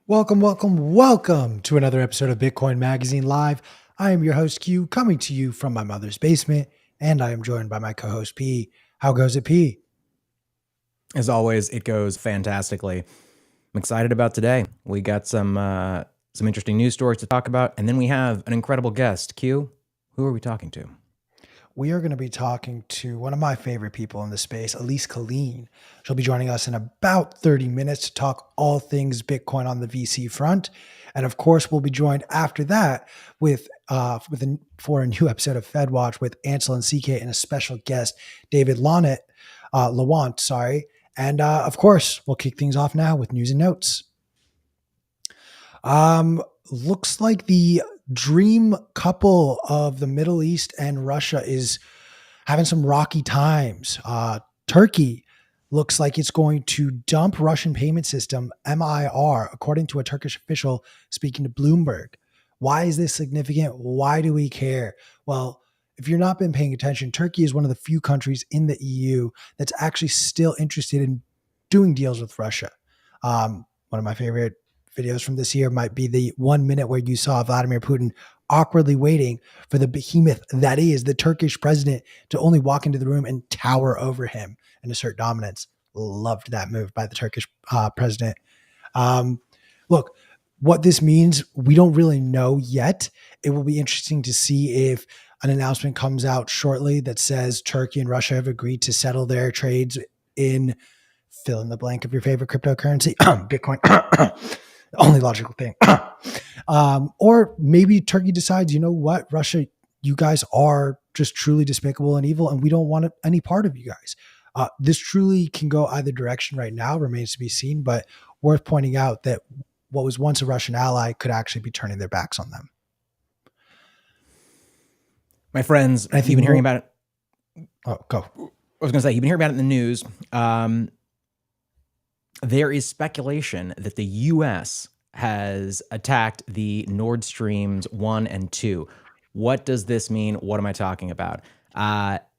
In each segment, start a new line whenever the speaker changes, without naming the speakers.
Welcome to another episode of Bitcoin Magazine Live. I am your host Q, coming to you from my mother's basement, and I am joined by my co-host P. How goes it, P?
As always, it goes fantastically. I'm excited about today. We got some interesting news stories to talk about, and then we have an incredible guest. Q, who are we talking to?
We are going to be talking to one of my favorite people in the space, Alyse Killeen. She'll be joining us in about 30 minutes to talk all things Bitcoin on the VC front. And of course, we'll be joined after that for a new episode of Fedwatch with Ansel and CK and a special guest, David Lawant. And of course, we'll kick things off now with news and notes. Looks like the dream couple of the Middle East and Russia is having some rocky times. Turkey looks like it's going to dump Russian payment system MIR, according to a Turkish official speaking to Bloomberg. Why is this significant? Why do we care? Well, if you've not been paying attention, Turkey is one of the few countries in the EU that's actually still interested in doing deals with Russia. One of my favorite videos from this year might be the 1 minute where you saw Vladimir Putin awkwardly waiting for the behemoth that is the Turkish president to only walk into the room and tower over him and assert dominance. Loved that move by the Turkish president. Look, what this means, we don't really know yet. It will be interesting to see if an announcement comes out shortly that says Turkey and Russia have agreed to settle their trades in fill in the blank of your favorite cryptocurrency, Bitcoin. Only logical thing. Or maybe Turkey decides, you know what, Russia, you guys are just truly despicable and evil, and we don't want any part of you guys. This truly can go either direction right now, remains to be seen, but worth pointing out that what was once a Russian ally could actually be turning their backs on them.
My friends, you've been hearing about it.
Oh, go.
I was going to say, you've been hearing about it in the news. There is speculation that the U.S. has attacked the Nord Streams 1 and 2. What does this mean? What am I talking about?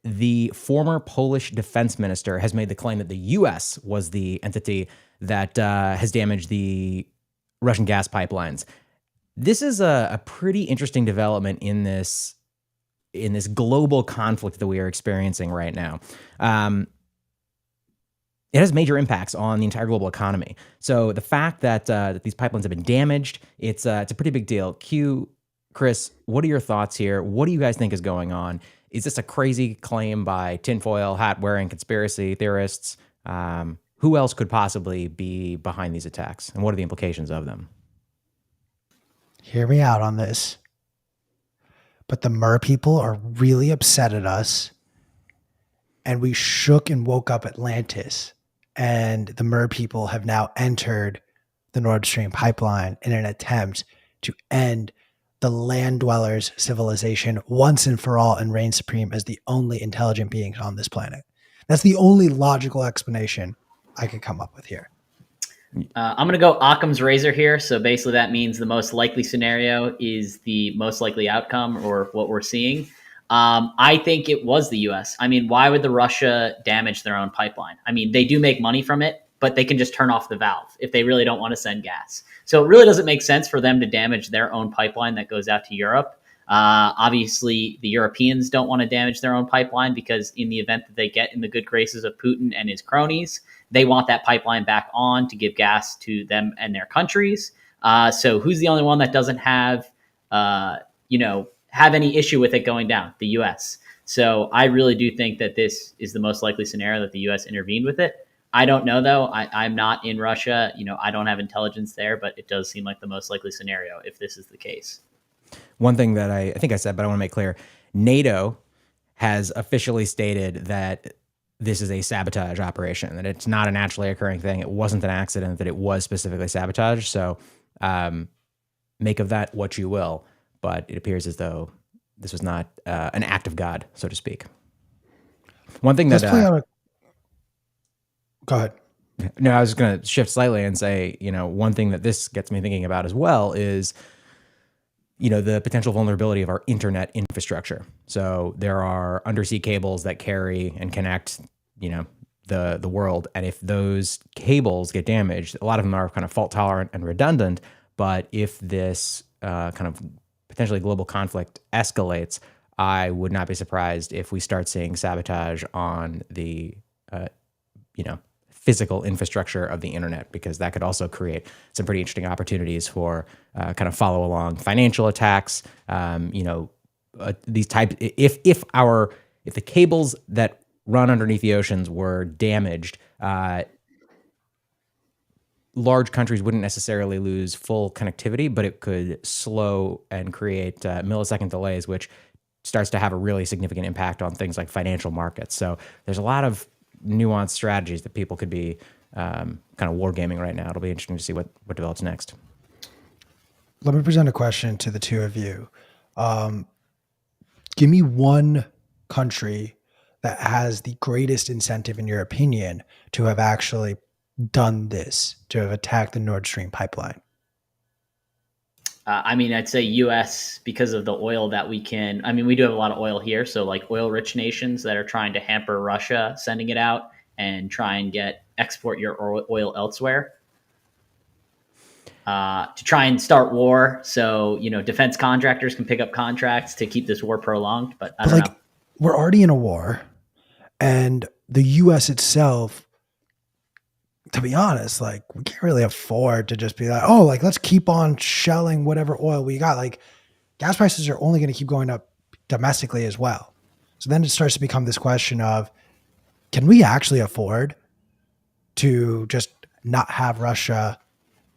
The former Polish defense minister has made the claim that the U.S. was the entity that has damaged the Russian gas pipelines. This is a pretty interesting development in this global conflict that we are experiencing right now. It has major impacts on the entire global economy. So the fact that these pipelines have been damaged, it's a pretty big deal. Chris, what are your thoughts here? What do you guys think is going on? Is this a crazy claim by tinfoil hat-wearing conspiracy theorists? Who else could possibly be behind these attacks? And what are the implications of them?
Hear me out on this. But the Mer people are really upset at us. And we shook and woke up Atlantis. And the Mer people have now entered the Nord Stream pipeline in an attempt to end the land dwellers' civilization once and for all and reign supreme as the only intelligent beings on this planet. That's the only logical explanation I could come up with here.
I'm going to go Occam's razor here. So basically that means the most likely scenario is the most likely outcome or what we're seeing. I think it was the U.S. I mean, why would the Russia damage their own pipeline? I mean, they do make money from it, but they can just turn off the valve if they really don't want to send gas. So it really doesn't make sense for them to damage their own pipeline that goes out to Europe. Obviously, the Europeans don't want to damage their own pipeline because in the event that they get in the good graces of Putin and his cronies, they want that pipeline back on to give gas to them and their countries. So who's the only one that doesn't have any issue with it going down? The U.S. So I really do think that this is the most likely scenario that the U.S. intervened with it. I don't know, though. I'm not in Russia. I don't have intelligence there, but it does seem like the most likely scenario if this is the case.
One thing that I think I said, but I want to make clear, NATO has officially stated that this is a sabotage operation, that it's not a naturally occurring thing. It wasn't an accident, that it was specifically sabotage. So make of that what you will. But it appears as though this was not an act of God, so to speak. One thing that...
Go ahead.
No, I was going to shift slightly and say, one thing that this gets me thinking about as well is, the potential vulnerability of our internet infrastructure. So there are undersea cables that carry and connect, the world. And if those cables get damaged, a lot of them are kind of fault tolerant and redundant. But if this kind of potentially global conflict escalates, I would not be surprised if we start seeing sabotage on the physical infrastructure of the internet, because that could also create some pretty interesting opportunities for kind of follow along financial attacks. These types, if the cables that run underneath the oceans were damaged, large countries wouldn't necessarily lose full connectivity, but it could slow and create millisecond delays, which starts to have a really significant impact on things like financial markets. So there's a lot of nuanced strategies that people could be kind of wargaming right now. It'll be interesting to see what develops next.
Let me present a question to the two of you. Give me one country that has the greatest incentive, in your opinion, to have actually done this, to have attacked the Nord Stream pipeline.
I'd say U.S. because of the oil that we can. We do have a lot of oil here, so like oil-rich nations that are trying to hamper Russia sending it out and try and export your oil elsewhere to try and start war. So defense contractors can pick up contracts to keep this war prolonged. But I don't know.
We're already in a war, and the U.S. itself, to be honest, we can't really afford to just be let's keep on shelling whatever oil we got. Gas prices are only going to keep going up domestically as well. So then it starts to become this question of, can we actually afford to just not have Russia,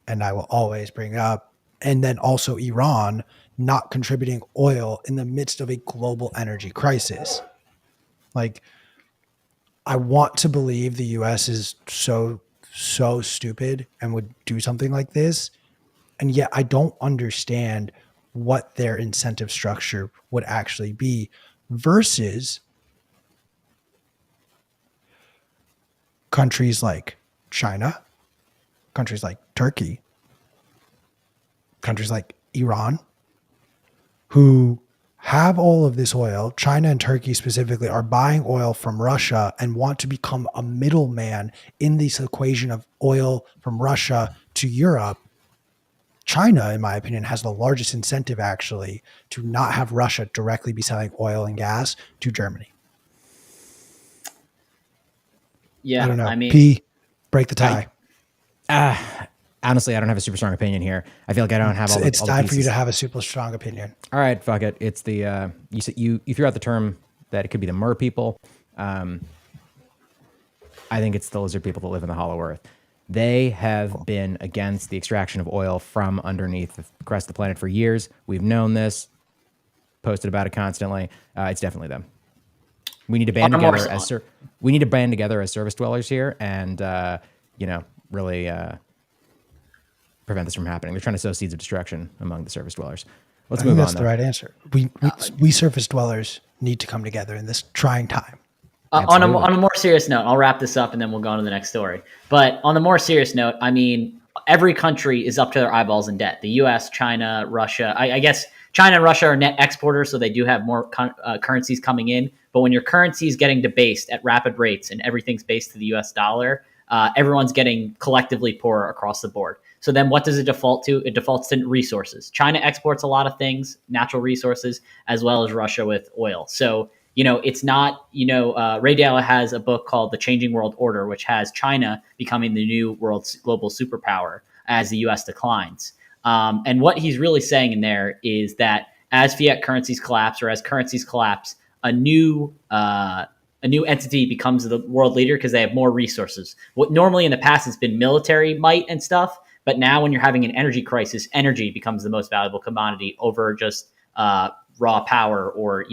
and I will always bring it up, and then also Iran not contributing oil in the midst of a global energy crisis? I want to believe the U.S. is so stupid and would do something like this, and yet I don't understand what their incentive structure would actually be versus countries like China, countries like Turkey, countries like Iran, who have all of this oil. China and Turkey specifically are buying oil from Russia and want to become a middleman in this equation of oil from Russia to Europe. China, in my opinion, has the largest incentive actually to not have Russia directly be selling oil and gas to Germany.
Yeah,
I don't know. P, break the tie.
Honestly, I don't have a super strong opinion here. I feel like I don't have all the
It's time
pieces.
for you to have a super strong opinion.
All right, fuck it. It's the you threw out the term that it could be the mer people. I think it's the lizard people that live in the hollow earth. They have been against the extraction of oil from underneath the crust of the planet for years. We've known this, posted about it constantly. It's definitely them. We need to band together as service dwellers here, and really prevent this from happening. They're trying to sow seeds of destruction among the surface dwellers. Let's move on.
That's the right answer. We surface dwellers need to come together in this trying time.
On a more serious note, I'll wrap this up and then we'll go on to the next story. But on the more serious note, every country is up to their eyeballs in debt. The U.S., China, Russia. I guess China and Russia are net exporters, so they do have more currencies coming in. But when your currency is getting debased at rapid rates and everything's based to the U.S. dollar, everyone's getting collectively poorer across the board. So then what does it default to? It defaults to resources. China exports a lot of things, natural resources, as well as Russia with oil. So, it's not, Ray Dalio has a book called The Changing World Order, which has China becoming the new world's global superpower as the U.S. declines. And what he's really saying in there is that as fiat currencies collapse or as currencies collapse, a new entity becomes the world leader because they have more resources. What normally in the past has been military might and stuff, but now when you're having an energy crisis, energy becomes the most valuable commodity over just raw power or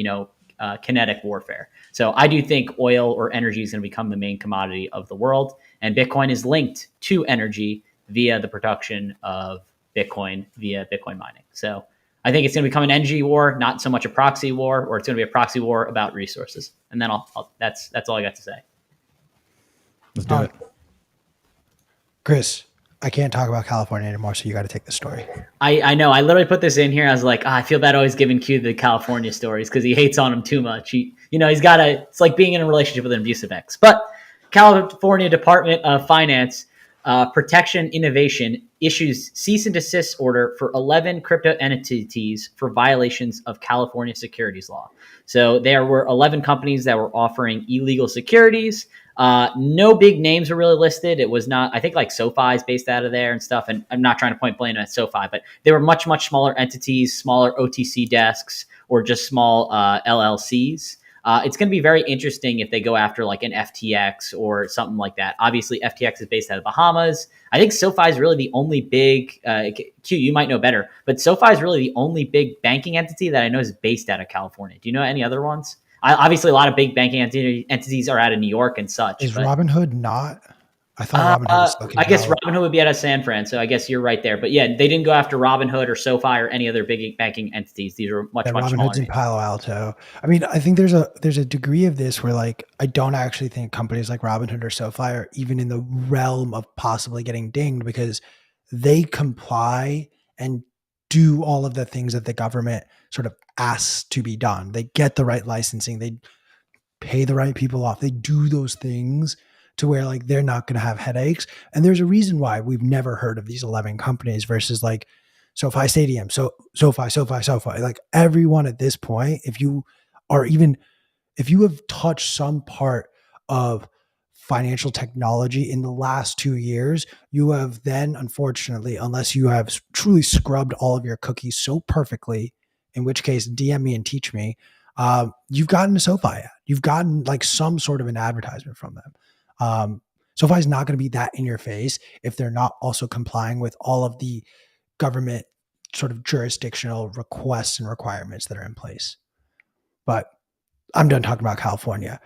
kinetic warfare. So I do think oil or energy is going to become the main commodity of the world, and Bitcoin is linked to energy via the production of Bitcoin via Bitcoin mining. So I think it's going to become an energy war, not so much a proxy war, or it's going to be a proxy war about resources. And then that's all I got to say.
Let's do it.
Chris, I can't talk about California anymore, so you got to take the story.
I know. I literally put this in here. I was like, I feel bad always giving Q the California stories because he hates on him too much. He's got to. It's like being in a relationship with an abusive ex. But California Department of Finance Protection Innovation issues cease and desist order for 11 crypto entities for violations of California securities law. So there were 11 companies that were offering illegal securities. No big names were really listed. It was not, I think like SoFi is based out of there and stuff. And I'm not trying to point blame at SoFi, but they were much, much smaller entities, smaller OTC desks, or just small LLCs. It's going to be very interesting if they go after like an FTX or something like that. Obviously, FTX is based out of Bahamas. I think SoFi is really the only big, Q, you might know better, but SoFi is really the only big banking entity that I know is based out of California. Do you know any other ones? Obviously, a lot of big banking entities are out of New York and such.
Is Robinhood not? I thought Robinhood was looking.
I guess Robinhood would be out of San Fran, so I guess you're right there. But yeah, they didn't go after Robinhood or SoFi or any other big banking entities. These are much smaller.
Robinhood's in Palo Alto. I mean, I think there's a degree of this where like I don't actually think companies like Robinhood or SoFi are even in the realm of possibly getting dinged because they comply and do all of the things that the government sort of asks to be done. They get the right licensing. They pay the right people off. They do those things to where like they're not going to have headaches. And there's a reason why we've never heard of these 11 companies versus like SoFi Stadium, SoFi. Like everyone at this point, if you have touched some part of financial technology in the last 2 years, you have then, unfortunately, unless you have truly scrubbed all of your cookies so perfectly, in which case DM me and teach me, you've gotten a SoFi ad. You've gotten like some sort of an advertisement from them. SoFi is not going to be that in your face if they're not also complying with all of the government sort of jurisdictional requests and requirements that are in place. But I'm done talking about California.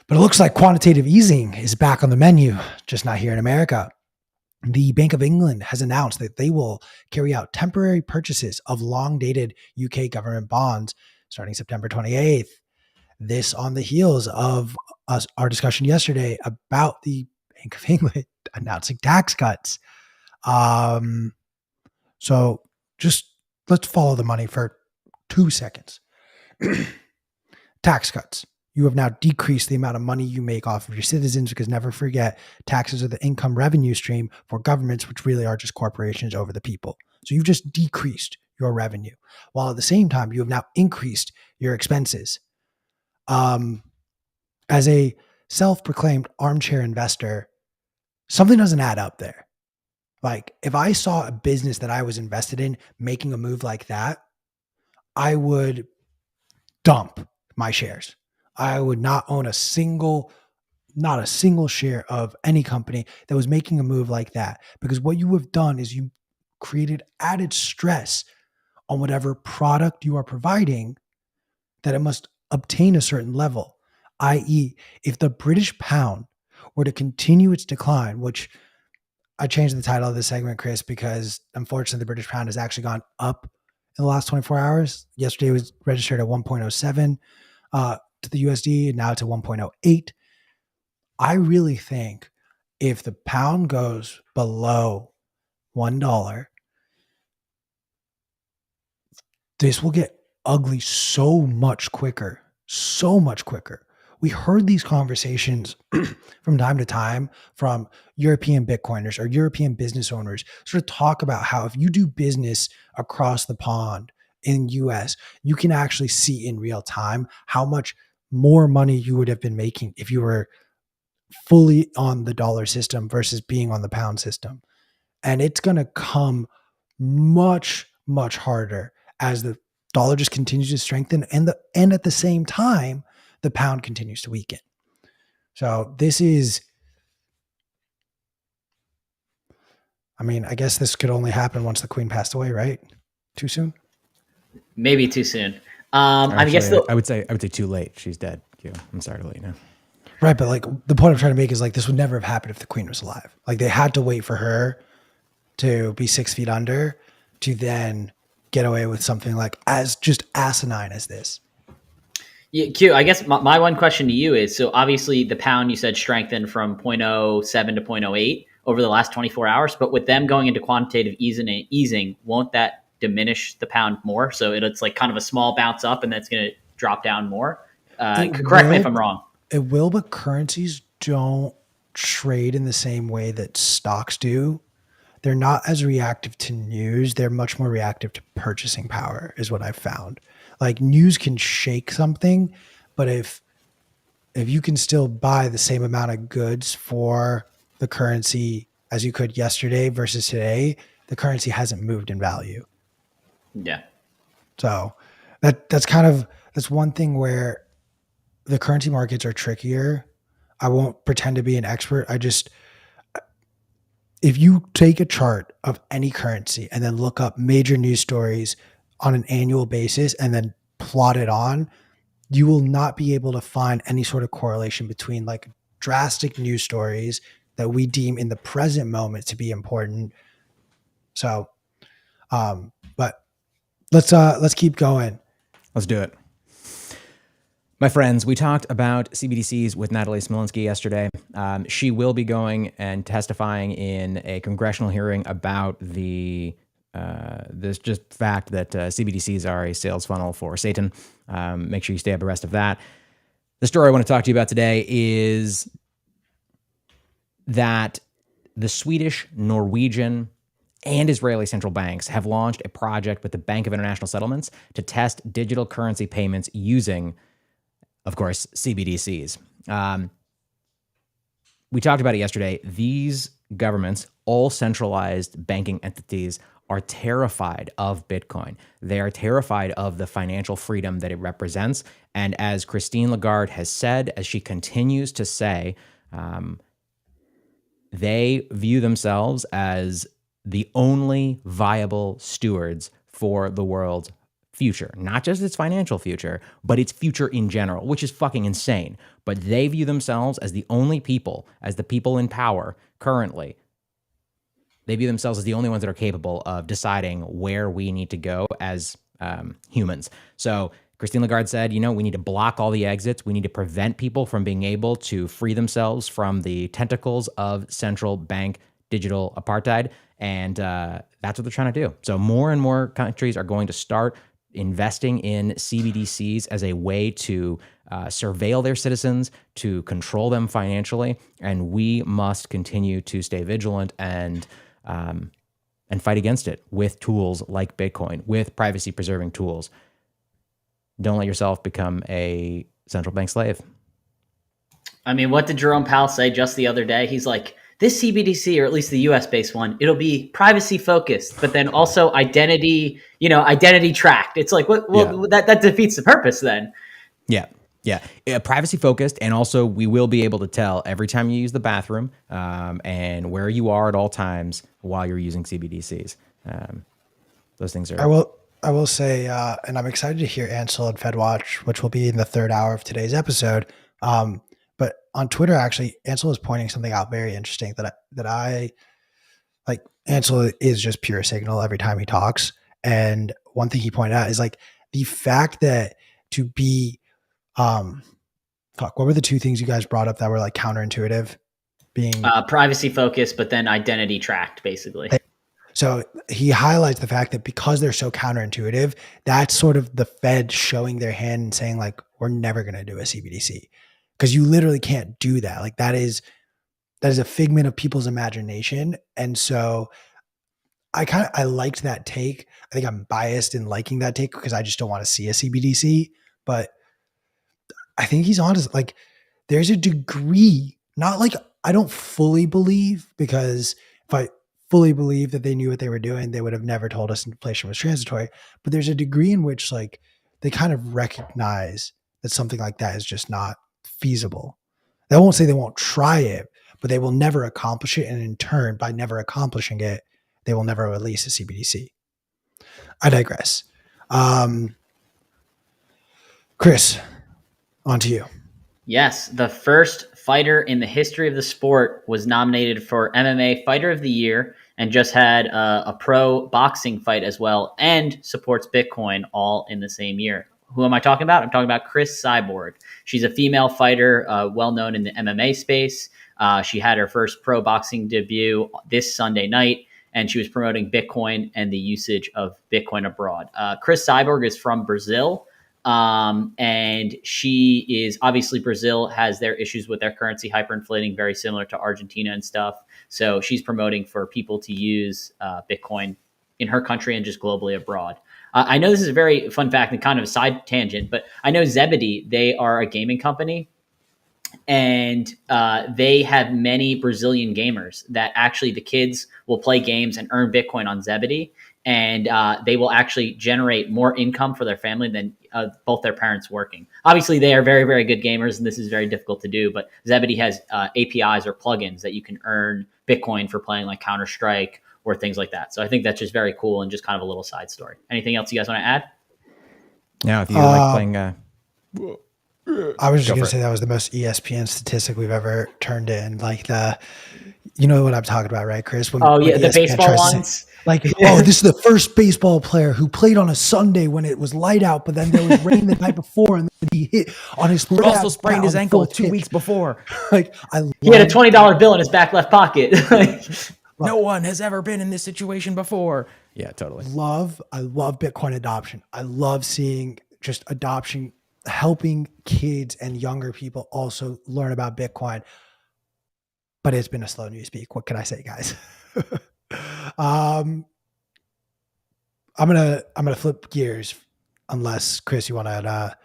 But it looks like quantitative easing is back on the menu, just not here in America. The Bank of England has announced that they will carry out temporary purchases of long-dated UK government bonds starting September 28th. This on the heels of our discussion yesterday about the Bank of England announcing tax cuts. So just let's follow the money for 2 seconds. Tax cuts. You have now decreased the amount of money you make off of your citizens because never forget, taxes are the income revenue stream for governments, which really are just corporations over the people. So you've just decreased your revenue, while at the same time, you have now increased your expenses. As a self-proclaimed armchair investor, something doesn't add up there. Like if I saw a business that I was invested in making a move like that, I would dump my shares. I would not own not a single share of any company that was making a move like that. Because what you have done is you created added stress on whatever product you are providing that it must obtain a certain level. I.e., if the British pound were to continue its decline, which I changed the title of this segment, Chris, because unfortunately the British pound has actually gone up in the last 24 hours. Yesterday it was registered at 1.07 to the USD, and now it's at 1.08. I really think if the pound goes below $1, this will get ugly so much quicker. We heard these conversations from time to time from European Bitcoiners or European business owners sort of talk about how if you do business across the pond in US, you can actually see in real time how much more money you would have been making if you were fully on the dollar system versus being on the pound system. And it's going to come much, much harder as the dollar just continues to strengthen and at the same time, the pound continues to weaken. So this is, I mean, I guess this could only happen once the queen passed away, right? Too soon?
Maybe too soon.
Actually,
I guess
I would say too late. She's dead. I'm sorry to let you know.
Right, but like the point I'm trying to make is like this would never have happened if the queen was alive. Like they had to wait for her to be 6 feet under to then get away with something like as just asinine as this.
Yeah, Q, I guess my one question to you is, so obviously the pound you said strengthened from 0.07 to 0.08 over the last 24 hours, but with them going into quantitative easing, won't that diminish the pound more? So it's like kind of a small bounce up and that's going to drop down more. Correct me if I'm wrong.
It will, but currencies don't trade in the same way that stocks do. They're not as reactive to news. They're much more reactive to purchasing power, is what I've found. Like news can shake something, but if you can still buy the same amount of goods for the currency as you could yesterday versus today, the currency hasn't moved in value.
Yeah.
So that's one thing where the currency markets are trickier. I won't pretend to be an expert. If you take a chart of any currency and then look up major news stories on an annual basis and then plot it on, you will not be able to find any sort of correlation between like drastic news stories that we deem in the present moment to be important. So, but let's keep going.
Let's do it. My friends, we talked about CBDCs with Natalie Smolinski yesterday. She will be going and testifying in a congressional hearing about this just fact that CBDCs are a sales funnel for Satan. Make sure you stay abreast of that. The story I want to talk to you about today is that the Swedish, Norwegian, and Israeli central banks have launched a project with the Bank of International Settlements to test digital currency payments using, of course, CBDCs. We talked about it yesterday. These governments, all centralized banking entities, are terrified of Bitcoin. They are terrified of the financial freedom that it represents. And as Christine Lagarde has said, as she continues to say, they view themselves as the only viable stewards for the world's future, not just its financial future, but its future in general, which is fucking insane. But they view themselves as the only people, as the people in power currently. They view themselves as the only ones that are capable of deciding where we need to go as humans. So Christine Lagarde said, we need to block all the exits. We need to prevent people from being able to free themselves from the tentacles of central bank digital apartheid. And that's what they're trying to do. So more and more countries are going to start investing in CBDCs as a way to surveil their citizens, to control them financially. And we must continue to stay vigilant and fight against it with tools like Bitcoin, with privacy-preserving tools. Don't let yourself become a central bank slave.
I mean, what did Jerome Powell say just the other day? He's like, this CBDC, or at least the US-based one, it'll be privacy-focused, but then also identity tracked. It's like, that defeats the purpose then.
Yeah. Privacy focused. And also we will be able to tell every time you use the bathroom and where you are at all times while you're using CBDCs. Those things are.
I will say, and I'm excited to hear Ansel and Fedwatch, which will be in the third hour of today's episode. But on Twitter, actually, Ansel was pointing something out very interesting that I like. Ansel is just pure signal every time he talks. And one thing he pointed out is like the fact that to be, what were the two things you guys brought up that were like counterintuitive? Being
privacy focused, but then identity tracked, basically.
So he highlights the fact that because they're so counterintuitive, that's sort of the Fed showing their hand and saying like, we're never going to do a CBDC because you literally can't do that. Like that is a figment of people's imagination. And so I liked that take. I think I'm biased in liking that take because I just don't want to see a CBDC, but I think he's honest. Like there's a degree, not like I don't fully believe, because if I fully believe that they knew what they were doing, they would have never told us inflation was transitory. But there's a degree in which like they kind of recognize that something like that is just not feasible. They won't say they won't try it, but they will never accomplish it. And in turn, by never accomplishing it, they will never release a CBDC. I digress. Chris, on to you.
Yes, the first fighter in the history of the sport was nominated for MMA Fighter of the Year and just had a pro boxing fight as well and supports Bitcoin all in the same year. Who am I talking about? I'm talking about Cris Cyborg. She's a female fighter, well known in the MMA space. She had her first pro boxing debut this Sunday night, and she was promoting Bitcoin and the usage of Bitcoin abroad. Cris Cyborg is from Brazil. And she is obviously, Brazil has their issues with their currency hyperinflating, very similar to Argentina and stuff. So she's promoting for people to use Bitcoin in her country and just globally abroad. I know this is a very fun fact and kind of a side tangent, but I know Zebedee, they are a gaming company, and they have many Brazilian gamers that actually the kids will play games and earn Bitcoin on Zebedee, and they will actually generate more income for their family than both their parents working. Obviously, they are very, very good gamers, and this is very difficult to do, but Zebedee has APIs or plugins that you can earn Bitcoin for playing like Counter-Strike or things like that. So I think that's just very cool and just kind of a little side story. Anything else you guys want to add?
Yeah, if you like playing...
I was just going to say that was the most ESPN statistic we've ever turned in. Like you know what I'm talking about, right, Chris? When
the
ESPN
baseball ones.
This is the first baseball player who played on a Sunday when it was light out, but then there was rain the night before, and then he hit on his.
He also sprained his ankle 2 weeks before.
He had a $20 bill in his back left pocket.
No one has ever been in this situation before. Yeah, totally.
I love Bitcoin adoption. I love seeing just adoption, helping kids and younger people also learn about Bitcoin. But it's been a slow news week. What can I say, guys? I'm gonna flip gears, unless Chris, you want to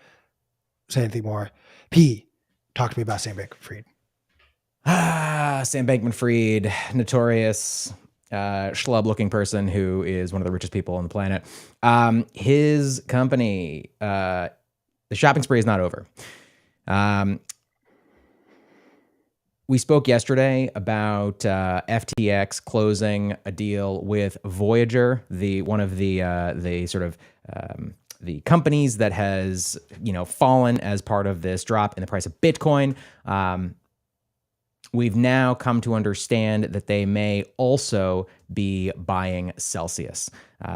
say anything more. P, talk to me about Sam Bankman-Fried.
Sam Bankman-Fried, notorious schlub-looking person who is one of the richest people on the planet. His company, the shopping spree is not over. We spoke yesterday about FTX closing a deal with Voyager, the companies that has fallen as part of this drop in the price of Bitcoin. We've now come to understand that they may also be buying Celsius.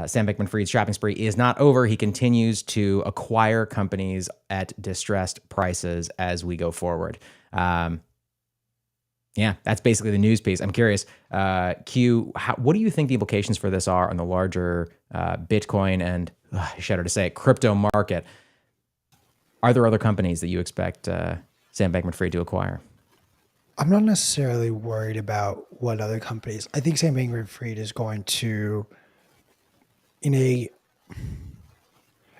Sam Bankman-Fried's shopping spree is not over. He continues to acquire companies at distressed prices as we go forward. Yeah, that's basically the news piece. I'm curious, Q, what do you think the implications for this are on the larger Bitcoin and, I shudder to say it, crypto market? Are there other companies that you expect Sam Bankman-Fried to acquire?
I'm not necessarily worried about what other companies. I think Sam Bankman-Fried is going to, in a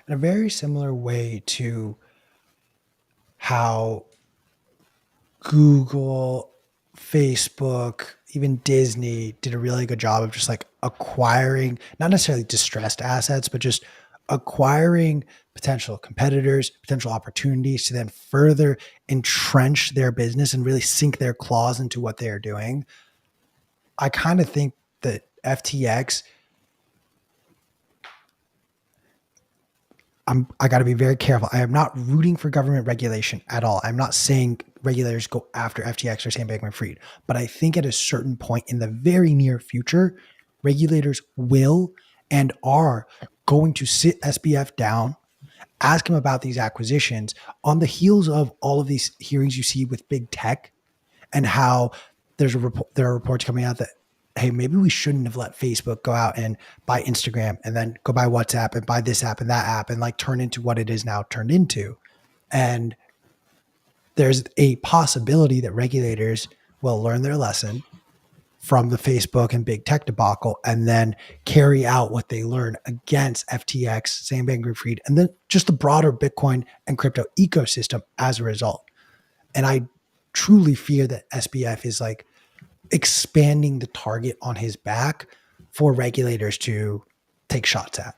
very similar way to how Google, Facebook, even Disney did a really good job of just like acquiring, not necessarily distressed assets, but just acquiring potential competitors, potential opportunities to then further entrench their business and really sink their claws into what they are doing. I kind of think that FTX, I got to be very careful. I am not rooting for government regulation at all. I'm not saying regulators go after FTX or Sam Bankman-Fried, but I think at a certain point in the very near future, regulators will and are going to sit SBF down, ask him about these acquisitions on the heels of all of these hearings you see with big tech, and how there are reports coming out that, hey, maybe we shouldn't have let Facebook go out and buy Instagram and then go buy WhatsApp and buy this app and that app and like turn into what it is now turned into. And there's a possibility that regulators will learn their lesson from the Facebook and big tech debacle and then carry out what they learn against FTX, Sam Bankman-Fried, and then just the broader Bitcoin and crypto ecosystem as a result. And I truly fear that SBF is like expanding the target on his back for regulators to take shots at.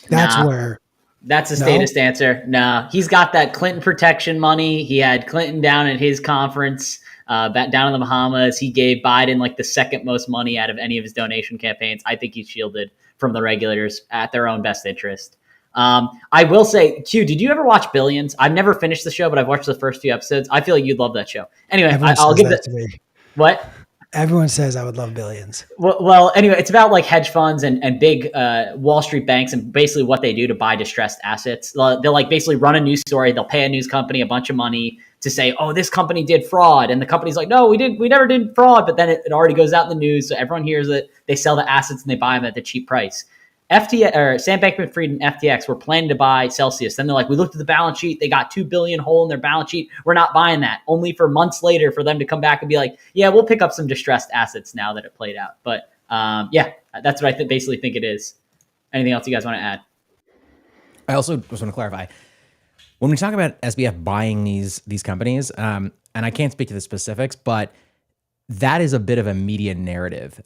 That's a statist answer. No, he's got that Clinton protection money. He had Clinton down at his conference back down in the Bahamas. He gave Biden like the second most money out of any of his donation campaigns. I think he's shielded from the regulators at their own best interest. I will say, Q, did you ever watch Billions? I've never finished the show, but I've watched the first few episodes. I feel like you'd love that show. Anyway, I'll give that
to me.
What?
Everyone says I would love Billions.
Well, anyway, it's about like hedge funds and big Wall Street banks and basically what they do to buy distressed assets. They'll like basically run a news story. They'll pay a news company a bunch of money to say, oh, this company did fraud. And the company's like, no, we never did fraud. But then it already goes out in the news. So everyone hears it. They sell the assets and they buy them at the cheap price. Sam Bankman-Fried and FTX were planning to buy Celsius. Then they're like, we looked at the balance sheet. They got $2 billion hole in their balance sheet. We're not buying that. Only for months later for them to come back and be like, yeah, we'll pick up some distressed assets now that it played out. But yeah, that's what I basically think it is. Anything else you guys want to add?
I also just want to clarify, when we talk about SBF buying these companies, and I can't speak to the specifics, but that is a bit of a media narrative.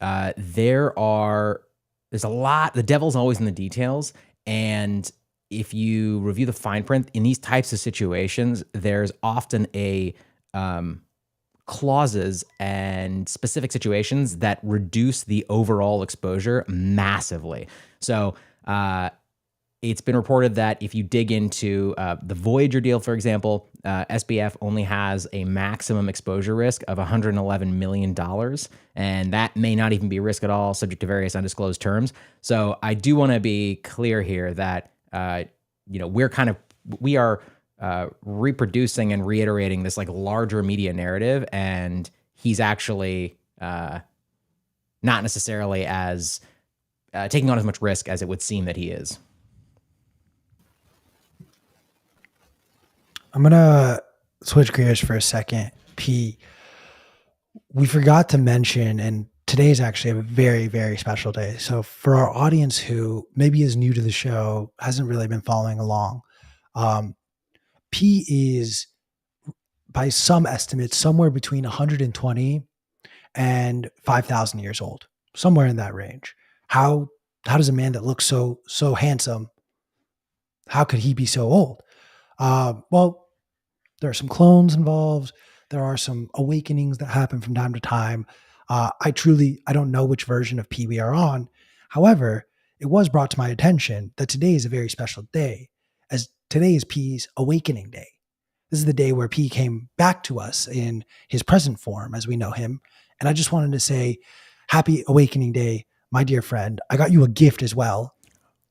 There's a lot, the devil's always in the details. And if you review the fine print in these types of situations, there's often clauses and specific situations that reduce the overall exposure massively. So it's been reported that if you dig into the Voyager deal, for example, SBF only has a maximum exposure risk of $111 million, and that may not even be risk at all, subject to various undisclosed terms. So I do want to be clear here that we are reproducing and reiterating this like larger media narrative, and he's actually not necessarily as taking on as much risk as it would seem that he is.
I'm going to switch gears for a second. P, we forgot to mention, and today is actually a very, very special day. So for our audience who maybe is new to the show, hasn't really been following along, P is, by some estimates, somewhere between 120 and 5,000 years old, somewhere in that range. How does a man that looks so handsome, how could he be so old? Well, there are some clones involved. There are some awakenings that happen from time to time. I don't know which version of P we are on. However, it was brought to my attention that today is a very special day, as today is P's awakening day. This is the day where P came back to us in his present form as we know him. And I just wanted to say, happy awakening day, my dear friend. I got you a gift as well.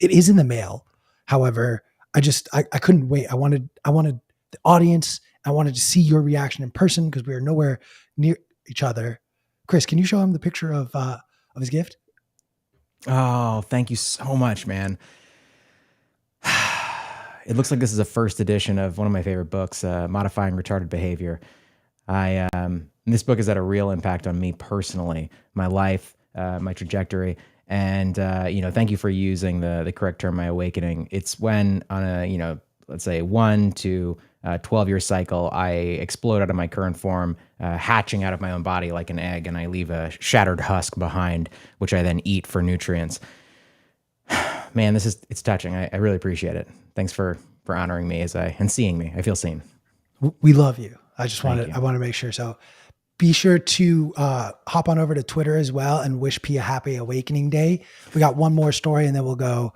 It is in the mail. However, I couldn't wait. I wanted the audience. I wanted to see your reaction in person because we are nowhere near each other. Chris, can you show him the picture of his gift?
Oh, thank you so much, man. It looks like this is a first edition of one of my favorite books, Modifying Retarded Behavior. This book has had a real impact on me personally, my life, my trajectory. And, thank you for using the correct term, my awakening. It's when on a, let's say 1 to 12-year cycle, I explode out of my current form, hatching out of my own body like an egg, and I leave a shattered husk behind, which I then eat for nutrients. Man, it's touching. I really appreciate it. Thanks for honoring me and seeing me. I feel seen.
We love you. I want to make sure. So be sure to hop on over to Twitter as well and wish P a happy awakening day. We got one more story and then we'll go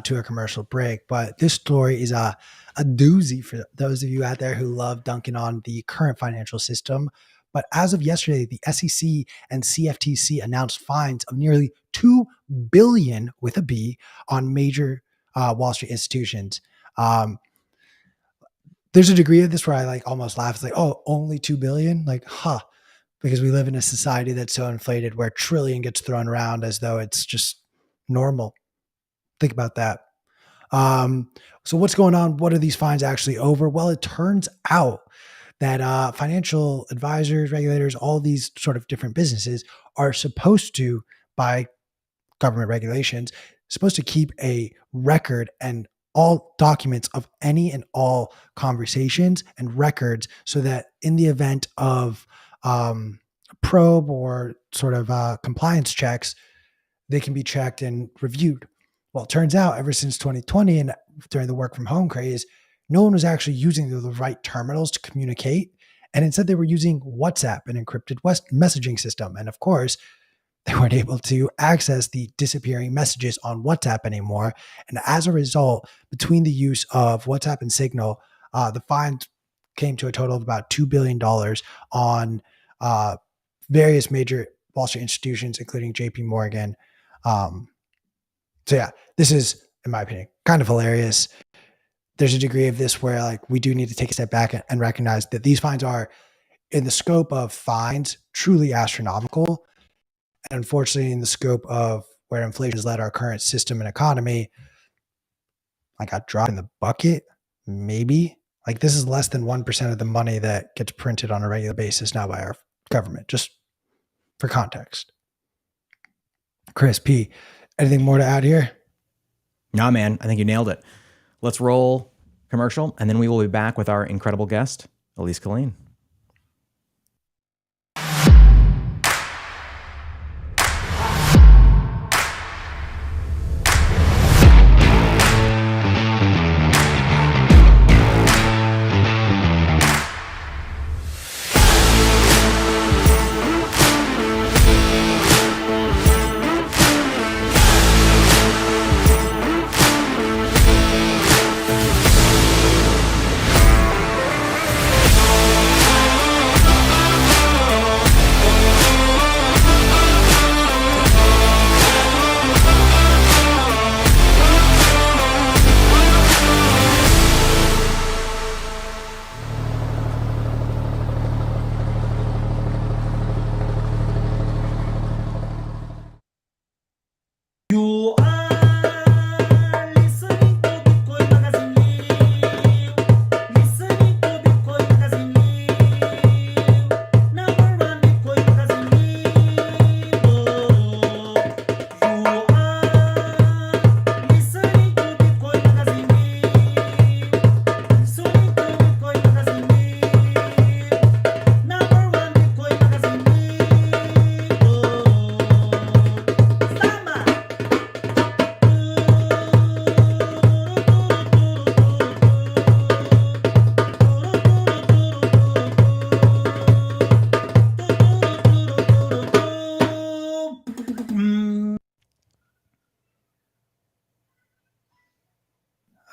to a commercial break. But this story is a doozy for those of you out there who love dunking on the current financial system. But as of yesterday, the SEC and CFTC announced fines of nearly $2 billion with a B on major Wall Street institutions. There's a degree of this where I almost laugh. It's like, oh, only $2 billion? Because we live in a society that's so inflated where trillion gets thrown around as though it's just normal. Think about that. So what's going on? What are these fines actually over? Well, it turns out that financial advisors, regulators, all these sort of different businesses are supposed to, by government regulations, supposed to keep a record and all documents of any and all conversations and records so that in the event of probe or sort of compliance checks, they can be checked and reviewed. Well, it turns out ever since 2020 and during the work from home craze, no one was actually using the right terminals to communicate. And instead they were using WhatsApp, an encrypted messaging system. And of course, they weren't able to access the disappearing messages on WhatsApp anymore. And as a result, between the use of WhatsApp and Signal, the fines came to a total of about $2 billion on various major Wall Street institutions, including JP Morgan. So yeah, this is, in my opinion, kind of hilarious. There's a degree of this where we do need to take a step back and recognize that these fines are, in the scope of fines, truly astronomical. And unfortunately, in the scope of where inflation has led our current system and economy, like a drop in the bucket, maybe. Like this is less than 1% of the money that gets printed on a regular basis now by our government, just for context. Chris P, anything more to add here?
Nah, man, I think you nailed it. Let's roll commercial, and then we will be back with our incredible guest, Alyse Killeen.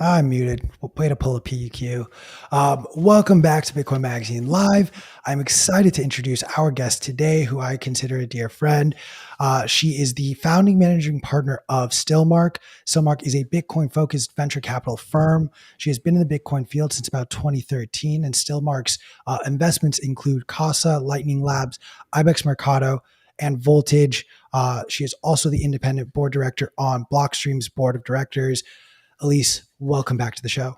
I'm muted. Way to pull a PUQ. Welcome back to Bitcoin Magazine Live. I'm excited to introduce our guest today, who I consider a dear friend. She is the founding managing partner of Stillmark. Stillmark is a Bitcoin-focused venture capital firm. She has been in the Bitcoin field since about 2013, and Stillmark's investments include Casa, Lightning Labs, Ibex Mercado, and Voltage. She is also the independent board director on Blockstream's board of directors. Alyse, welcome back to the show.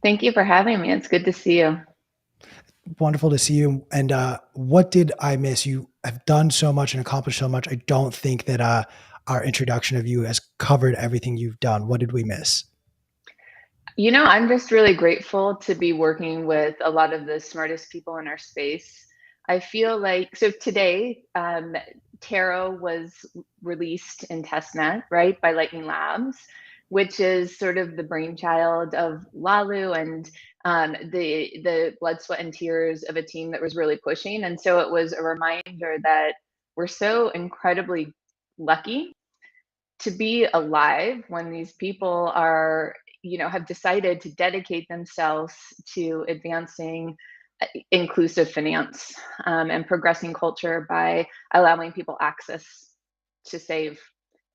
Thank you for having me. It's good to see you.
Wonderful to see you. And what did I miss? You have done so much and accomplished so much. I don't think that our introduction of you has covered everything you've done. What did we miss?
You know, I'm just really grateful to be working with a lot of the smartest people in our space. I feel like, so today, Taro was released in testnet, right, by Lightning Labs, which is sort of the brainchild of Lalu and the blood, sweat, and tears of a team that was really pushing. And so it was a reminder that we're so incredibly lucky to be alive when these people are, you know, have decided to dedicate themselves to advancing inclusive finance and progressing culture by allowing people access to save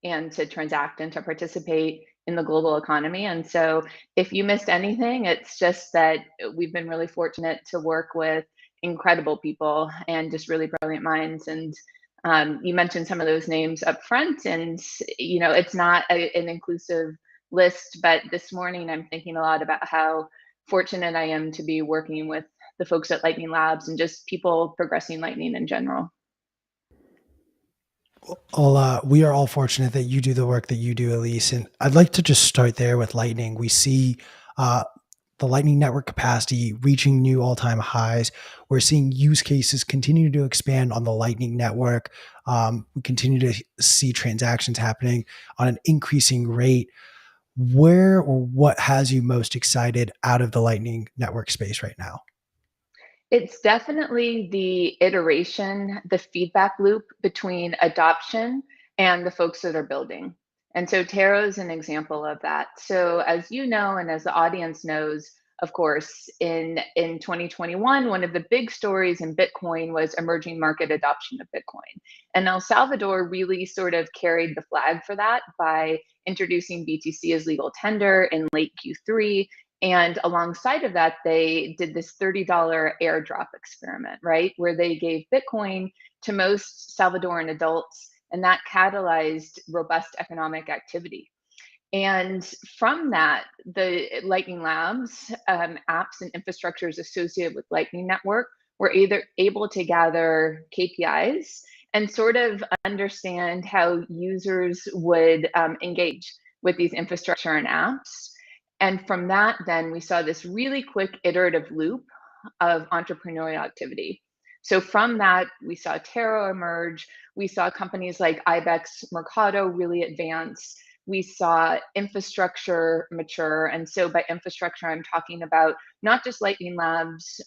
and to transact and to participate in the global economy. And so if you missed anything, it's just that we've been really fortunate to work with incredible people and just really brilliant minds. And you mentioned some of those names up front, and you know, it's not an inclusive list, but this morning I'm thinking a lot about how fortunate I am to be working with the folks at Lightning Labs and just people progressing Lightning in general.
Well, we are all fortunate that you do the work that you do, Alyse. And I'd like to just start there with Lightning. We see the Lightning Network capacity reaching new all-time highs. We're seeing use cases continue to expand on the Lightning Network. We continue to see transactions happening on an increasing rate. Where or what has you most excited out of the Lightning Network space right now?
It's definitely the iteration, the feedback loop between adoption and the folks that are building. And so Taro is an example of that. So as you know, and as the audience knows, of course, in 2021, one of the big stories in Bitcoin was emerging market adoption of Bitcoin. And El Salvador really sort of carried the flag for that by introducing BTC as legal tender in late Q3. And alongside of that, they did this $30 airdrop experiment, right? Where they gave Bitcoin to most Salvadoran adults and that catalyzed robust economic activity. And from that, the Lightning Labs apps and infrastructures associated with Lightning Network were either able to gather KPIs and sort of understand how users would engage with these infrastructure and apps. And from that, then we saw this really quick iterative loop of entrepreneurial activity. So from that, we saw Taro emerge. We saw companies like Ibex Mercado really advance. We saw infrastructure mature. And so by infrastructure, I'm talking about not just Lightning Labs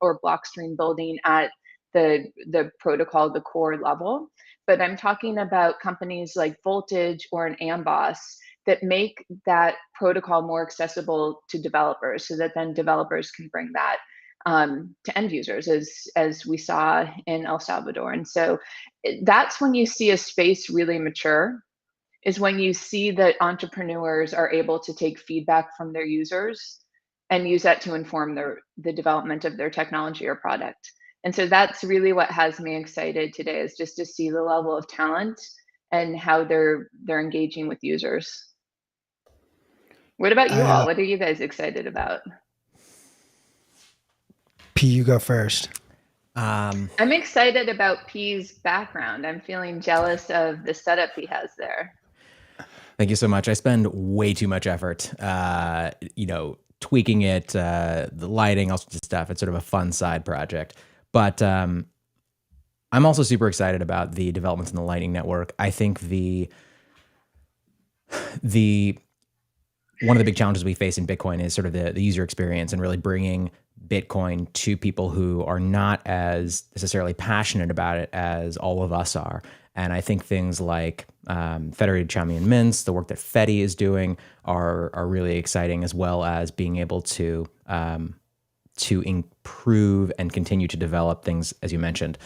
or Blockstream building at the protocol, the core level, but I'm talking about companies like Voltage or an Amboss that make that protocol more accessible to developers so that then developers can bring that to end users, as we saw in El Salvador. And so that's when you see a space really mature, is when you see that entrepreneurs are able to take feedback from their users and use that to inform the development of their technology or product. And so that's really what has me excited today, is just to see the level of talent and how they're engaging with users. What about you all? What are you guys excited about?
P, you go first.
I'm excited about P's background. I'm feeling jealous of the setup he has there.
Thank you so much. I spend way too much effort, tweaking it, the lighting, all sorts of stuff. It's sort of a fun side project. But I'm also super excited about the developments in the Lightning Network. I think the one of the big challenges we face in Bitcoin is sort of the user experience and really bringing Bitcoin to people who are not as necessarily passionate about it as all of us are. And I think things like federated Chaumian mints, the work that Fedi is doing, are really exciting, as well as being able to improve and continue to develop things, as you mentioned,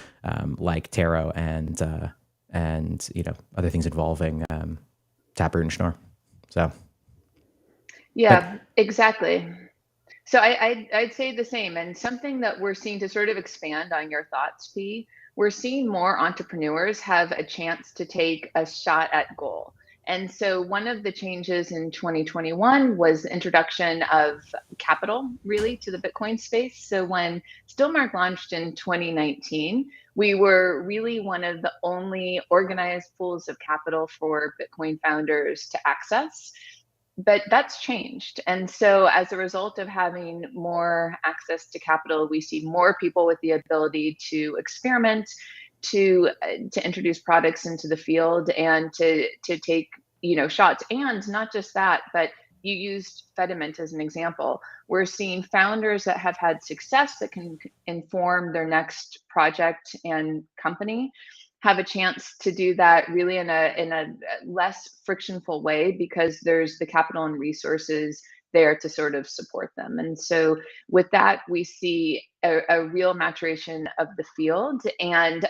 like Taro and other things involving Taproot and Schnorr. So.
Yeah, exactly. So I'd say the same, and something that we're seeing, to sort of expand on your thoughts, P, we're seeing more entrepreneurs have a chance to take a shot at goal. And so one of the changes in 2021 was the introduction of capital, really, to the Bitcoin space. So when Stillmark launched in 2019, we were really one of the only organized pools of capital for Bitcoin founders to access. But that's changed. And so as a result of having more access to capital, we see more people with the ability to experiment, to introduce products into the field, and to take shots. And not just that, but you used Fedimint as an example. We're seeing founders that have had success that can inform their next project and company have a chance to do that really in a less frictionful way, because there's the capital and resources there to sort of support them. And so with that, we see a real maturation of the field, and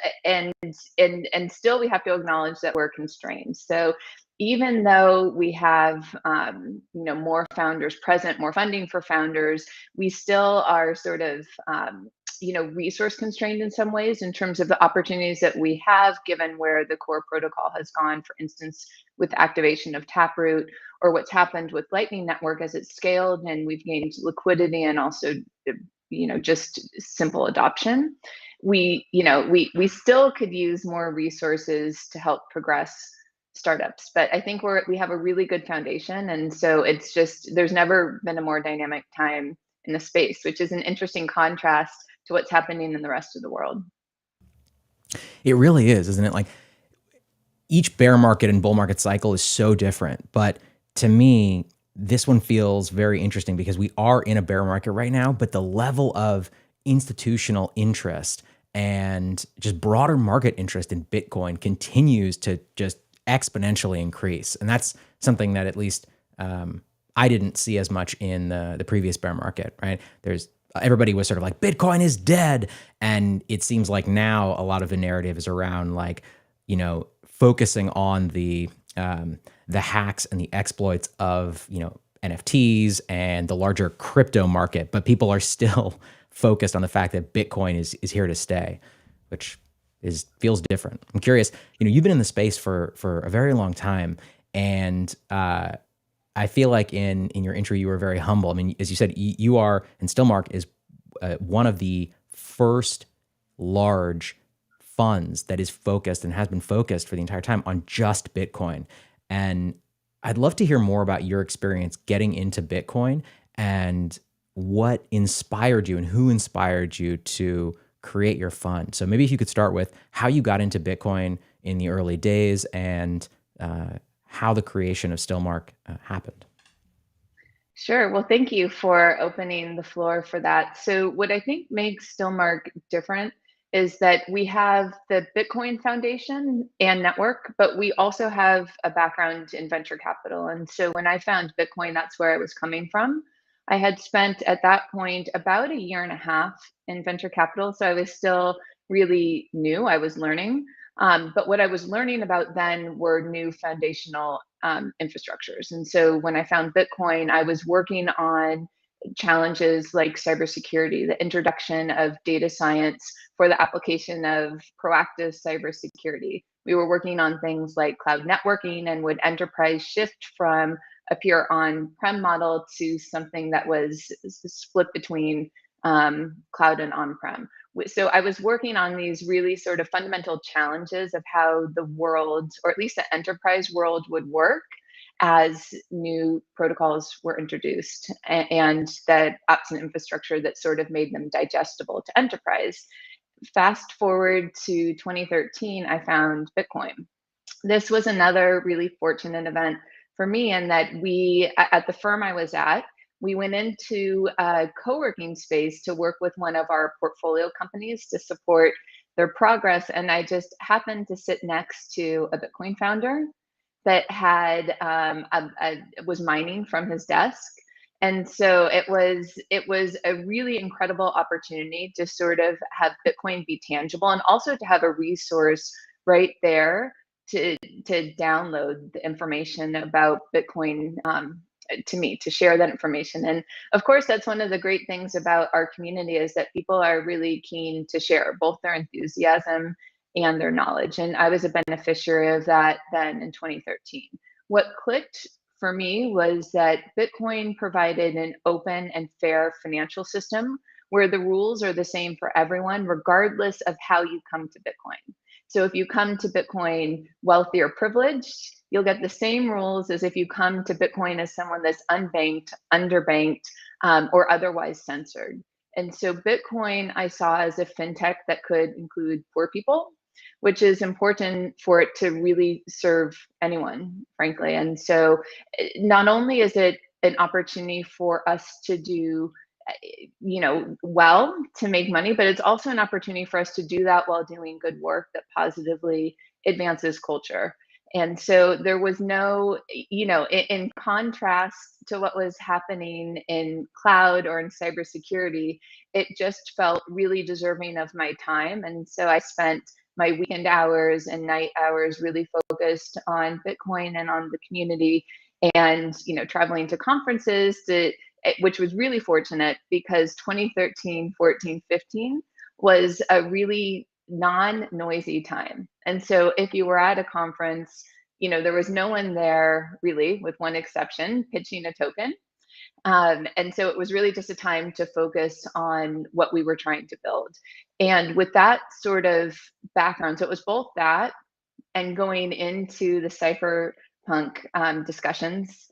still we have to acknowledge that we're constrained. So even though we have more founders present, more funding for founders, we still are sort of resource constrained in some ways in terms of the opportunities that we have, given where the core protocol has gone, for instance, with activation of Taproot, or what's happened with Lightning Network as it's scaled and we've gained liquidity and also, just simple adoption. We still could use more resources to help progress startups, but I think we have a really good foundation. And so it's just, there's never been a more dynamic time in the space, which is an interesting contrast to what's happening in the rest of the world.
It really is, isn't it? Like, each bear market and bull market cycle is so different. But to me, this one feels very interesting because we are in a bear market right now, but the level of institutional interest and just broader market interest in Bitcoin continues to just exponentially increase. And that's something that at least I didn't see as much in the previous bear market, right? Everybody was sort of like, Bitcoin is dead. And it seems like now a lot of the narrative is around focusing on the hacks and the exploits of, NFTs and the larger crypto market. But people are still focused on the fact that Bitcoin is here to stay, which feels different. I'm curious, you've been in the space for a very long time, and I feel like in your intro you were very humble. I mean, as you said, you are, and Stillmark is one of the first large funds that is focused and has been focused for the entire time on just Bitcoin. And I'd love to hear more about your experience getting into Bitcoin and what inspired you and who inspired you to create your fund. So maybe if you could start with how you got into Bitcoin in the early days and how the creation of Stillmark happened.
Sure. Well, thank you for opening the floor for that. So what I think makes Stillmark different is that we have the Bitcoin Foundation and network, but we also have a background in venture capital. And so when I found Bitcoin, that's where I was coming from. I had spent at that point about a year and a half in venture capital. So I was still really new. I was learning. But what I was learning about then were new foundational infrastructures. And so when I found Bitcoin, I was working on challenges like cybersecurity, the introduction of data science for the application of proactive cybersecurity. We were working on things like cloud networking, and would enterprise shift from a pure on-prem model to something that was split between cloud and on-prem. So I was working on these really sort of fundamental challenges of how the world, or at least the enterprise world, would work as new protocols were introduced, and that apps and infrastructure that sort of made them digestible to enterprise. Fast forward to 2013, I found Bitcoin. This was another really fortunate event for me in that we, at the firm I was at, we went into a co-working space to work with one of our portfolio companies to support their progress. And I just happened to sit next to a Bitcoin founder that had was mining from his desk. And so it was a really incredible opportunity to sort of have Bitcoin be tangible, and also to have a resource right there to download the information about Bitcoin to me, to share that information. And of course, that's one of the great things about our community, is that people are really keen to share both their enthusiasm and their knowledge. And I was a beneficiary of that then in 2013. What clicked for me was that Bitcoin provided an open and fair financial system where the rules are the same for everyone, regardless of how you come to Bitcoin. So if you come to Bitcoin wealthy or privileged, you'll get the same rules as if you come to Bitcoin as someone that's unbanked, underbanked, or otherwise censored. And so Bitcoin I saw as a fintech that could include poor people, which is important for it to really serve anyone, frankly. And so not only is it an opportunity for us to do well, to make money, but it's also an opportunity for us to do that while doing good work that positively advances culture. And so there was no, in contrast to what was happening in cloud or in cybersecurity, it just felt really deserving of my time. And so I spent my weekend hours and night hours really focused on Bitcoin and on the community, and traveling to conferences which was really fortunate, because 2013, 14, 15 was a really non-noisy time. And so if you were at a conference, there was no one there really, with one exception, pitching a token. And so it was really just a time to focus on what we were trying to build. And with that sort of background, so it was both that and going into the cypherpunk discussions,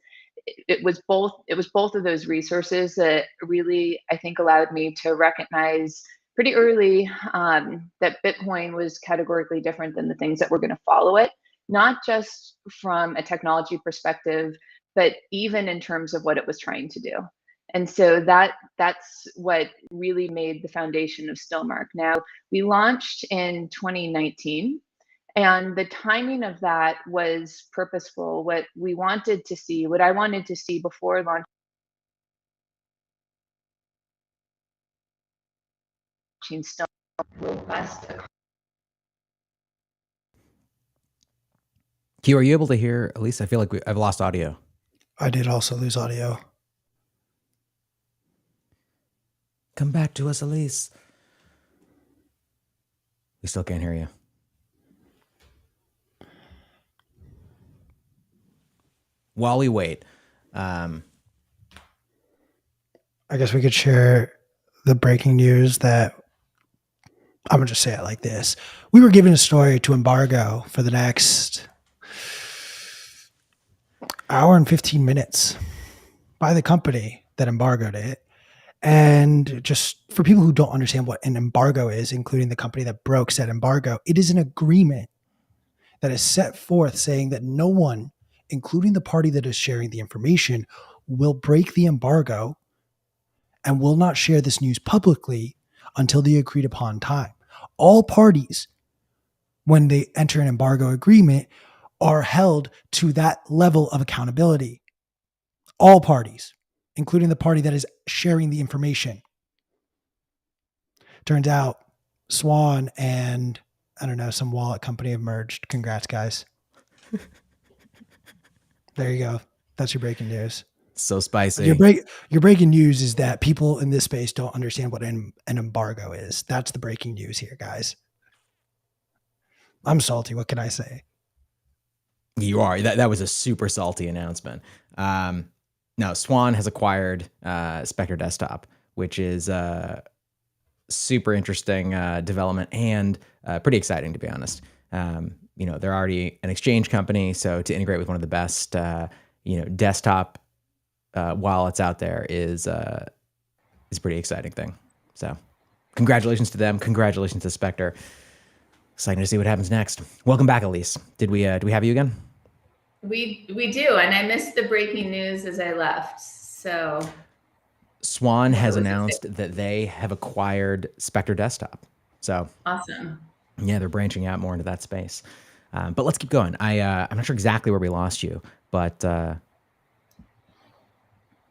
it was both of those resources that really, I think, allowed me to recognize pretty early that Bitcoin was categorically different than the things that were going to follow it, not just from a technology perspective, but even in terms of what it was trying to do. And so that's what really made the foundation of Stillmark. Now, we launched in 2019. And the timing of that was purposeful. What I wanted to see before launching still robust.
Q, are you able to hear Alyse? I feel like I've lost audio.
I did also lose audio.
Come back to us, Alyse. We still can't hear you. While we wait,
I guess we could share the breaking news that I'm going to just say it like this. We were given a story to embargo for the next hour and 15 minutes by the company that embargoed it. And just for people who don't understand what an embargo is, including the company that broke said embargo, it is an agreement that is set forth saying that no one, including the party that is sharing the information, will break the embargo and will not share this news publicly until the agreed upon time. All parties, when they enter an embargo agreement, are held to that level of accountability. All parties, including the party that is sharing the information. Turns out Swan and, I don't know, some wallet company have merged. Congrats, guys. There you go. That's your breaking news.
so spicy.
Your breaking news is that people in this space don't understand what an embargo is. That's the breaking news here, guys. I'm salty. What can I say?
You are. That was a super salty announcement. No, Swan has acquired Spectre Desktop, which is a super interesting development and pretty exciting, to be honest. They're already an exchange company, so to integrate with one of the best, desktop wallets out there is a pretty exciting thing. So, congratulations to them. Congratulations to Spectre. Exciting to see what happens next. Welcome back, Alyse. Do we have you again?
We do, and I missed the breaking news as I left. So
Swan has announced that they have acquired Spectre Desktop. So
awesome.
Yeah, they're branching out more into that space. But let's keep going. I'm not sure exactly where we lost you, but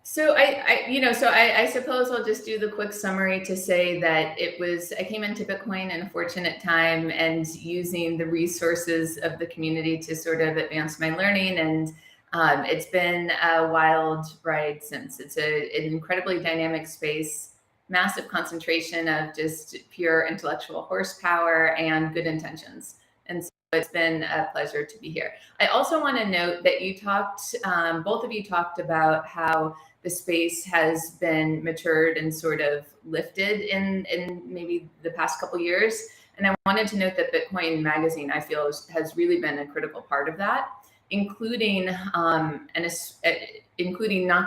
So I suppose I'll just do the quick summary to say that I came into Bitcoin in a fortunate time and using the resources of the community to sort of advance my learning. And it's been a wild ride since. It's an incredibly dynamic space, massive concentration of just pure intellectual horsepower and good intentions. And so it's been a pleasure to be here. I also want to note that both of you talked about how the space has been matured and sort of lifted in maybe the past couple of years. And I wanted to note that Bitcoin Magazine, I feel, has really been a critical part of that, including not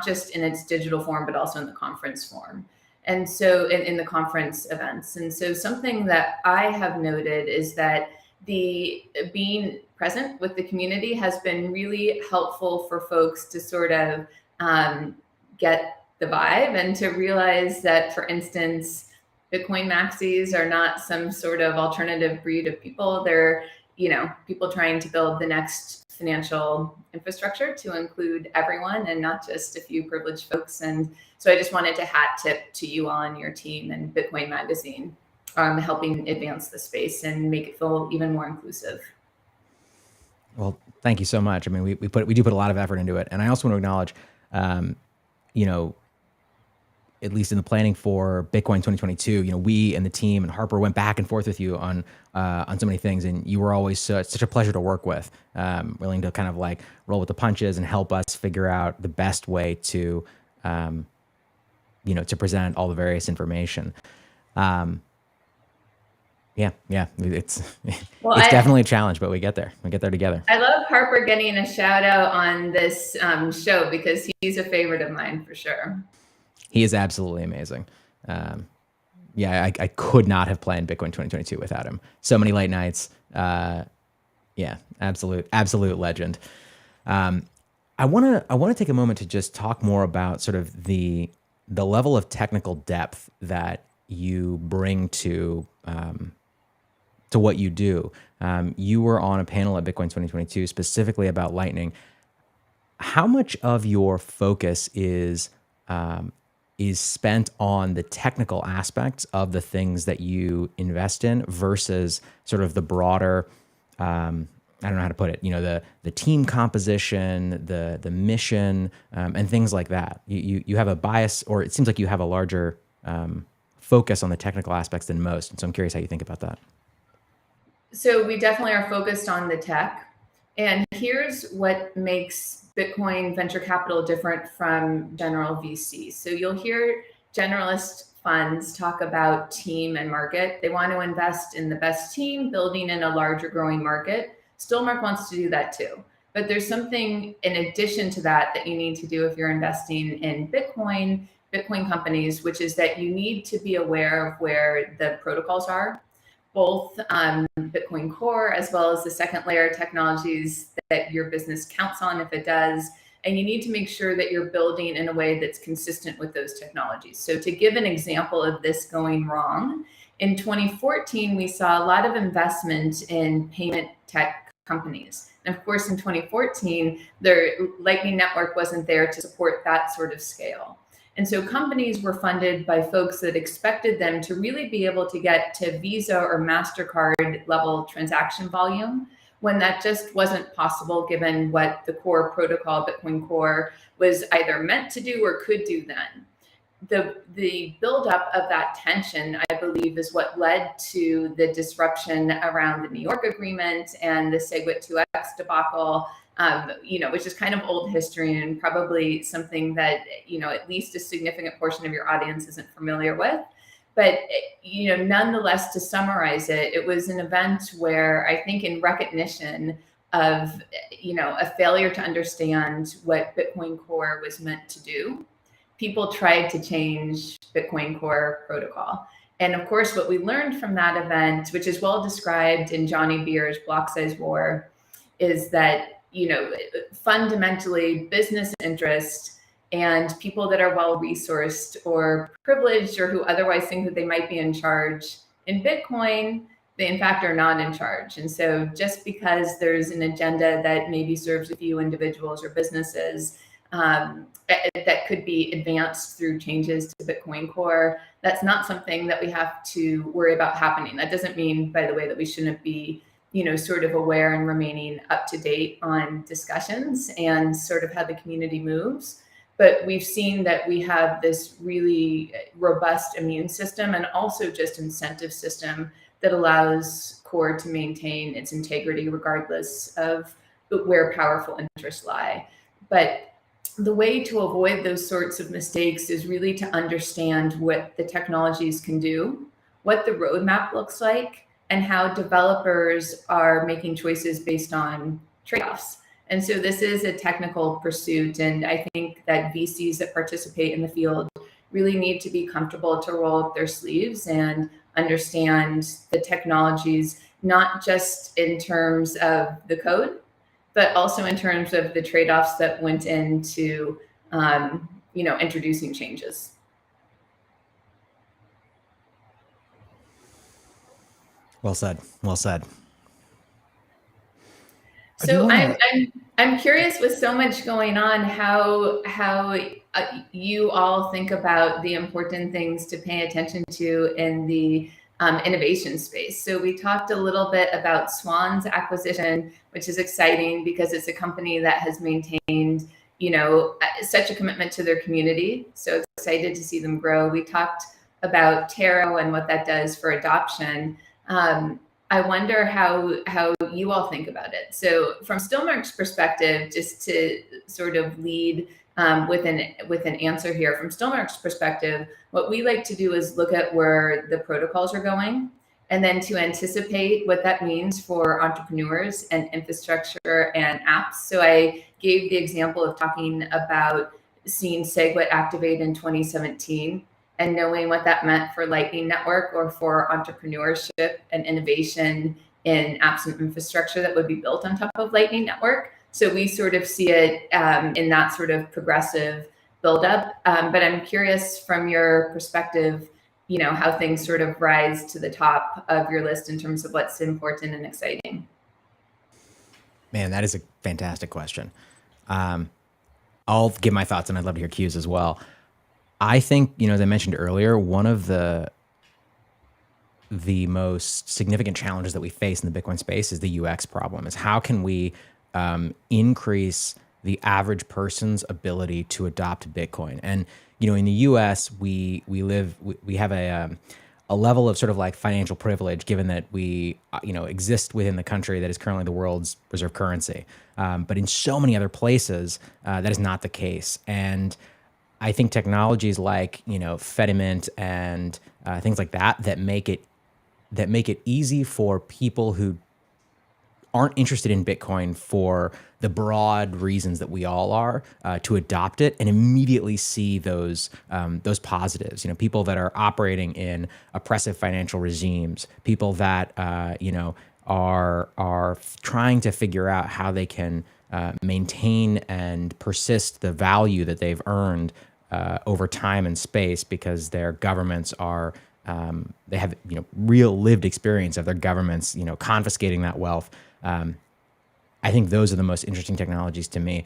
just in its digital form, but also in the conference form. And so in the conference events. And so something that I have noted is that being present with the community has been really helpful for folks to sort of get the vibe and to realize that, for instance, Bitcoin maxis are not some sort of alternative breed of people. They're, people trying to build the next financial infrastructure to include everyone and not just a few privileged folks. And so I just wanted to hat tip to you all and your team and Bitcoin Magazine, helping advance the space and make it feel even more inclusive.
Well, thank you so much. I mean, we do put a lot of effort into it. And I also want to acknowledge, at least in the planning for Bitcoin 2022, we and the team and Harper went back and forth with you on so many things, and you were always such a pleasure to work with, willing to kind of like roll with the punches and help us figure out the best way to, to present all the various information. Yeah, it's definitely a challenge, but we get there. We get there together.
I love Harper getting a shout out on this show because he's a favorite of mine for sure.
He is absolutely amazing. I could not have planned Bitcoin 2022 without him. So many late nights. Absolute legend. I want to take a moment to just talk more about sort of the level of technical depth that you bring to what you do. You were on a panel at Bitcoin 2022 specifically about Lightning. How much of your focus is spent on the technical aspects of the things that you invest in versus sort of the broader, I don't know how to put it, the team composition, the mission, and things like that. You have a bias, or it seems like you have a larger focus on the technical aspects than most. And so I'm curious how you think about that.
So we definitely are focused on the tech. And here's what makes Bitcoin venture capital different from general VCs. So you'll hear generalist funds talk about team and market. They want to invest in the best team, building in a larger growing market. Stillmark wants to do that too. But there's something in addition to that that you need to do if you're investing in Bitcoin companies, which is that you need to be aware of where the protocols are, both Bitcoin Core as well as the second layer technologies that your business counts on if it does. And you need to make sure that you're building in a way that's consistent with those technologies. So to give an example of this going wrong, in 2014, we saw a lot of investment in payment tech companies. And of course, in 2014, their Lightning Network wasn't there to support that sort of scale. And so companies were funded by folks that expected them to really be able to get to Visa or MasterCard level transaction volume, when that just wasn't possible given what the core protocol, Bitcoin Core, was either meant to do or could do then. The buildup of that tension, I believe, is what led to the disruption around the New York agreement and the SegWit 2X debacle, which is kind of old history and probably something that, at least a significant portion of your audience isn't familiar with. But, nonetheless, to summarize it, it was an event where I think in recognition of, a failure to understand what Bitcoin Core was meant to do, people tried to change Bitcoin Core protocol. And of course, what we learned from that event, which is well described in Johnny Beer's Block Size War, is that, fundamentally business interest and people that are well-resourced or privileged or who otherwise think that they might be in charge in Bitcoin, they in fact are not in charge. And so just because there's an agenda that maybe serves a few individuals or businesses, that could be advanced through changes to Bitcoin Core, that's not something that we have to worry about happening. That doesn't mean, by the way, that we shouldn't be, sort of aware and remaining up to date on discussions and sort of how the community moves. But we've seen that we have this really robust immune system and also just incentive system that allows Core to maintain its integrity regardless of where powerful interests lie. But the way to avoid those sorts of mistakes is really to understand what the technologies can do, what the roadmap looks like, and how developers are making choices based on trade-offs. And so this is a technical pursuit. And I think that VCs that participate in the field really need to be comfortable to roll up their sleeves and understand the technologies, not just in terms of the code, but also in terms of the trade-offs that went into, introducing changes.
Well said. Well said.
So I'm curious, with so much going on, how you all think about the important things to pay attention to in the innovation space. So we talked a little bit about Swan's acquisition, which is exciting because it's a company that has maintained, such a commitment to their community. So excited to see them grow. We talked about Taro and what that does for adoption. I wonder how you all think about it. So from Stillmark's perspective, just to sort of lead with an answer here, from Stillmark's perspective, what we like to do is look at where the protocols are going, and then to anticipate what that means for entrepreneurs and infrastructure and apps. So I gave the example of talking about seeing SegWit activate in 2017. And knowing what that meant for Lightning Network or for entrepreneurship and innovation in apps and infrastructure that would be built on top of Lightning Network. So we sort of see it in that sort of progressive buildup. But I'm curious from your perspective, how things sort of rise to the top of your list in terms of what's important and exciting.
Man, that is a fantastic question. I'll give my thoughts, and I'd love to hear Q's as well. I think, as I mentioned earlier, one of the most significant challenges that we face in the Bitcoin space is the UX problem. Is how can we increase the average person's ability to adopt Bitcoin? And in the U.S. we have a level of sort of like financial privilege, given that we, exist within the country that is currently the world's reserve currency. But in so many other places, that is not the case. And I think technologies like, Fedimint and things like that make it easy for people who aren't interested in Bitcoin for the broad reasons that we all are, to adopt it and immediately see those positives. People that are operating in oppressive financial regimes, people that are trying to figure out how they can maintain and persist the value that they've earned over time and space, because their governments are they have real lived experience of their governments confiscating that wealth. I think those are the most interesting technologies to me.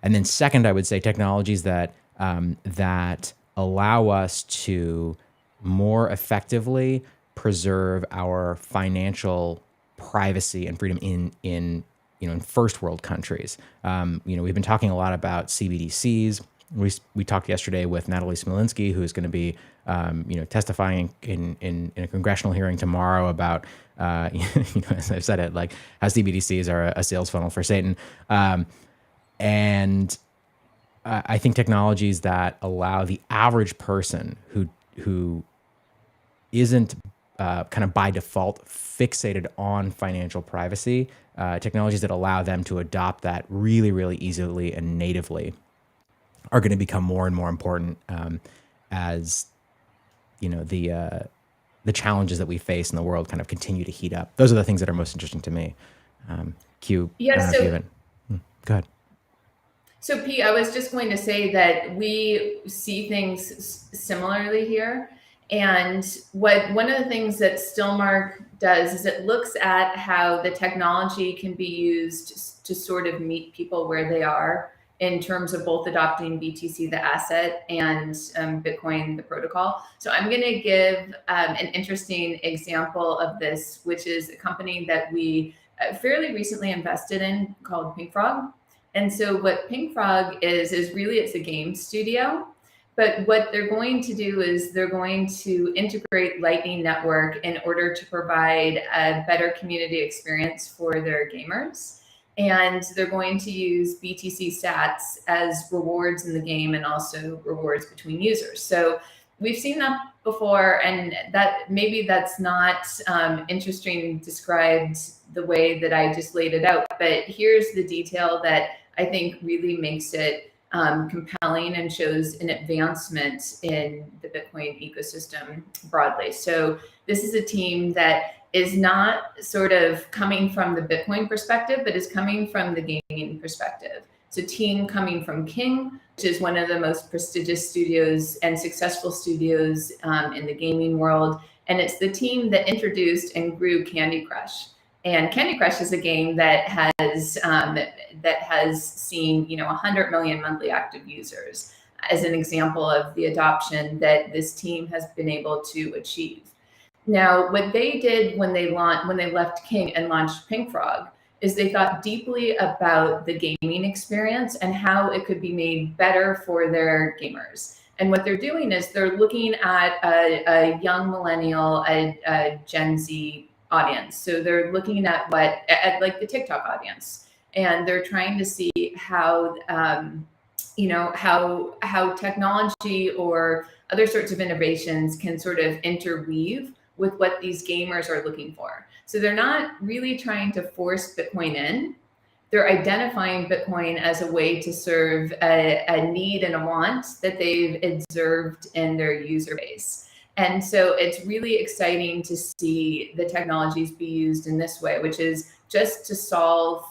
And then second, I would say technologies that that allow us to more effectively preserve our financial privacy and freedom in first world countries. We've been talking a lot about CBDCs. We talked yesterday with Natalie Smolinski, who is going to be testifying in a congressional hearing tomorrow about as I've said it, like how CBDCs are a sales funnel for Satan. And I think technologies that allow the average person who isn't kind of by default fixated on financial privacy, technologies that allow them to adopt that really, really easily and natively are going to become more and more important as the challenges that we face in the world kind of continue to heat up. Those are the things that are most interesting to me. Q,
Yeah,
go ahead.
So Pete, I was just going to say that we see things similarly here. And one of the things that Stillmark does is it looks at how the technology can be used to sort of meet people where they are in terms of both adopting BTC, the asset, and Bitcoin, the protocol. So I'm going to give an interesting example of this, which is a company that we fairly recently invested in called Pink Frog. And so what Pink Frog is really, it's a game studio. But what they're going to do is they're going to integrate Lightning Network in order to provide a better community experience for their gamers. And they're going to use BTC sats as rewards in the game and also rewards between users. So we've seen that before, and that maybe that's not interesting described the way that I just laid it out. But here's the detail that I think really makes it compelling and shows an advancement in the Bitcoin ecosystem broadly. So this is a team that is not sort of coming from the Bitcoin perspective, but is coming from the gaming perspective. It's a team coming from King, which is one of the most prestigious studios and successful studios in the gaming world. And it's the team that introduced and grew Candy Crush. And Candy Crush is a game that has seen 100 million monthly active users as an example of the adoption that this team has been able to achieve. Now, what they did when they left King and launched Pink Frog is they thought deeply about the gaming experience and how it could be made better for their gamers. And what they're doing is they're looking at a young millennial, a Gen Z audience. So they're looking at like the TikTok audience, and they're trying to see how technology or other sorts of innovations can sort of interweave with what these gamers are looking for. So they're not really trying to force Bitcoin in. They're identifying Bitcoin as a way to serve a need and a want that they've observed in their user base. And so it's really exciting to see the technologies be used in this way, which is just to solve,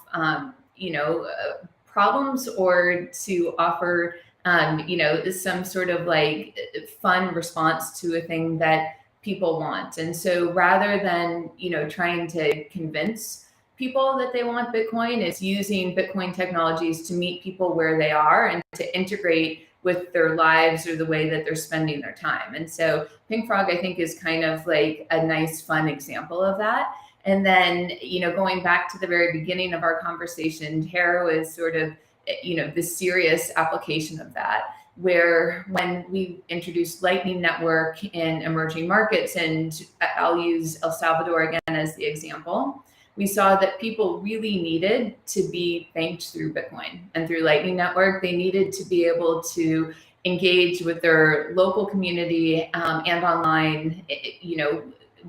problems or to offer, some sort of like fun response to a thing that people want. And so rather than, trying to convince people that they want Bitcoin, it's using Bitcoin technologies to meet people where they are and to integrate with their lives or the way that they're spending their time. And so Pink Frog, I think, is kind of like a nice, fun example of that. And then, going back to the very beginning of our conversation, Taro is sort of, the serious application of that. where when we introduced Lightning Network in emerging markets, and I'll use El Salvador again as the example, we saw that people really needed to be banked through Bitcoin and through Lightning Network. They needed to be able to engage with their local community and online,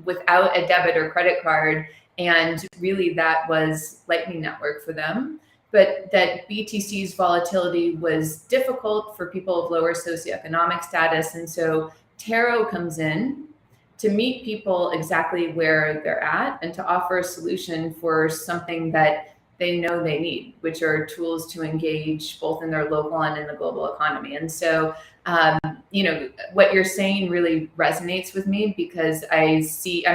without a debit or credit card. And really that was Lightning Network for them. But that BTC's volatility was difficult for people of lower socioeconomic status. And so Taro comes in to meet people exactly where they're at and to offer a solution for something that they know they need, which are tools to engage both in their local and in the global economy. And so, what you're saying really resonates with me, because I'm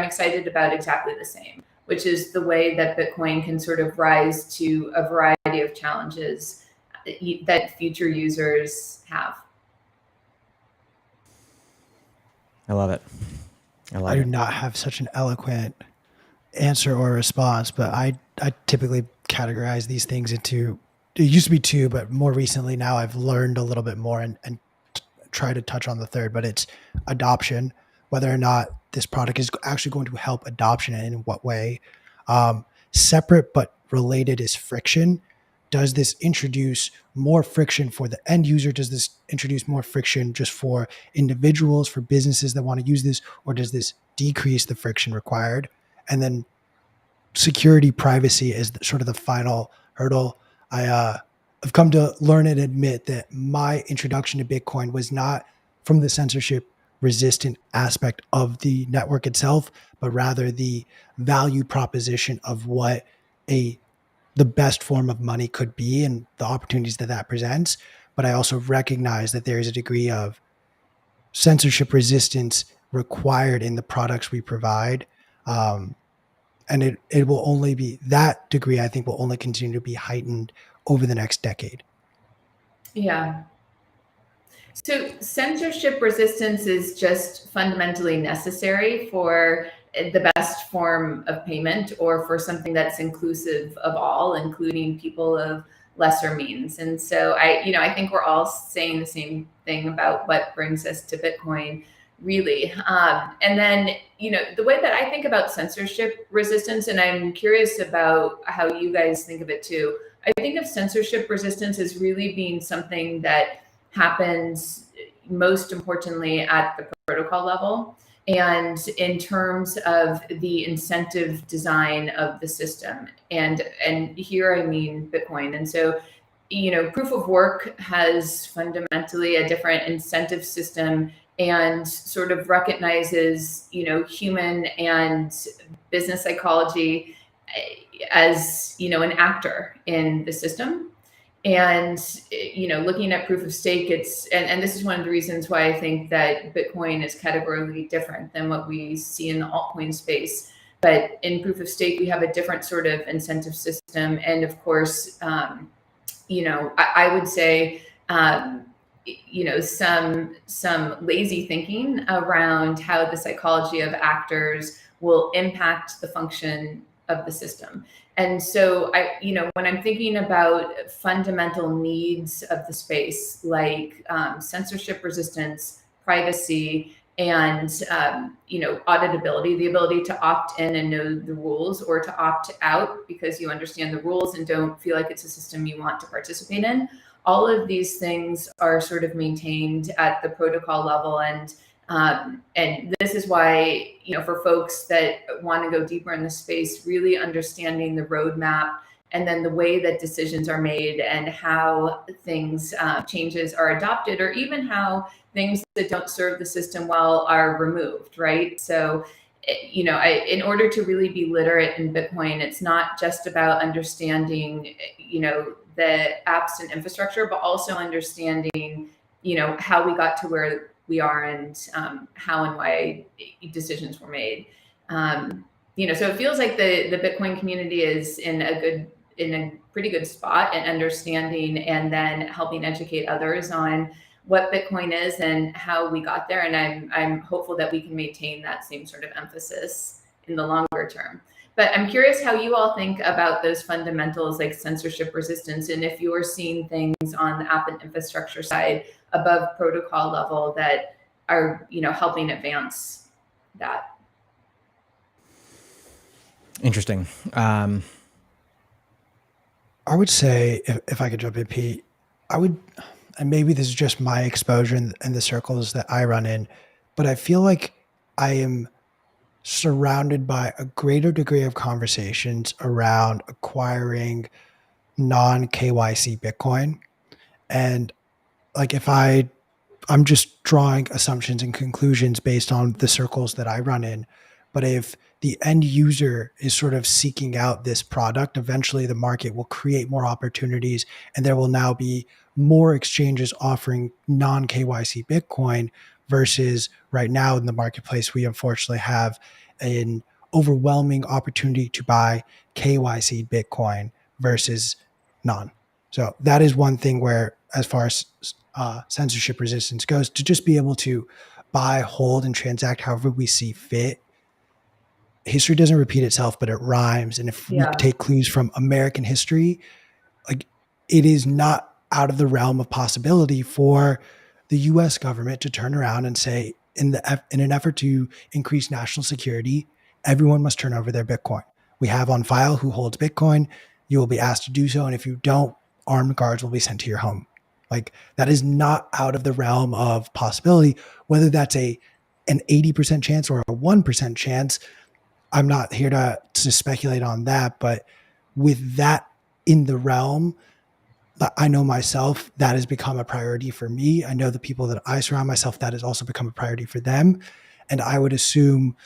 excited about exactly the same, which is the way that Bitcoin can sort of rise to a variety of challenges that future users have.
I love it.
I do not have such an eloquent answer or response, but I typically categorize these things into, it used to be two, but more recently now I've learned a little bit more and try to touch on the third, but it's adoption, whether or not this product is actually going to help adoption and in what way. Separate but related is friction. Does this introduce more friction for the end user? Does this introduce more friction just for individuals, for businesses that want to use this? Or does this decrease the friction required? And then security, privacy is sort of the final hurdle. I've come to learn and admit that my introduction to Bitcoin was not from the censorship resistant aspect of the network itself, but rather the value proposition of what the best form of money could be and the opportunities that presents. But I also recognize that there is a degree of censorship resistance required in the products we provide. And it will only be, that degree, I think, will only continue to be heightened over the next decade.
Yeah. So censorship resistance is just fundamentally necessary for the best form of payment, or for something that's inclusive of all, including people of lesser means. And so I think we're all saying the same thing about what brings us to Bitcoin, really. And then, the way that I think about censorship resistance, and I'm curious about how you guys think of it too, I think of censorship resistance as really being something that happens most importantly at the protocol level, and in terms of the incentive design of the system. And here I mean Bitcoin. And so, proof of work has fundamentally a different incentive system and sort of recognizes, human and business psychology as, an actor in the system. And, looking at proof of stake, and this is one of the reasons why I think that Bitcoin is categorically different than what we see in the altcoin space. But in proof of stake, we have a different sort of incentive system. And of course, I would say, some lazy thinking around how the psychology of actors will impact the function of the system. And so when I'm thinking about fundamental needs of the space, like censorship resistance, privacy, and auditability, the ability to opt in and know the rules, or to opt out because you understand the rules and don't feel like it's a system you want to participate in, all of these things are sort of maintained at the protocol level. And this is why, for folks that want to go deeper in the space, really understanding the roadmap and then the way that decisions are made and how things, changes are adopted, or even how things that don't serve the system well are removed, right? So, in order to really be literate in Bitcoin, it's not just about understanding, the apps and infrastructure, but also understanding, how we got to where we are and how and why decisions were made. So it feels like the Bitcoin community is in a pretty good spot in understanding and then helping educate others on what Bitcoin is and how we got there. And I'm hopeful that we can maintain that same sort of emphasis in the longer term. But I'm curious how you all think about those fundamentals like censorship resistance, and if you're seeing things on the app and infrastructure side above protocol level that are, helping advance that.
Interesting.
I would say, if I could jump in, Pete, I would, and maybe this is just my exposure in the circles that I run in, but I feel like I am surrounded by a greater degree of conversations around acquiring non-KYC Bitcoin. And like if I'm just drawing assumptions and conclusions based on the circles that I run in, but if the end user is sort of seeking out this product, eventually the market will create more opportunities and there will now be more exchanges offering non-KYC Bitcoin versus right now in the marketplace, we unfortunately have an overwhelming opportunity to buy KYC Bitcoin versus non. So that is one thing where, as far as censorship resistance goes, to just be able to buy, hold, and transact however we see fit. History doesn't repeat itself, but it rhymes. And if we take clues from American history, like it is not out of the realm of possibility for the U.S. government to turn around and say, in an effort to increase national security, everyone must turn over their Bitcoin. We have on file who holds Bitcoin. You will be asked to do so, and if you don't, armed guards will be sent to your home. Like that is not out of the realm of possibility. Whether that's an 80% chance or a 1% chance, I'm not here to speculate on that. But with that in the realm, I know myself that has become a priority for me. I know the people that I surround myself, that has also become a priority for them. And I would assume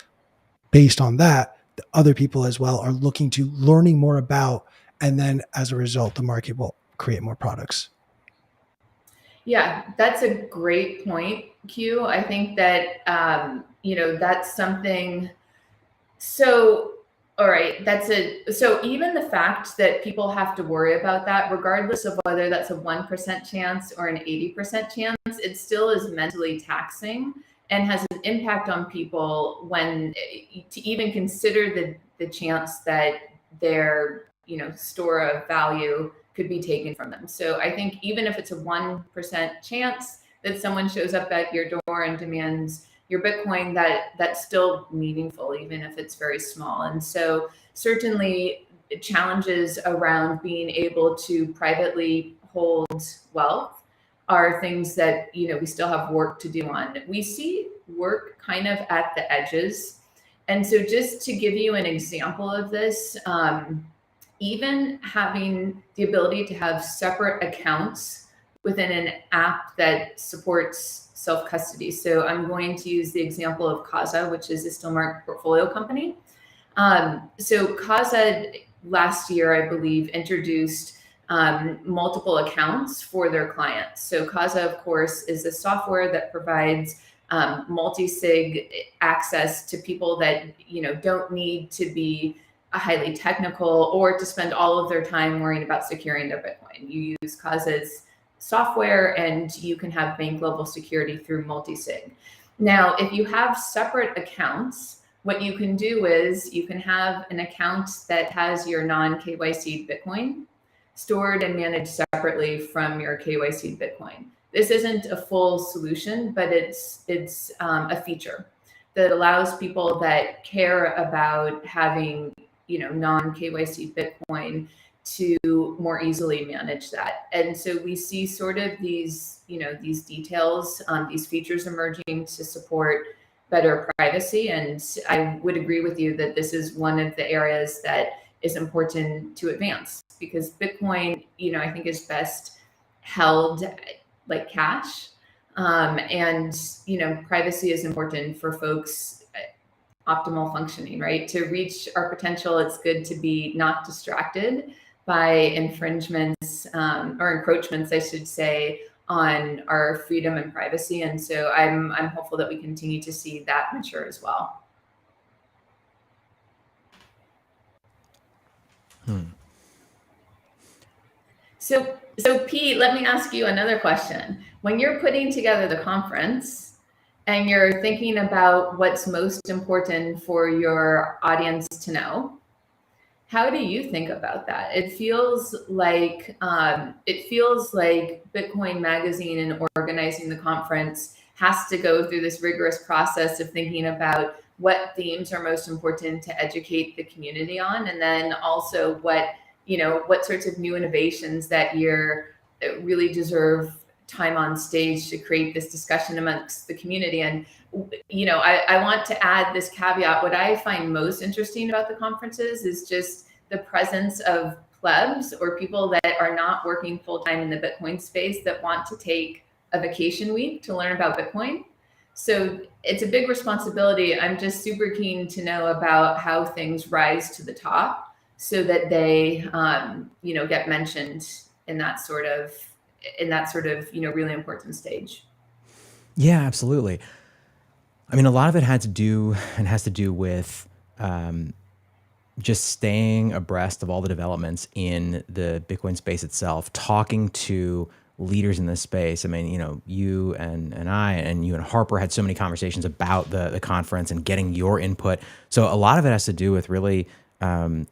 based on that, the other people as well are looking to learning more about, and then as a result, the market will create more products.
Yeah, that's a great point, Q. I think that, that's something. So, all right, so even the fact that people have to worry about that, regardless of whether that's a 1% chance or an 80% chance, it still is mentally taxing and has an impact on people when to even consider the chance that their, store of value could be taken from them. So I think even if it's a 1% chance that someone shows up at your door and demands your Bitcoin, that's still meaningful, even if it's very small. And so certainly challenges around being able to privately hold wealth are things that, we still have work to do on. We see work kind of at the edges. And so just to give you an example of this, even having the ability to have separate accounts within an app that supports self-custody. So I'm going to use the example of Kaza, which is a Stillmark portfolio company. So Kaza last year, I believe, introduced multiple accounts for their clients. So Kaza, of course, is a software that provides multi-sig access to people that don't need to be highly technical or to spend all of their time worrying about securing their Bitcoin. You use Kaza's software and you can have bank level security through multi-sig. Now, if you have separate accounts, what you can do is you can have an account that has your non-KYC Bitcoin stored and managed separately from your KYC Bitcoin. This isn't a full solution, but it's a feature that allows people that care about having non-KYC Bitcoin to more easily manage that. And so we see sort of these details, these features emerging to support better privacy. And I would agree with you that this is one of the areas that is important to advance, because Bitcoin, I think is best held like cash. And privacy is important for folks' optimal functioning, right? To reach our potential, it's good to be not distracted by infringements or encroachments, I should say, on our freedom and privacy. And so I'm hopeful that we continue to see that mature as well. So Pete, let me ask you another question. When you're putting together the conference and you're thinking about what's most important for your audience to know, How do you think about that? It feels like Bitcoin Magazine and organizing the conference has to go through this rigorous process of thinking about what themes are most important to educate the community on, and then also what sorts of new innovations that year really deserve time on stage to create this discussion amongst the community. And I want to add this caveat. What I find most interesting about the conferences is just the presence of plebs or people that are not working full time in the Bitcoin space that want to take a vacation week to learn about Bitcoin. So it's a big responsibility. I'm just super keen to know about how things rise to the top so that they, get mentioned in that sort of really important stage.
Yeah, absolutely. I mean, a lot of it has to do with just staying abreast of all the developments in the Bitcoin space itself, talking to leaders in this space. I mean, you and I and you and Harper had so many conversations about the conference and getting your input. So a lot of it has to do with really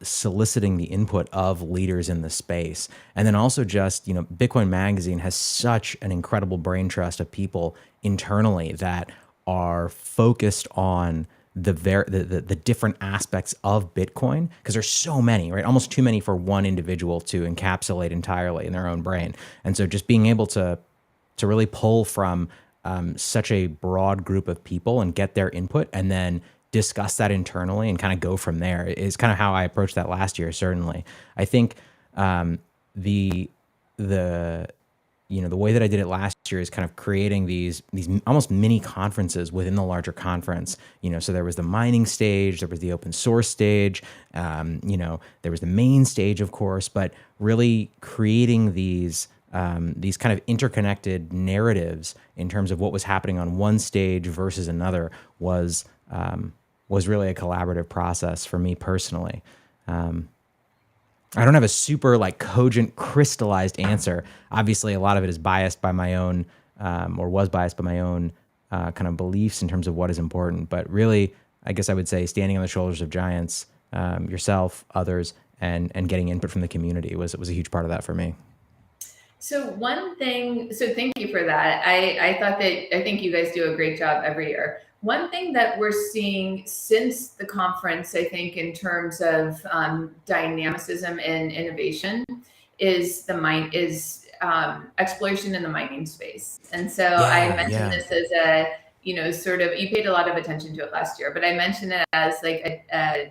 soliciting the input of leaders in the space. And then also just, Bitcoin Magazine has such an incredible brain trust of people internally that are focused on the different aspects of Bitcoin, because there's so many, right? Almost too many for one individual to encapsulate entirely in their own brain. And so just being able to really pull from such a broad group of people and get their input and then discuss that internally and kind of go from there is kind of how I approached that last year. Certainly, I think the way that I did it last year is kind of creating these almost mini conferences within the larger conference. So there was the mining stage, there was the open source stage, there was the main stage, of course, but really creating these kind of interconnected narratives in terms of what was happening on one stage versus another was really a collaborative process for me personally. I don't have a super cogent, crystallized answer. Obviously, a lot of it is biased by my own, or was biased by my own kind of beliefs in terms of what is important. But really, I guess I would say standing on the shoulders of giants, yourself, others, and getting input from the community was a huge part of that for me.
So thank you for that. I think you guys do a great job every year. One thing that we're seeing since the conference, I think, in terms of dynamicism and innovation, is exploration in the mining space. And so I mentioned this as you paid a lot of attention to it last year, but I mentioned it as a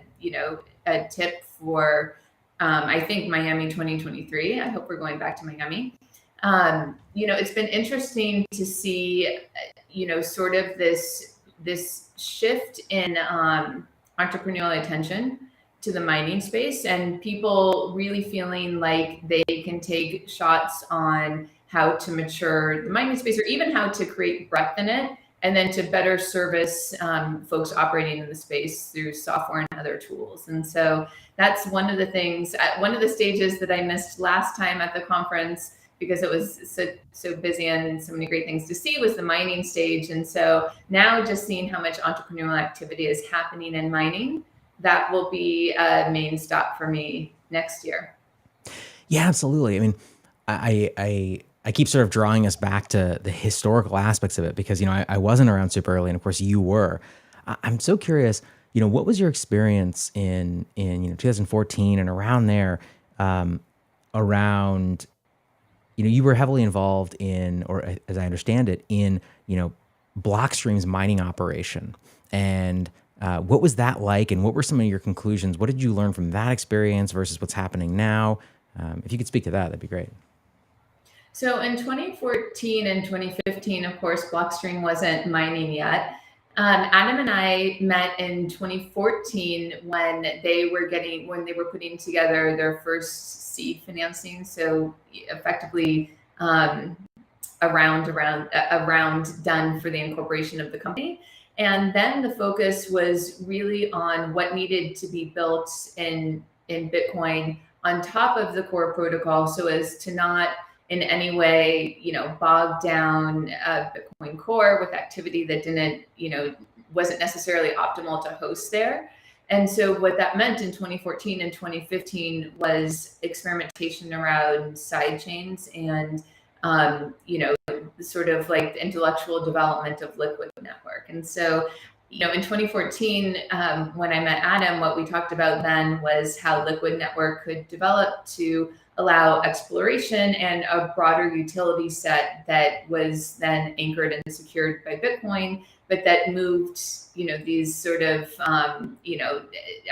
tip for I think Miami 2023. I hope we're going back to Miami. It's been interesting to see sort of this shift in entrepreneurial attention to the mining space, and people really feeling like they can take shots on how to mature the mining space, or even how to create breadth in it, and then to better service folks operating in the space through software and other tools. And so that's one of the things, one of the stages that I missed last time at the conference, because it was so busy and so many great things to see, was the mining stage. And so now just seeing how much entrepreneurial activity is happening in mining, that will be a main stop for me next year.
Yeah, absolutely. I mean, I keep sort of drawing us back to the historical aspects of it because, I wasn't around super early, and of course you were. I'm so curious, what was your experience in 2014 and around there, around, you were heavily involved in, or as I understand it, in, Blockstream's mining operation. And what was that like? And what were some of your conclusions? What did you learn from that experience versus what's happening now? If you could speak to that, that'd be great.
So in 2014 and 2015, of course, Blockstream wasn't mining yet. Adam and I met in 2014 when they were putting together their first seed financing. So effectively, a round done for the incorporation of the company. And then the focus was really on what needed to be built in Bitcoin on top of the core protocol, so as to not in any way, bog down Bitcoin core with activity that wasn't necessarily optimal to host there. And so what that meant in 2014 and 2015 was experimentation around side chains and, sort of like the intellectual development of liquid network. And so, in 2014, when I met Adam, what we talked about then was how liquid network could develop to allow exploration and a broader utility set that was then anchored and secured by Bitcoin, but that moved, these sort of,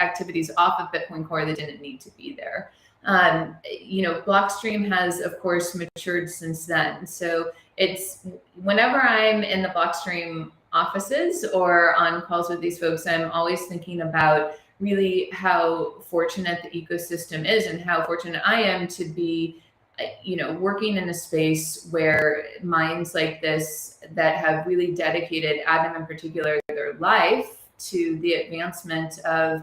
activities off of Bitcoin Core that didn't need to be there. Blockstream has, of course, matured since then. So it's whenever I'm in the Blockstream offices or on calls with these folks, I'm always thinking about really how fortunate the ecosystem is and how fortunate I am to be, working in a space where minds like this that have really dedicated, Adam in particular, their life to the advancement of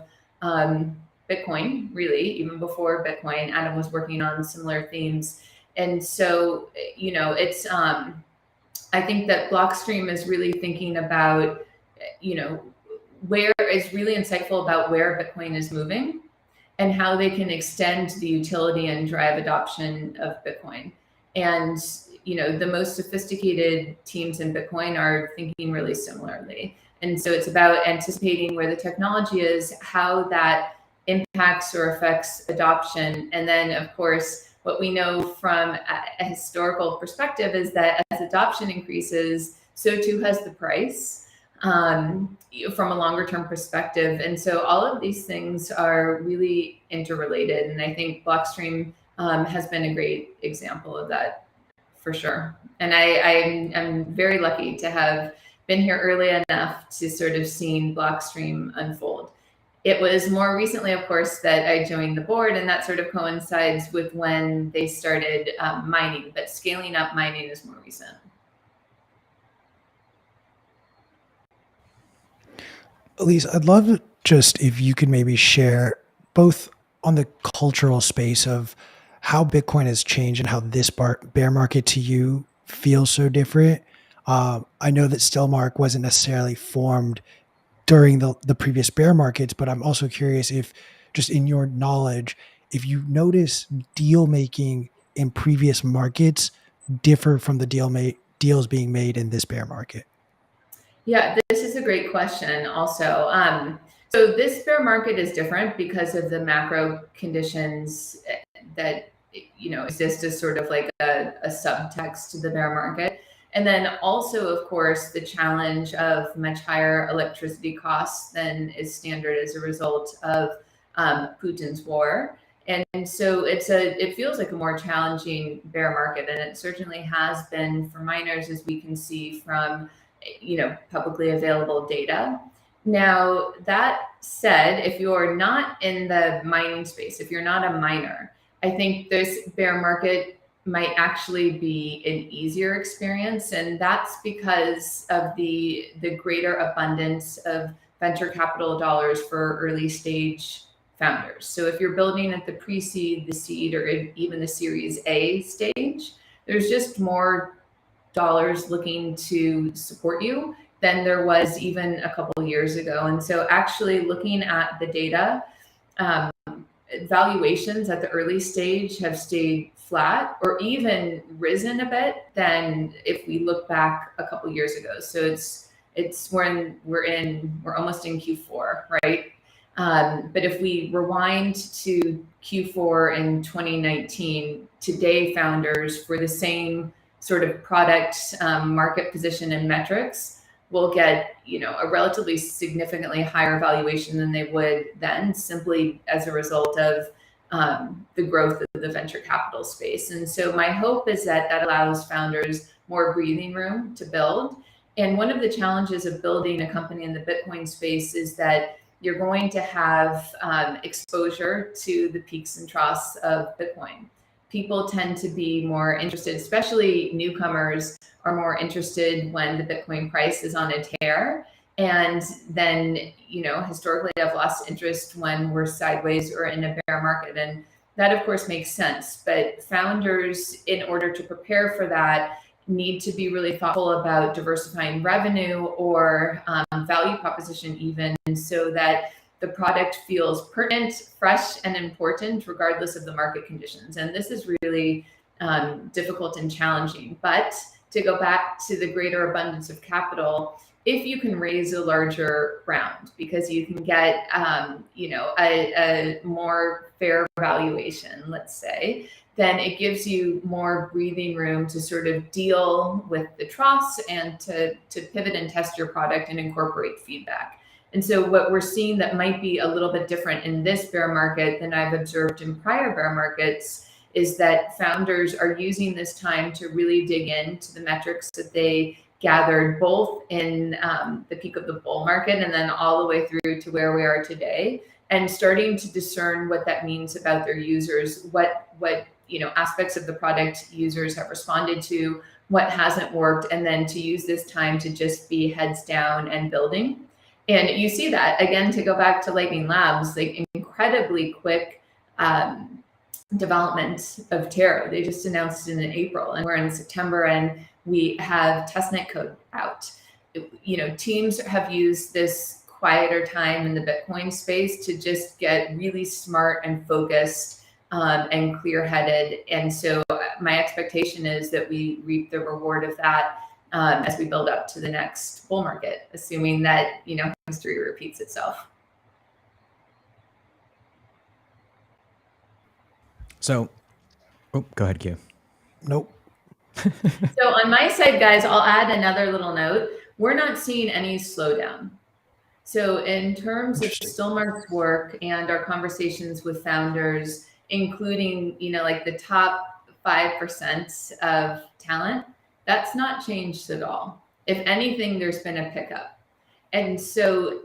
Bitcoin, really, even before Bitcoin. Adam was working on similar themes. And so, it's, I think that Blockstream is really thinking about, where is really insightful about where Bitcoin is moving and how they can extend the utility and drive adoption of Bitcoin. And, the most sophisticated teams in Bitcoin are thinking really similarly. And so it's about anticipating where the technology is, how that impacts or affects adoption. And then, of course, what we know from a historical perspective is that as adoption increases, so too has the price. From a longer term perspective. And so all of these things are really interrelated. And I think Blockstream has been a great example of that for sure. And I'm very lucky to have been here early enough to sort of seen Blockstream unfold. It was more recently, of course, that I joined the board, and that sort of coincides with when they started mining, but scaling up mining is more recent.
Alyse, I'd love just if you could maybe share both on the cultural space of how Bitcoin has changed and how this bear market to you feels so different. I know that Stillmark wasn't necessarily formed during the previous bear markets, but I'm also curious if, just in your knowledge, if you notice deal making in previous markets differ from the deals being made in this bear market.
Yeah, this is a great question also. So this bear market is different because of the macro conditions that exist as sort of like a subtext to the bear market. And then also, of course, the challenge of much higher electricity costs than is standard as a result of Putin's war. And so it feels like a more challenging bear market, and it certainly has been for miners, as we can see from publicly available data. Now, that said, if you're not in the mining space, if you're not a miner, I think this bear market might actually be an easier experience. And that's because of the greater abundance of venture capital dollars for early stage founders. So if you're building at the pre-seed, the seed, or even the Series A stage, there's just more dollars looking to support you than there was even a couple of years ago. And so actually looking at the data, valuations at the early stage have stayed flat or even risen a bit than if we look back a couple of years ago. So we're almost in Q4, right? But if we rewind to Q4 in 2019, today founders for the same sort of product market position and metrics will get a relatively significantly higher valuation than they would then, simply as a result of the growth of the venture capital space. And so my hope is that allows founders more breathing room to build. And one of the challenges of building a company in the Bitcoin space is that you're going to have exposure to the peaks and troughs of Bitcoin. People tend to be more interested, especially newcomers are more interested when the Bitcoin price is on a tear. And then, historically I've lost interest when we're sideways or in a bear market. And that of course makes sense. But founders, in order to prepare for that, need to be really thoughtful about diversifying revenue or value proposition even, so that the product feels pertinent, fresh, and important regardless of the market conditions. And this is really difficult and challenging. But to go back to the greater abundance of capital, if you can raise a larger round because you can get a more fair valuation, let's say, then it gives you more breathing room to sort of deal with the troughs and to pivot and test your product and incorporate feedback. And so what we're seeing that might be a little bit different in this bear market than I've observed in prior bear markets is that founders are using this time to really dig into the metrics that they gathered both in the peak of the bull market and then all the way through to where we are today, and starting to discern what that means about their users, what aspects of the product users have responded to, what hasn't worked, and then to use this time to just be heads down and building. And you see that again, to go back to Lightning Labs, like incredibly quick development of Tarot. They just announced it in April, and we're in September, and we have testnet code out. Teams have used this quieter time in the Bitcoin space to just get really smart and focused and clear-headed. And so my expectation is that we reap the reward of that as we build up to the next bull market, assuming that history repeats itself.
So, go ahead, Q.
Nope.
So on my side, guys, I'll add another little note. We're not seeing any slowdown. So in terms of Stillmark's work and our conversations with founders, including, like the top 5% of talent, that's not changed at all. If anything, there's been a pickup. And so,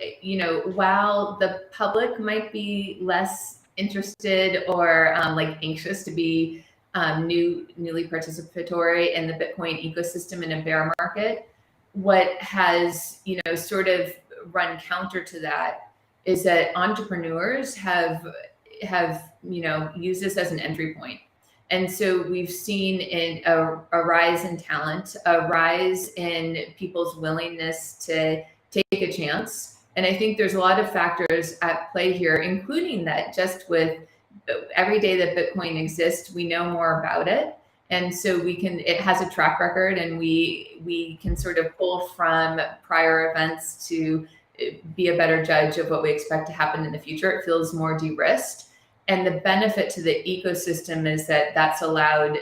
while the public might be less interested or anxious to be newly participatory in the Bitcoin ecosystem in a bear market, what has sort of run counter to that is that entrepreneurs have used this as an entry point. And so we've seen a rise in talent, a rise in people's willingness to take a chance. And I think there's a lot of factors at play here, including that just with every day that Bitcoin exists, we know more about it. And so it has a track record, and we can sort of pull from prior events to be a better judge of what we expect to happen in the future. It feels more de-risked. And the benefit to the ecosystem is that that's allowed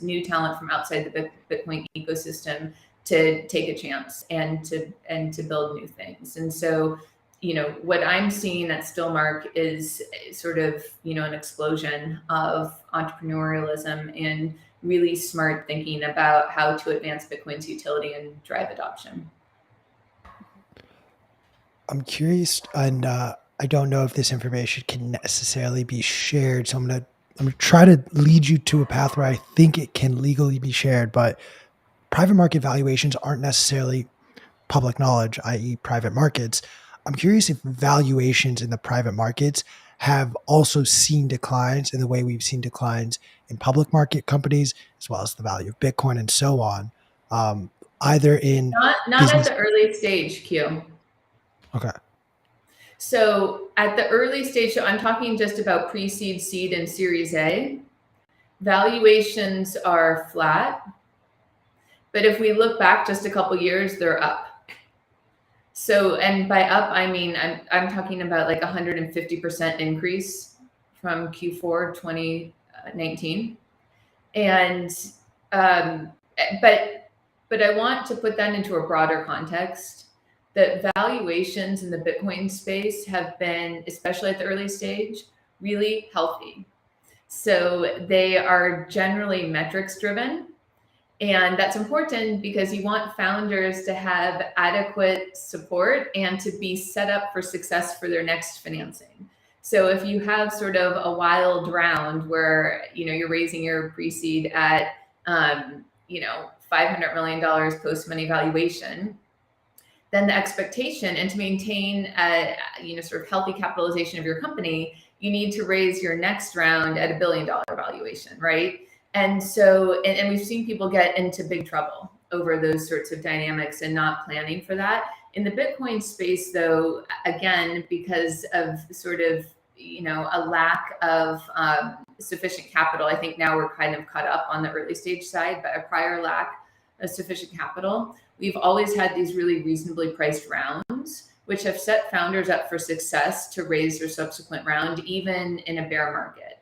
new talent from outside the Bitcoin ecosystem to take a chance and to build new things. And so, what I'm seeing at Stillmark is sort of, an explosion of entrepreneurialism and really smart thinking about how to advance Bitcoin's utility and drive adoption.
I'm curious, and I don't know if this information can necessarily be shared, so I'm gonna try to lead you to a path where I think it can legally be shared, but private market valuations aren't necessarily public knowledge, i.e. private markets. I'm curious if valuations in the private markets have also seen declines in the way we've seen declines in public market companies, as well as the value of Bitcoin and so on. Either in
not at the early stage, Q.
Okay.
So at the early stage, so I'm talking just about pre-seed, seed, and Series A, valuations are flat. But if we look back just a couple years, they're up. So, and by up, I mean, I'm talking about like 150% increase from Q4 2019. And, but I want to put that into a broader context, that valuations in the Bitcoin space have been, especially at the early stage, really healthy. So they are generally metrics driven. And that's important because you want founders to have adequate support and to be set up for success for their next financing. So if you have sort of a wild round where, you're raising your pre-seed at, $500 million post-money valuation, then the expectation, and to maintain a, sort of healthy capitalization of your company, you need to raise your next round at $1 billion valuation, right? And so, and we've seen people get into big trouble over those sorts of dynamics and not planning for that. In the Bitcoin space, though, again, because of sort of, a lack of sufficient capital, I think now we're kind of caught up on the early stage side, but a prior lack of sufficient capital, we've always had these really reasonably priced rounds, which have set founders up for success to raise their subsequent round, even in a bear market.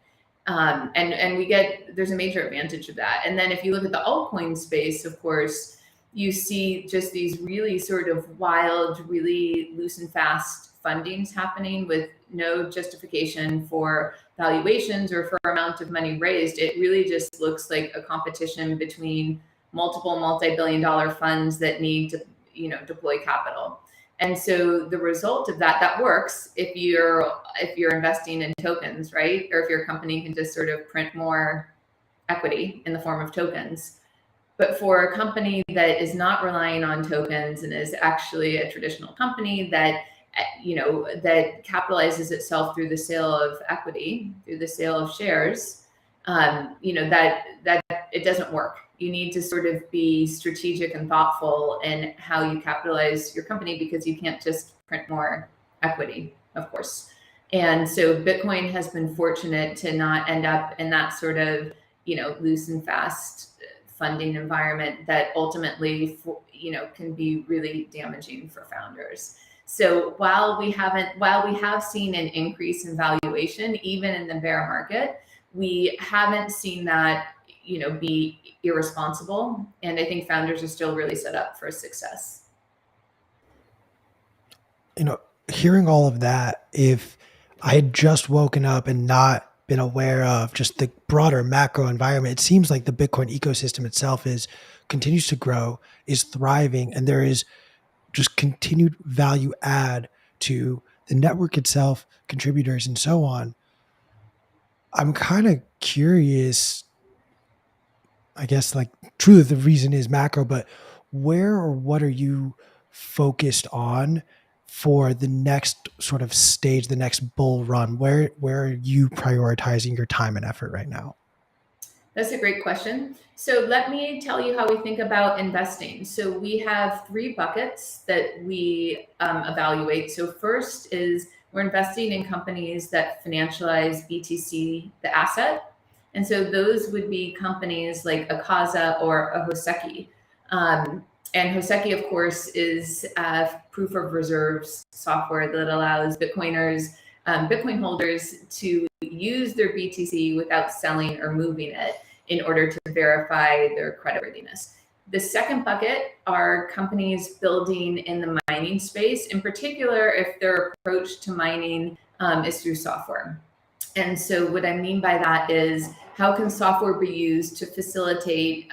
And there's a major advantage of that. And then if you look at the altcoin space, of course, you see just these really sort of wild, really loose and fast fundings happening with no justification for valuations or for amount of money raised. It really just looks like a competition between multiple multi-billion-dollar funds that need to, deploy capital. And so the result of that works if you're investing in tokens, right? Or if your company can just sort of print more equity in the form of tokens. But for a company that is not relying on tokens and is actually a traditional company that that capitalizes itself through the sale of equity, through the sale of shares, that it doesn't work. You need to sort of be strategic and thoughtful in how you capitalize your company, because you can't just print more equity, of course. And so Bitcoin has been fortunate to not end up in that sort of, loose and fast funding environment that ultimately, can be really damaging for founders. So while we have seen an increase in valuation, even in the bear market, we haven't seen that, be irresponsible. And I think founders are still really set up for success.
Hearing all of that, if I had just woken up and not been aware of just the broader macro environment, it seems like the Bitcoin ecosystem itself continues to grow, is thriving, and there is just continued value add to the network itself, contributors, and so on. I'm kind of curious, I guess, like, truly the reason is macro, but where or what are you focused on for the next sort of stage, the next bull run? Where are you prioritizing your time and effort right now?
That's a great question. So let me tell you how we think about investing. So we have 3 buckets that we evaluate. So first is we're investing in companies that financialize BTC, the asset. And so those would be companies like a Kaza or a Hoseki. And Hoseki, of course, is proof of reserves software that allows Bitcoin holders to use their BTC without selling or moving it in order to verify their creditworthiness. The second bucket are companies building in the mining space, in particular if their approach to mining is through software. And so what I mean by that is, how can software be used to facilitate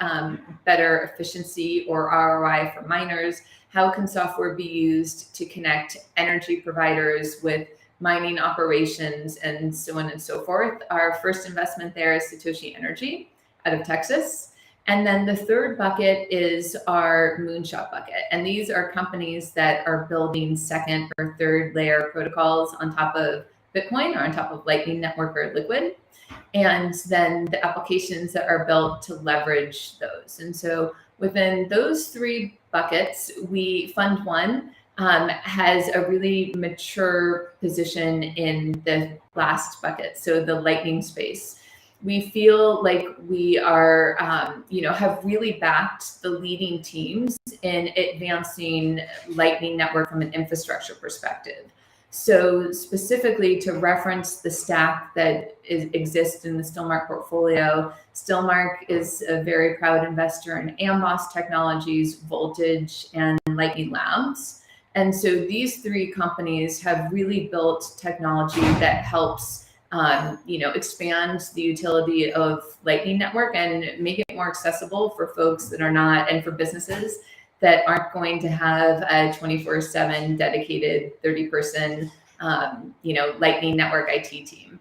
better efficiency or ROI for miners? How can software be used to connect energy providers with mining operations, and so on and so forth? Our first investment there is Satoshi Energy out of Texas. And then the third bucket is our moonshot bucket. And these are companies that are building second or third layer protocols on top of Bitcoin or on top of Lightning Network or Liquid. And then the applications that are built to leverage those. And so within those 3 buckets, Fund 1 has a really mature position in the last bucket, so the Lightning space. We feel like we are, have really backed the leading teams in advancing Lightning Network from an infrastructure perspective. So specifically to reference the stack that exists in the Stillmark portfolio, Stillmark is a very proud investor in Amboss Technologies, Voltage, and Lightning Labs. And so these 3 companies have really built technology that helps expand the utility of Lightning Network and make it more accessible for folks that are not, and for businesses that aren't going to have a 24/7 dedicated 30-person, Lightning Network IT team.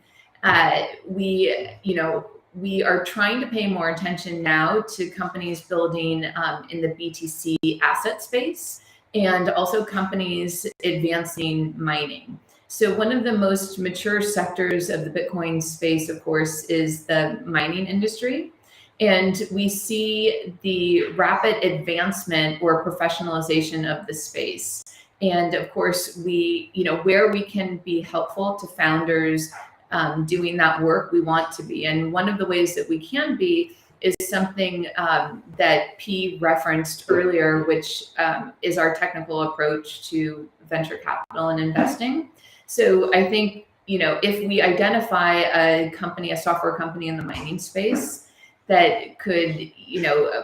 We are trying to pay more attention now to companies building in the BTC asset space, and also companies advancing mining. So one of the most mature sectors of the Bitcoin space, of course, is the mining industry. And we see the rapid advancement or professionalization of the space. And of course, where we can be helpful to founders doing that work, we want to be. And one of the ways that we can be is something that P referenced earlier, which is our technical approach to venture capital and investing. So I think, if we identify a company, a software company in the mining space that could,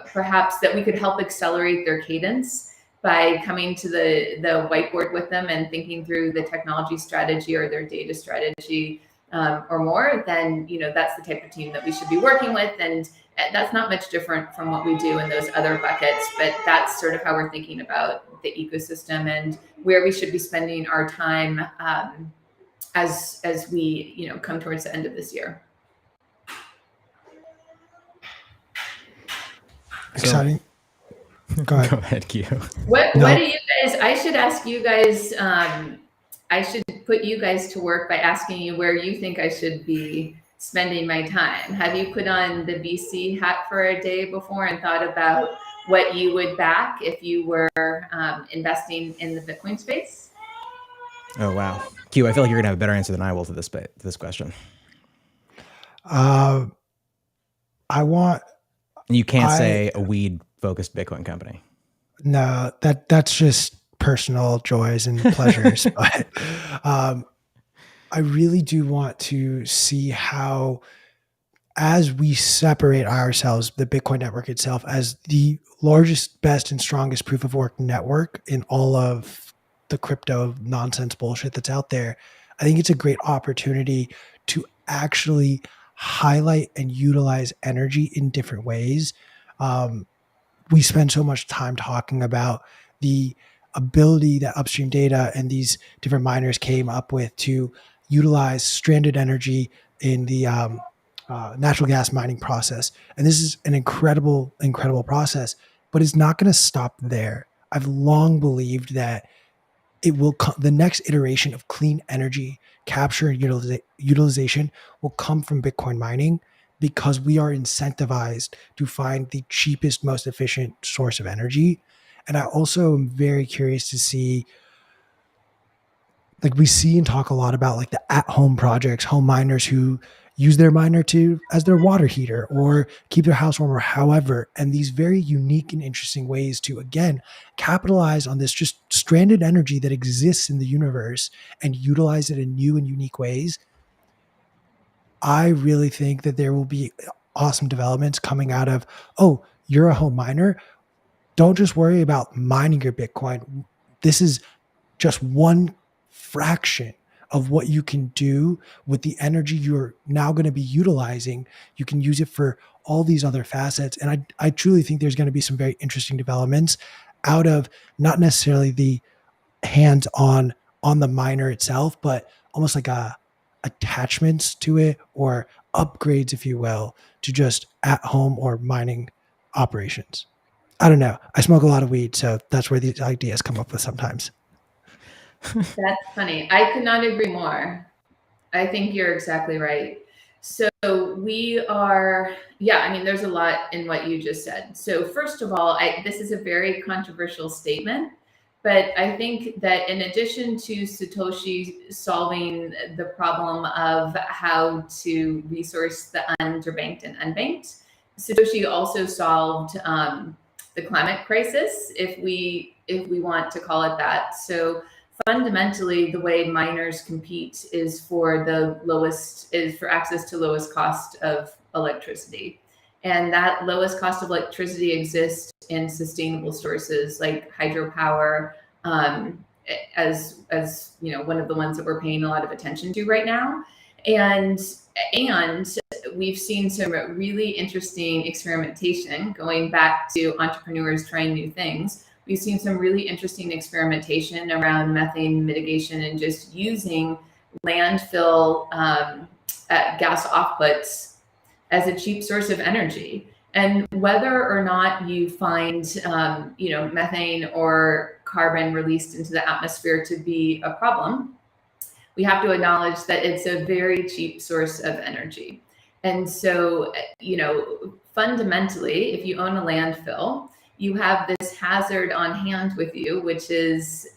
perhaps that we could help accelerate their cadence by coming to the whiteboard with them and thinking through the technology strategy or their data strategy or more, then, that's the type of team that we should be working with. And that's not much different from what we do in those other buckets, but that's sort of how we're thinking about the ecosystem and where we should be spending our time as we come towards the end of this year.
Exciting. Go ahead.
Go ahead, Q.
What do you guys? I should ask you guys. I should put you guys to work by asking you where you think I should be spending my time. Have you put on the VC hat for a day before and thought about what you would back if you were investing in the Bitcoin space?
Oh, wow. Q, I feel like you're going to have a better answer than I will to this question.
I want.
You can't say a weed-focused Bitcoin company.
No, that's just personal joys and pleasures. But I really do want to see how, as we separate ourselves, the Bitcoin network itself, as the largest, best, and strongest proof of work network in all of the crypto nonsense bullshit that's out there, I think it's a great opportunity to actually highlight and utilize energy in different ways. We spend so much time talking about the ability that upstream data and these different miners came up with to utilize stranded energy in the natural gas mining process. And this is an incredible, incredible process, but it's not going to stop there. I've long believed that it will the next iteration of clean energy capture and utilization will come from Bitcoin mining, because we are incentivized to find the cheapest, most efficient source of energy. And I also am very curious to see, like we see and talk a lot about like the at-home projects, home miners who use their miner as their water heater or keep their house warm or however, and these very unique and interesting ways to, again, capitalize on this just stranded energy that exists in the universe and utilize it in new and unique ways. I really think that there will be awesome developments coming out of, oh, you're a home miner. Don't just worry about mining your Bitcoin. This is just one fraction of what you can do with the energy you're now going to be utilizing. You can use it for all these other facets. And I truly think there's going to be some very interesting developments out of not necessarily the hands-on on the miner itself, but almost like attachments to it or upgrades, if you will, to just at home or mining operations. I don't know. I smoke a lot of weed, so that's where these ideas come up with sometimes.
That's funny. I could not agree more. I think you're exactly right. So we are, there's a lot in what you just said. So first of all, this is a very controversial statement, but I think that in addition to Satoshi solving the problem of how to resource the underbanked and unbanked, Satoshi also solved the climate crisis, if we want to call it that. So fundamentally, the way miners compete is for access to lowest cost of electricity. And that lowest cost of electricity exists in sustainable sources like hydropower, as one of the ones that we're paying a lot of attention to right now. And we've seen some really interesting experimentation going back to entrepreneurs trying new things. We've seen some really interesting experimentation around methane mitigation and just using landfill gas offputs as a cheap source of energy. And whether or not you find, methane or carbon released into the atmosphere to be a problem, we have to acknowledge that it's a very cheap source of energy. And so, fundamentally, if you own a landfill, you have this hazard on hand with you, which is,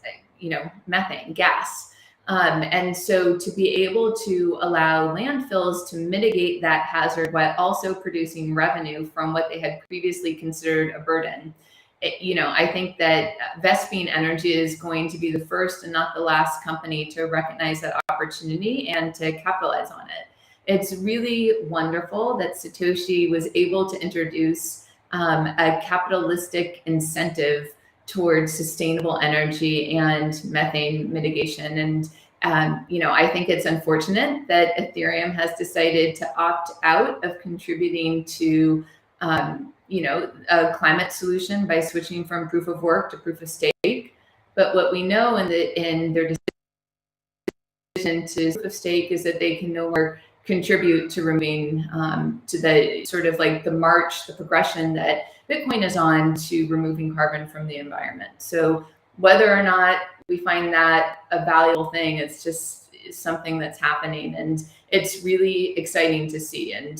methane gas. And so to be able to allow landfills to mitigate that hazard while also producing revenue from what they had previously considered a burden, I think that Vespine Energy is going to be the first and not the last company to recognize that opportunity and to capitalize on it. It's really wonderful that Satoshi was able to introduce a capitalistic incentive towards sustainable energy and methane mitigation. And, I think it's unfortunate that Ethereum has decided to opt out of contributing to, a climate solution by switching from proof of work to proof of stake. But what we know in their decision to proof of stake is that they can no longer contribute to remain to the sort of like the progression that Bitcoin is on to removing carbon from the environment. So whether or not we find that a valuable thing, it's just something that's happening, and it's really exciting to see. And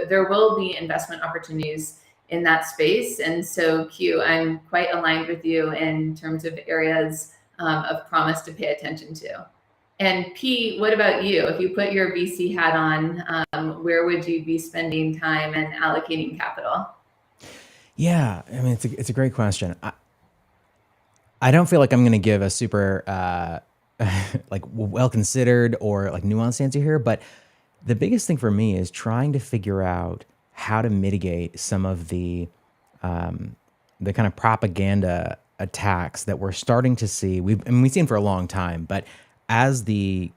there will be investment opportunities in that space. And so Q, I'm quite aligned with you in terms of areas of promise to pay attention to. And P, what about you? If you put your VC hat on, where would you be spending time and allocating capital?
Yeah, I mean, it's a great question. I don't feel like I'm going to give a super like well considered or like nuanced answer here, but the biggest thing for me is trying to figure out how to mitigate some of the kind of propaganda attacks that we're starting to see. We've seen for a long time, but as the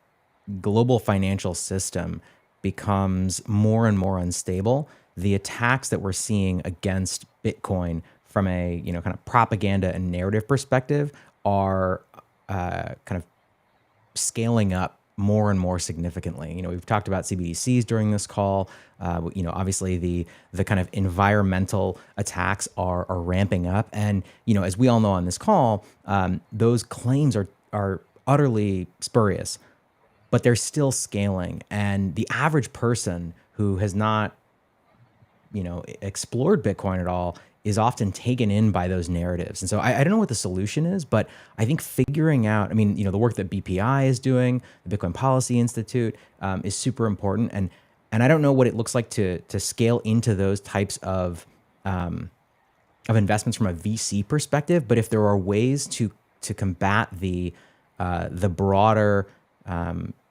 global financial system becomes more and more unstable, the attacks that we're seeing against Bitcoin from a kind of propaganda and narrative perspective are kind of scaling up more and more significantly. We've talked about CBDCs during this call. Obviously the kind of environmental attacks are ramping up, and as we all know on this call, those claims are utterly spurious, but they're still scaling. And the average person who has not, explored Bitcoin at all is often taken in by those narratives. And so I don't know what the solution is, but I think figuring out, the work that BPI is doing, the Bitcoin Policy Institute, is super important. And I don't know what it looks like to scale into those types of investments from a VC perspective. But if there are ways to combat the broader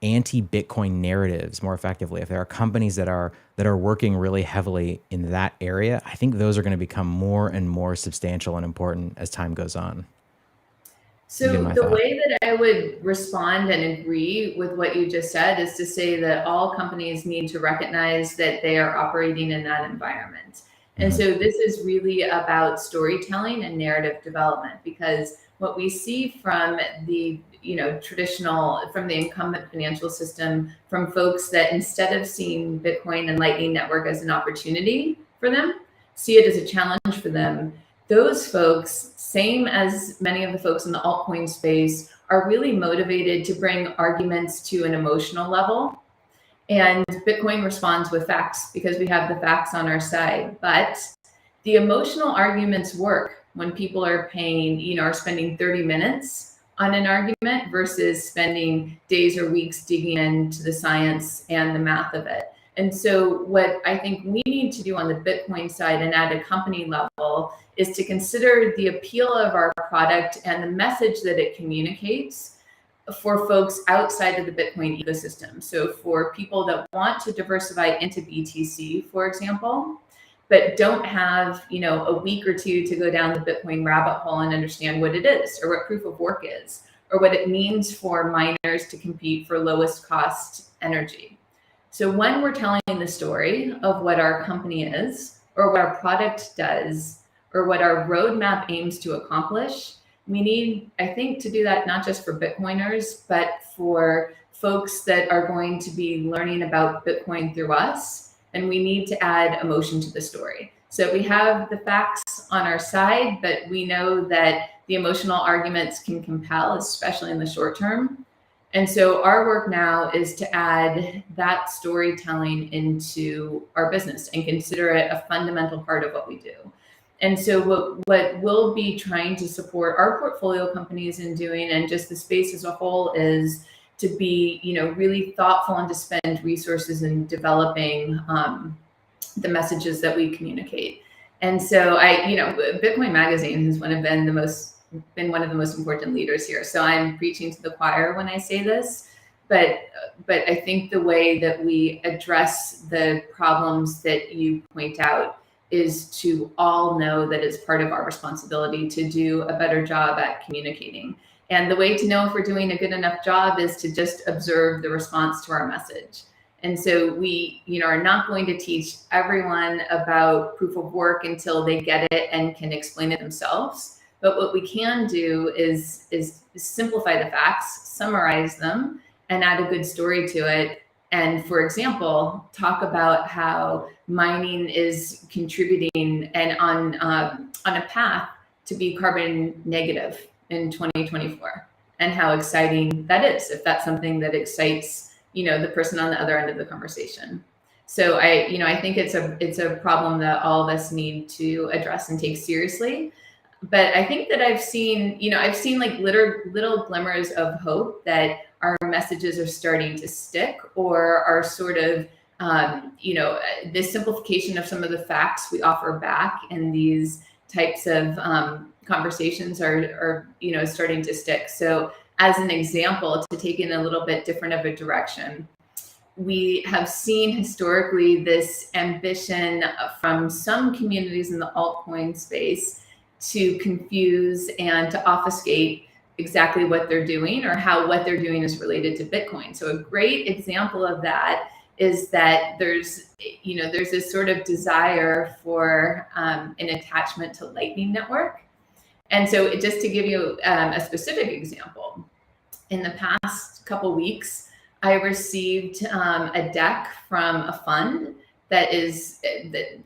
anti-Bitcoin narratives more effectively, if there are companies that are working really heavily in that area, I think those are going to become more and more substantial and important as time goes on.
So the way that I would respond and agree with what you just said is to say that all companies need to recognize that they are operating in that environment. And so this is really about storytelling and narrative development, because what we see from the from the incumbent financial system, from folks that instead of seeing Bitcoin and Lightning Network as an opportunity for them, see it as a challenge for them. Those folks, same as many of the folks in the altcoin space, are really motivated to bring arguments to an emotional level. And Bitcoin responds with facts because we have the facts on our side. But the emotional arguments work when people are are spending 30 minutes on an argument versus spending days or weeks digging into the science and the math of it. And so what I think we need to do on the Bitcoin side and at a company level is to consider the appeal of our product and the message that it communicates for folks outside of the Bitcoin ecosystem. So for people that want to diversify into BTC, for example, but don't have, a week or two to go down the Bitcoin rabbit hole and understand what it is, or what proof of work is, or what it means for miners to compete for lowest cost energy. So when we're telling the story of what our company is, or what our product does, or what our roadmap aims to accomplish, we need, I think, to do that not just for Bitcoiners, but for folks that are going to be learning about Bitcoin through us. And we need to add emotion to the story. So we have the facts on our side, but we know that the emotional arguments can compel, especially in the short term. And so our work now is to add that storytelling into our business and consider it a fundamental part of what we do. And so what we'll be trying to support our portfolio companies in doing, and just the space as a whole, is to be, really thoughtful and to spend resources in developing the messages that we communicate. And so Bitcoin Magazine has been one of the most important leaders here. So I'm preaching to the choir when I say this, but I think the way that we address the problems that you point out is to all know that it's part of our responsibility to do a better job at communicating. And the way to know if we're doing a good enough job is to just observe the response to our message. And so we, are not going to teach everyone about proof of work until they get it and can explain it themselves. But what we can do is simplify the facts, summarize them, and add a good story to it. And for example, talk about how mining is contributing and on a path to be carbon negative in 2024, and how exciting that is, if that's something that excites, the person on the other end of the conversation. So I think it's a problem that all of us need to address and take seriously. But I think that I've seen like little glimmers of hope that our messages are starting to stick, or are sort of, the simplification of some of the facts we offer back in these types of conversations are starting to stick. So as an example, to take in a little bit different of a direction, we have seen historically this ambition from some communities in the altcoin space to confuse and to obfuscate exactly what they're doing, or how what they're doing is related to Bitcoin. So a great example of that is that there's this sort of desire for an attachment to Lightning Network. And so just to give you a specific example, in the past couple weeks, I received a deck from a fund that is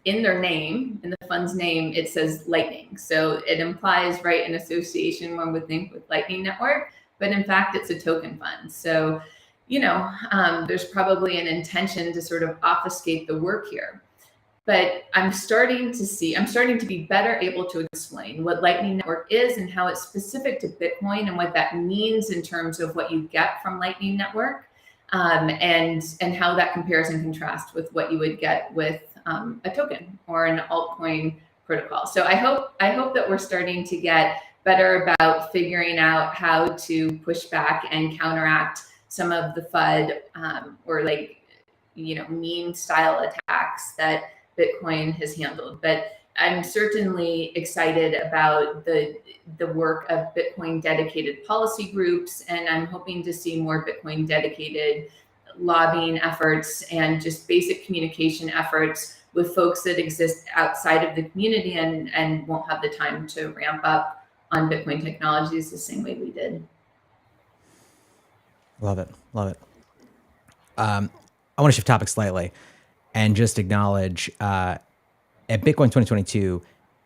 in their name, in the fund's name, it says Lightning. So it implies, right, an association one would think with Lightning Network, but in fact, it's a token fund. So, there's probably an intention to sort of obfuscate the work here. But I'm starting to be better able to explain what Lightning Network is and how it's specific to Bitcoin and what that means in terms of what you get from Lightning Network. And how that compares and contrasts with what you would get with a token or an altcoin protocol. So I hope that we're starting to get better about figuring out how to push back and counteract some of the FUD or meme style attacks that Bitcoin has handled. But I'm certainly excited about the work of Bitcoin dedicated policy groups, and I'm hoping to see more Bitcoin dedicated lobbying efforts and just basic communication efforts with folks that exist outside of the community and won't have the time to ramp up on Bitcoin technologies the same way we did.
Love it. I want to shift topics slightly and just acknowledge at Bitcoin 2022,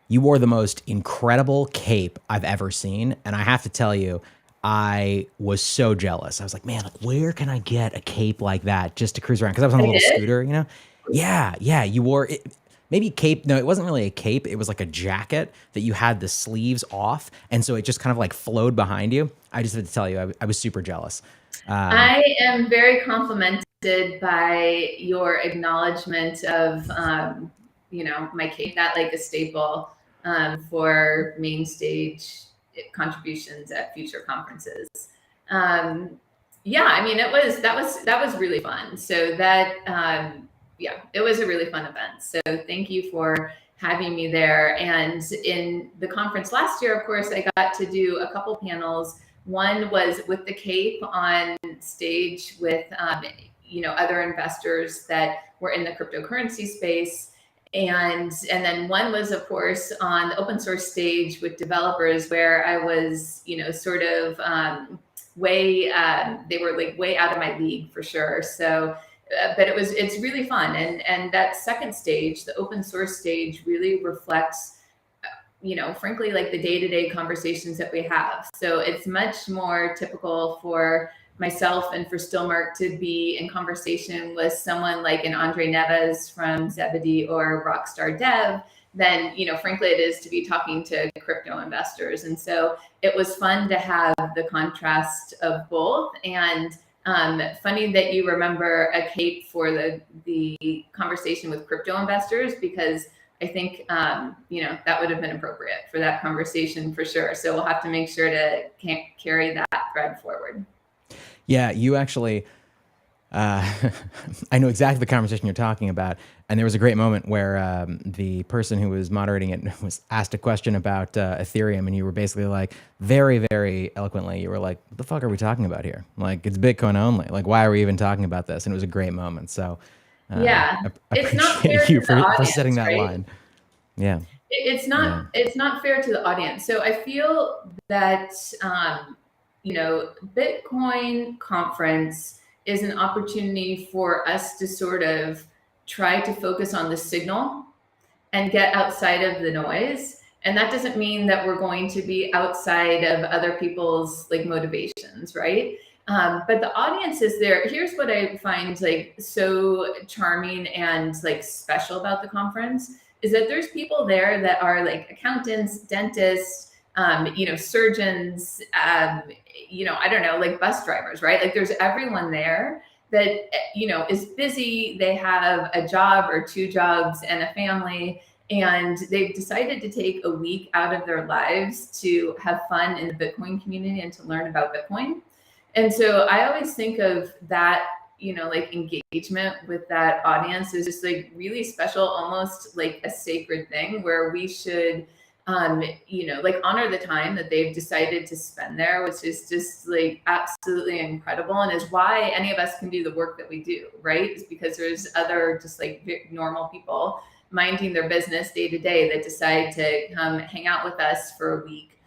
you wore the most incredible cape I've ever seen. And I have to tell you, I was so jealous. I was like, man, where can I get a cape like that just to cruise around? Because I was on a little scooter, Yeah, you wore it. Maybe cape. No, it wasn't really a cape. It was like a jacket that you had the sleeves off. And so it just kind of like flowed behind you. I just had to tell you, I was super jealous.
I am very complimented by your acknowledgement of, my cape, that like a staple for main stage contributions at future conferences. That was really fun. So that, it was a really fun event. So thank you for having me there. And in the conference last year, of course, I got to do a couple panels. One was with the cape on stage with, other investors that were in the cryptocurrency space. And then one was, of course, on the open source stage with developers, where I was, sort of they were like way out of my league for sure. So, but it's really fun. And that second stage, the open source stage, really reflects, frankly, like the day-to-day conversations that we have. So it's much more typical for myself and for Stillmark to be in conversation with someone like an Andre Neves from Zebedee or Rockstar Dev than, frankly, it is to be talking to crypto investors. And so it was fun to have the contrast of both. And funny that you remember a cape for the conversation with crypto investors, because I think, that would have been appropriate for that conversation for sure. So we'll have to make sure to carry that thread forward.
Yeah, you actually, I know exactly the conversation you're talking about. And there was a great moment where the person who was moderating it was asked a question about Ethereum. And you were basically like, very, very eloquently, you were like, what the fuck are we talking about here? Like, it's Bitcoin only. Like, why are we even talking about this? And it was a great moment. So
yeah,
I
it's not fair
appreciate you
to the
for
audience,
setting that
right?
line. Yeah.
It's not fair to the audience. So I feel that, Bitcoin conference is an opportunity for us to sort of try to focus on the signal and get outside of the noise. And that doesn't mean that we're going to be outside of other people's like motivations, right? But the audience is there. Here's what I find like so charming and like special about the conference is that there's people there that are like accountants, dentists, surgeons, I don't know, like bus drivers, right? Like there's everyone there that, is busy. They have a job or two jobs and a family, and they've decided to take a week out of their lives to have fun in the Bitcoin community and to learn about Bitcoin. And so I always think of that, like engagement with that audience is just like really special, almost like a sacred thing where we should, like honor the time that they've decided to spend there, which is just like absolutely incredible. And is why any of us can do the work that we do, right? Is because there's other just like normal people minding their business day to day that decide to come hang out with us for a week.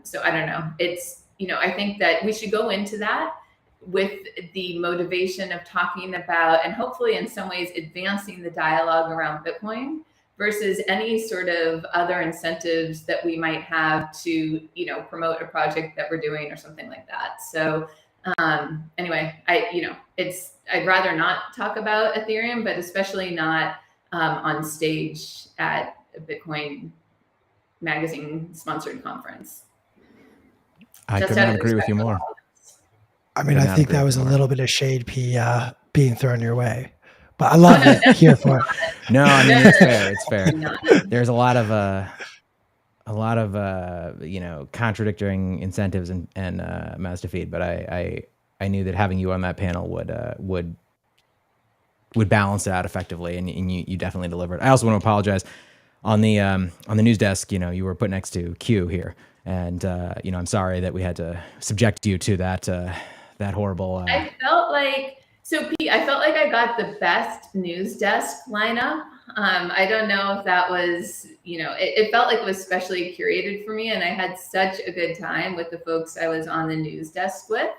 So I don't know. It's, I think that we should go into that with the motivation of talking about and hopefully in some ways advancing the dialogue around Bitcoin versus any sort of other incentives that we might have to, promote a project that we're doing or something like that. So anyway, I'd rather not talk about Ethereum, but especially not on stage at a Bitcoin magazine sponsored conference.
I could not agree with you more.
I mean, I think that was a little bit of shade being thrown your way, but I love it here for it.
No, I mean, it's fair. It's fair. There's a lot of contradicting incentives and mouths to feed, but I knew that having you on that panel would balance it out effectively, and you definitely delivered. I also want to apologize on the news desk. You were put next to Q here, and I'm sorry that we had to subject you to that horrible.
I felt like I got the best news desk lineup. I don't know if that was, it felt like it was specially curated for me, and I had such a good time with the folks I was on the news desk with,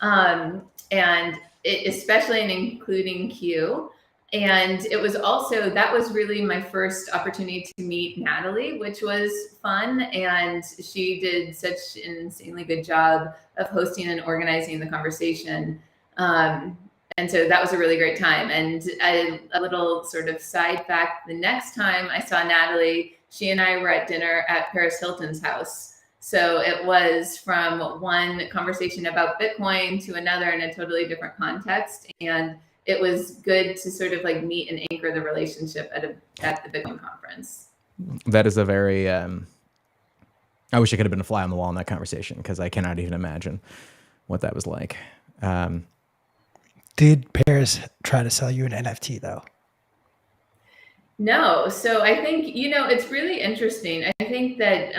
and especially in including Q. And it was also, that was really my first opportunity to meet Natalie, which was fun. And she did such an insanely good job of hosting and organizing the conversation. And so that was a really great time. And a little sort of side fact, the next time I saw Natalie, she and I were at dinner at Paris Hilton's house. So it was from one conversation about Bitcoin to another in a totally different context. And it was good to sort of like meet and anchor the relationship at the Bitcoin conference.
That is a very, I wish I could have been a fly on the wall in that conversation because I cannot even imagine what that was like.
Did Paris try to sell you an NFT though?
No. So I think, it's really interesting. I think that,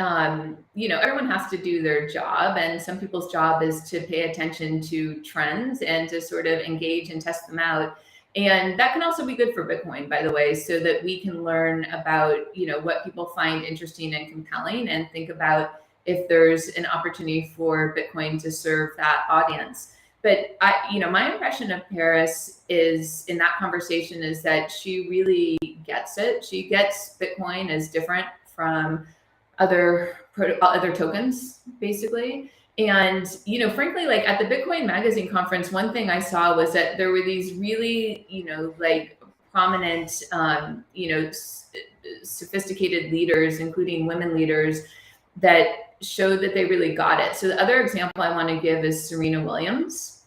everyone has to do their job, and some people's job is to pay attention to trends and to sort of engage and test them out. And that can also be good for Bitcoin, by the way, so that we can learn about, what people find interesting and compelling and think about if there's an opportunity for Bitcoin to serve that audience. But my impression of Paris is in that conversation is that she really gets it. She gets Bitcoin as different from other tokens, basically. And, frankly, like at the Bitcoin Magazine conference, one thing I saw was that there were these really, like prominent, sophisticated leaders, including women leaders, that showed that they really got it. So the other example I want to give is Serena Williams.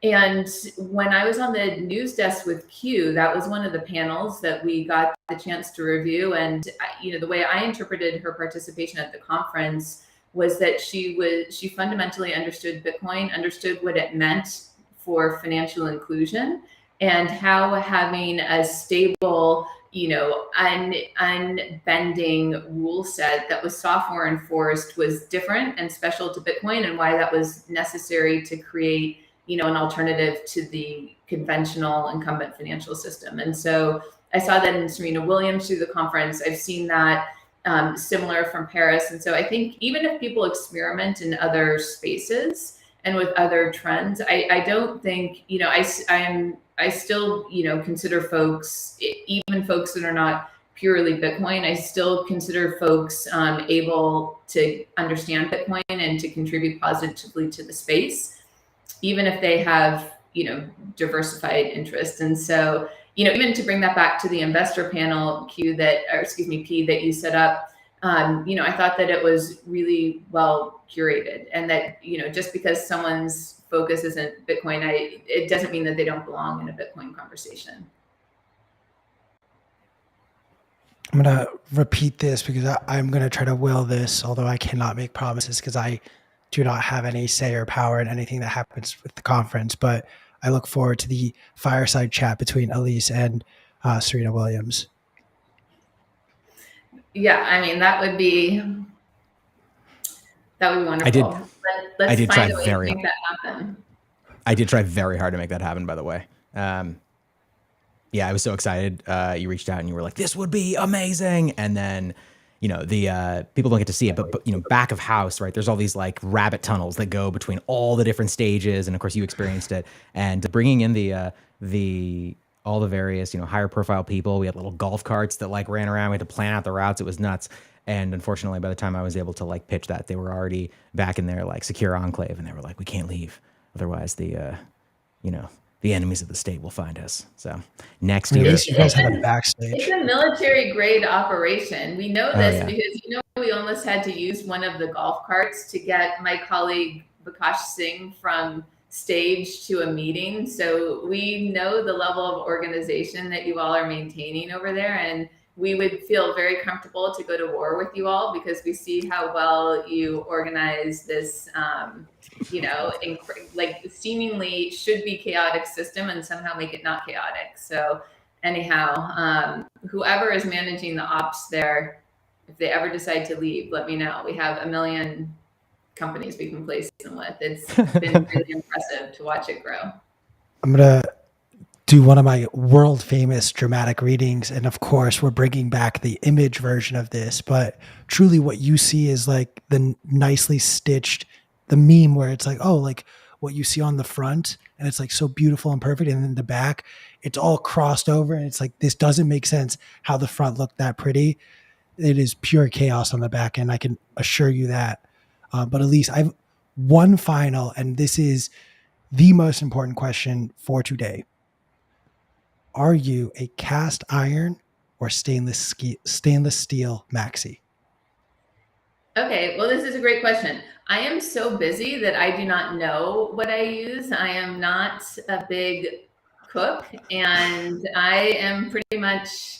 And when I was on the news desk with Q, that was one of the panels that we got the chance to review. And, the way I interpreted her participation at the conference was that she fundamentally understood Bitcoin, understood what it meant for financial inclusion, and how having a stable, unbending rule set that was software enforced was different and special to Bitcoin, and why that was necessary to create, an alternative to the conventional incumbent financial system. And so I saw that in Serena Williams through the conference. I've seen that similar from Paris. And so I think even if people experiment in other spaces and with other trends, I don't think, I still, consider folks, even folks that are not purely Bitcoin, I still consider folks able to understand Bitcoin and to contribute positively to the space, even if they have, diversified interests. And so, even to bring that back to the investor panel, P, that you set up, I thought that it was really well curated, and that, just because someone's focus isn't Bitcoin, it doesn't mean that they don't belong in a Bitcoin conversation.
I'm going to repeat this because I'm going to try to will this, although I cannot make promises because I do not have any say or power in anything that happens with the conference. But I look forward to the fireside chat between Alyse and Serena Williams.
Yeah, I mean, that would be wonderful.
I did try
to make that happen.
I did try very hard to make that happen, by the way. Yeah, I was so excited. You reached out and you were like, this would be amazing. And then, the people don't get to see it, but back of house, right? There's all these like rabbit tunnels that go between all the different stages. And of course you experienced it, and bringing in all the various, higher profile people. We had little golf carts that like ran around. We had to plan out the routes. It was nuts. And unfortunately, by the time I was able to like pitch that, they were already back in their like secure enclave, and they were like, we can't leave. Otherwise the enemies of the state will find us. So next year,
at least you guys have a backstage.
It's a military grade operation. We know this because we almost had to use one of the golf carts to get my colleague Vikash Singh from stage to a meeting. So we know the level of organization that you all are maintaining over there, and we would feel very comfortable to go to war with you all because we see how well you organize this, like seemingly should be chaotic system and somehow make it not chaotic. So anyhow, whoever is managing the ops there, if they ever decide to leave, let me know. We have 1 million companies we can place them with. It's been really impressive to watch it grow.
I'm going to do one of my world famous dramatic readings. And of course, we're bringing back the image version of this, but truly what you see is like the nicely stitched, the meme where it's like, oh, like what you see on the front and it's like so beautiful and perfect. And then the back, it's all crossed over. And it's like, this doesn't make sense how the front looked that pretty. It is pure chaos on the back end. I can assure you that. But Alyse, I've one final, and this is the most important question for today. Are you a cast iron or stainless steel maxi?
Okay, well, this is a great question. I am so busy that I do not know what I use. I am not a big cook, and I am pretty much,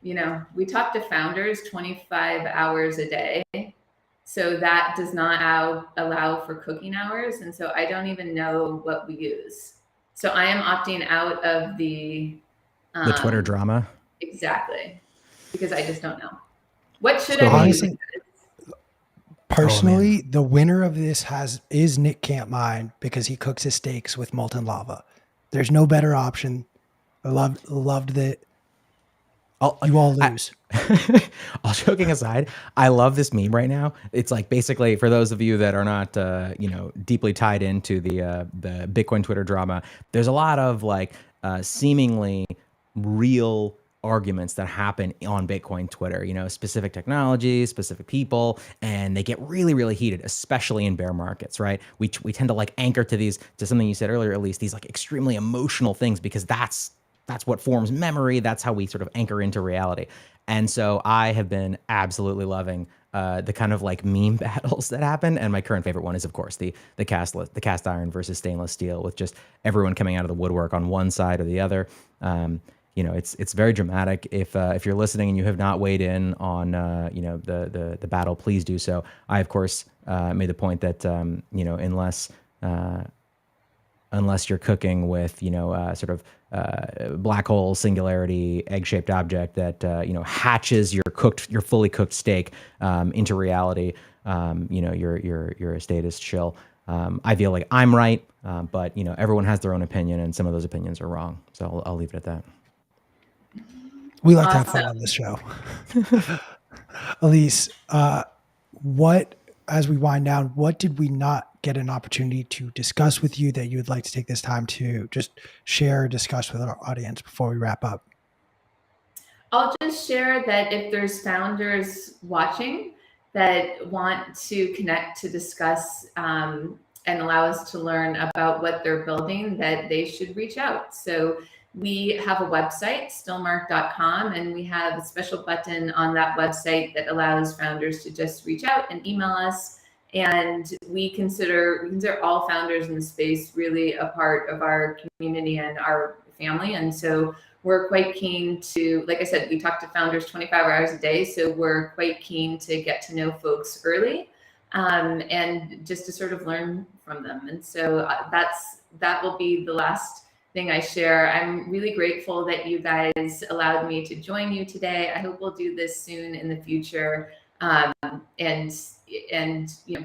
we talk to founders 25 hours a day. So that does not allow for cooking hours. And so I don't even know what we use. So I am opting out of the
Twitter drama.
Exactly. Because I just don't know. What should I be using?
Personally, the winner of this is Nick Can't Mine because he cooks his steaks with molten lava. There's no better option. I loved it. You all lose.
All joking aside, I love this meme right now. It's like basically for those of you that are not, deeply tied into the Bitcoin Twitter drama. There's a lot of like seemingly real arguments that happen on Bitcoin Twitter, specific technologies, specific people, and they get really, really heated, especially in bear markets, right? We tend to like anchor to something you said earlier, Alyse, these like extremely emotional things, because that's what forms memory. That's how we sort of anchor into reality. And so I have been absolutely loving the kind of like meme battles that happen. And my current favorite one is, of course, the cast iron versus stainless steel, with just everyone coming out of the woodwork on one side or the other. It's very dramatic. If you're listening and you have not weighed in on the battle, please do so. I, of course, made the point that unless you're cooking with sort of black hole singularity egg-shaped object that hatches your fully cooked steak into reality, you're a statist shill. I feel like I'm right, but everyone has their own opinion, and some of those opinions are wrong. So I'll leave it at that.
We like to have fun on this show. Alyse, as we wind down, what did we not get an opportunity to discuss with you that you would like to take this time to just share or discuss with our audience before we wrap up?
I'll just share that if there's founders watching that want to connect to discuss and allow us to learn about what they're building, that they should reach out. So we have a website, stillmark.com, and we have a special button on that website that allows founders to just reach out and email us. And we consider all founders in the space really a part of our community and our family. And so we're quite keen to, like I said, we talk to founders 25 hours a day. So we're quite keen to get to know folks early and just to sort of learn from them. And so that will be the last thing I share. I'm really grateful that you guys allowed me to join you today. I hope we'll do this soon in the future. And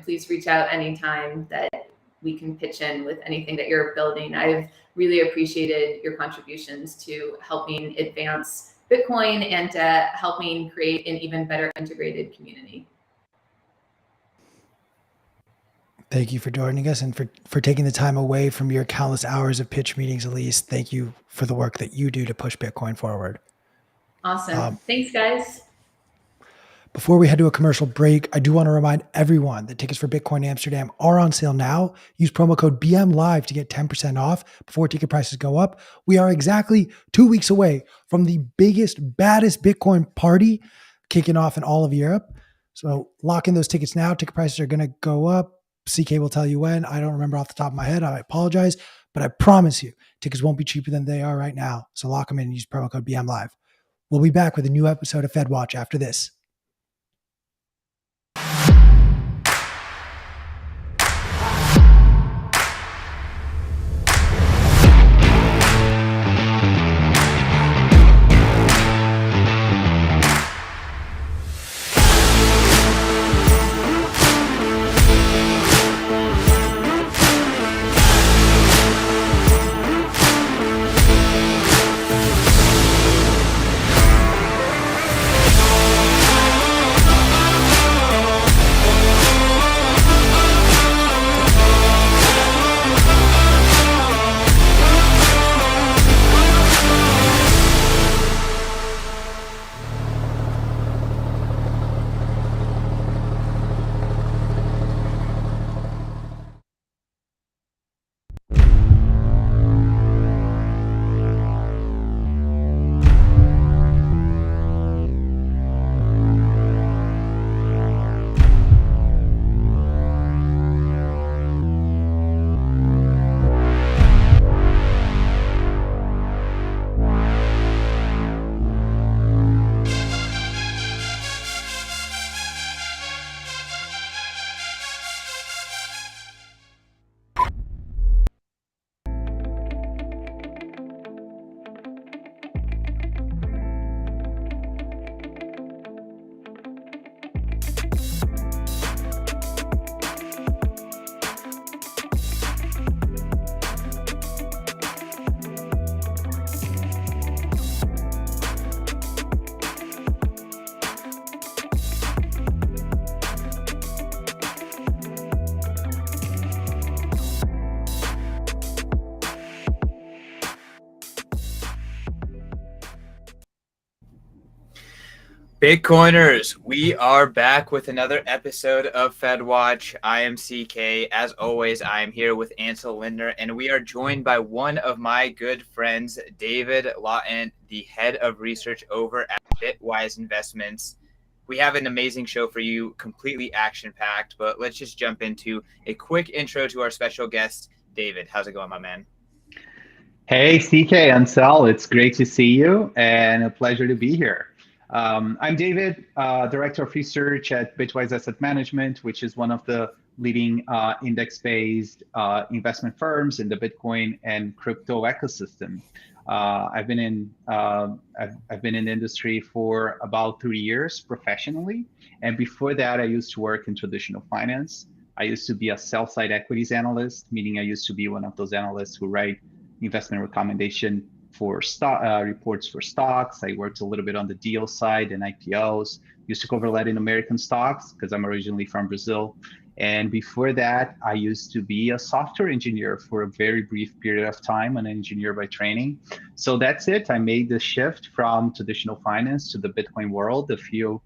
please reach out anytime that we can pitch in with anything that you're building. I've really appreciated your contributions to helping advance Bitcoin and to helping create an even better integrated community.
Thank you for joining us and for taking the time away from your countless hours of pitch meetings, Alyse. Thank you for the work that you do to push Bitcoin forward.
Awesome. Thanks, guys.
Before we head to a commercial break, I do want to remind everyone that tickets for Bitcoin Amsterdam are on sale now. Use promo code BMLive to get 10% off before ticket prices go up. We are exactly 2 weeks away from the biggest, baddest Bitcoin party kicking off in all of Europe. So lock in those tickets now. Ticket prices are going to go up. CK will tell you when. I don't remember off the top of my head. I apologize, but I promise you tickets won't be cheaper than they are right now. So lock them in and use promo code BMLive. We'll be back with a new episode of Fedwatch after this.
Bitcoiners, we are back with another episode of Fedwatch. I am CK. As always, I am here with Ansel, Lindner, and we are joined by one of my good friends, David Lawant, the head of research over at Bitwise Investments. We have an amazing show for you, completely action-packed, but let's just jump into a quick intro to our special guest, David. How's it going, my man?
Hey, CK, Ansel. It's great to see you and a pleasure to be here. I'm David, Director of Research at Bitwise Asset Management, which is one of the leading index-based investment firms in the Bitcoin and crypto ecosystem. I've been in the industry for about 3 years professionally, and before that, I used to work in traditional finance. I used to be a sell-side equities analyst, meaning I used to be one of those analysts who write investment recommendation for stock reports for stocks. I worked a little bit on the deal side and IPOs. Used to cover Latin American stocks because I'm originally from Brazil. And before that, I used to be a software engineer for a very brief period of time, an engineer by training. So that's it. I made the shift from traditional finance to the Bitcoin world a few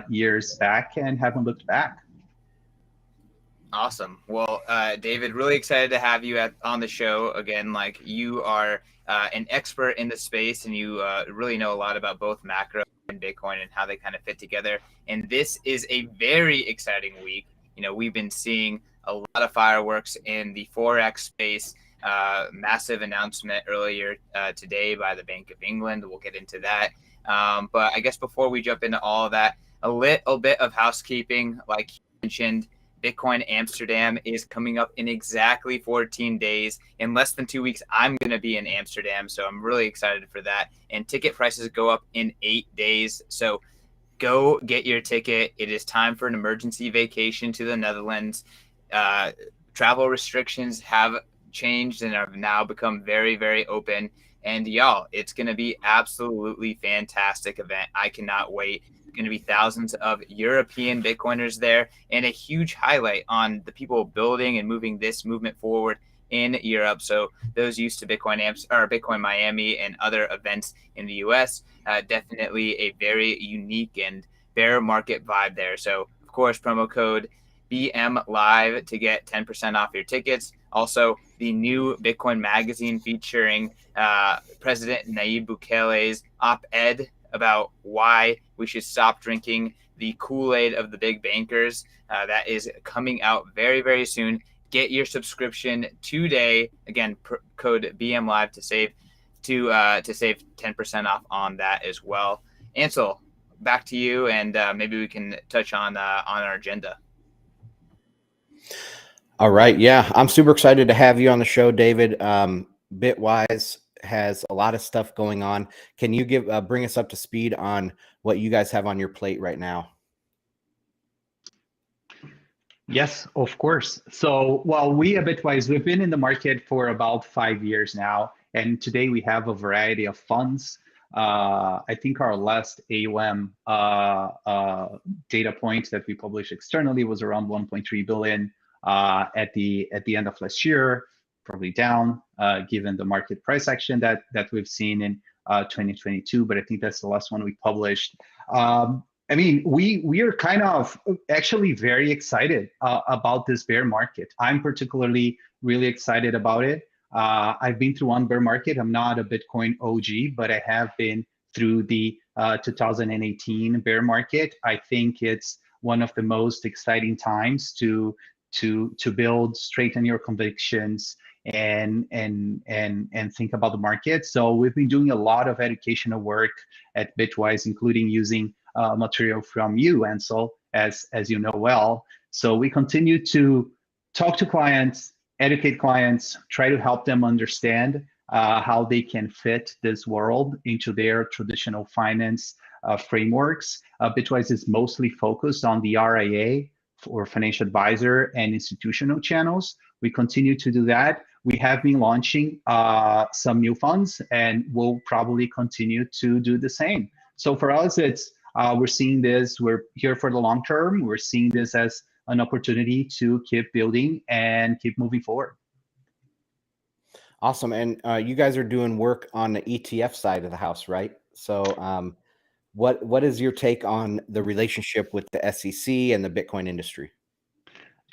years back and haven't looked back.
Awesome. Well, David, really excited to have you on the show again. Like, you are an expert in the space, and you really know a lot about both macro and Bitcoin and how they kind of fit together. And this is a very exciting week. You know, we've been seeing a lot of fireworks in the Forex space. Massive announcement earlier today by the Bank of England. We'll get into that. But I guess before we jump into all of that, a little bit of housekeeping. Like you mentioned, Bitcoin Amsterdam is coming up in exactly 14 days. In less than 2 weeks, I'm going to be in Amsterdam, so I'm really excited for that. And ticket prices go up in 8 days. So go get your ticket. It is time for an emergency vacation to the Netherlands. Travel restrictions have changed and have now become very, very open. And y'all, it's going to be absolutely fantastic event. I cannot wait. Going to be thousands of European Bitcoiners there, and a huge highlight on the people building and moving this movement forward in Europe. So those used to Bitcoin Miami and other events in the US, definitely a very unique and bear market vibe there. So of course, promo code BM Live to get 10% off your tickets. Also, the new Bitcoin magazine featuring President Nayib Bukele's op-ed about why we should stop drinking the Kool-Aid of the big bankers. That is coming out very, very soon. Get your subscription today. Again, code BM Live to save 10% off on that as well. Ansel, back to you, and maybe we can touch on our agenda.
All right, yeah, I'm super excited to have you on the show, David. Bitwise has a lot of stuff going on. Can you bring us up to speed on what you guys have on your plate right now?
Yes, of course. So, we at Bitwise, we've been in the market for about 5 years now, and today we have a variety of funds. I think our last AUM data point that we published externally was around 1.3 billion at the end of last year. Probably down given the market price action that we've seen in 2022, but I think that's the last one we published. I mean, we are kind of actually very excited about this bear market. I'm particularly really excited about it. I've been through one bear market. I'm not a Bitcoin OG, but I have been through the 2018 bear market. I think it's one of the most exciting times to build, straighten your convictions, and think about the market. So we've been doing a lot of educational work at Bitwise, including using material from you, Ansel, as you know well. So we continue to talk to clients, educate clients, try to help them understand how they can fit this world into their traditional finance frameworks. Bitwise is mostly focused on the RIA, or financial advisor, and institutional channels. We continue to do that. We have been launching some new funds, and we'll probably continue to do the same. So for us, it's we're seeing this, we're here for the long term. We're seeing this as an opportunity to keep building and keep moving forward.
Awesome. And you guys are doing work on the ETF side of the house, right? So
What is your take on the relationship with the SEC and the Bitcoin industry?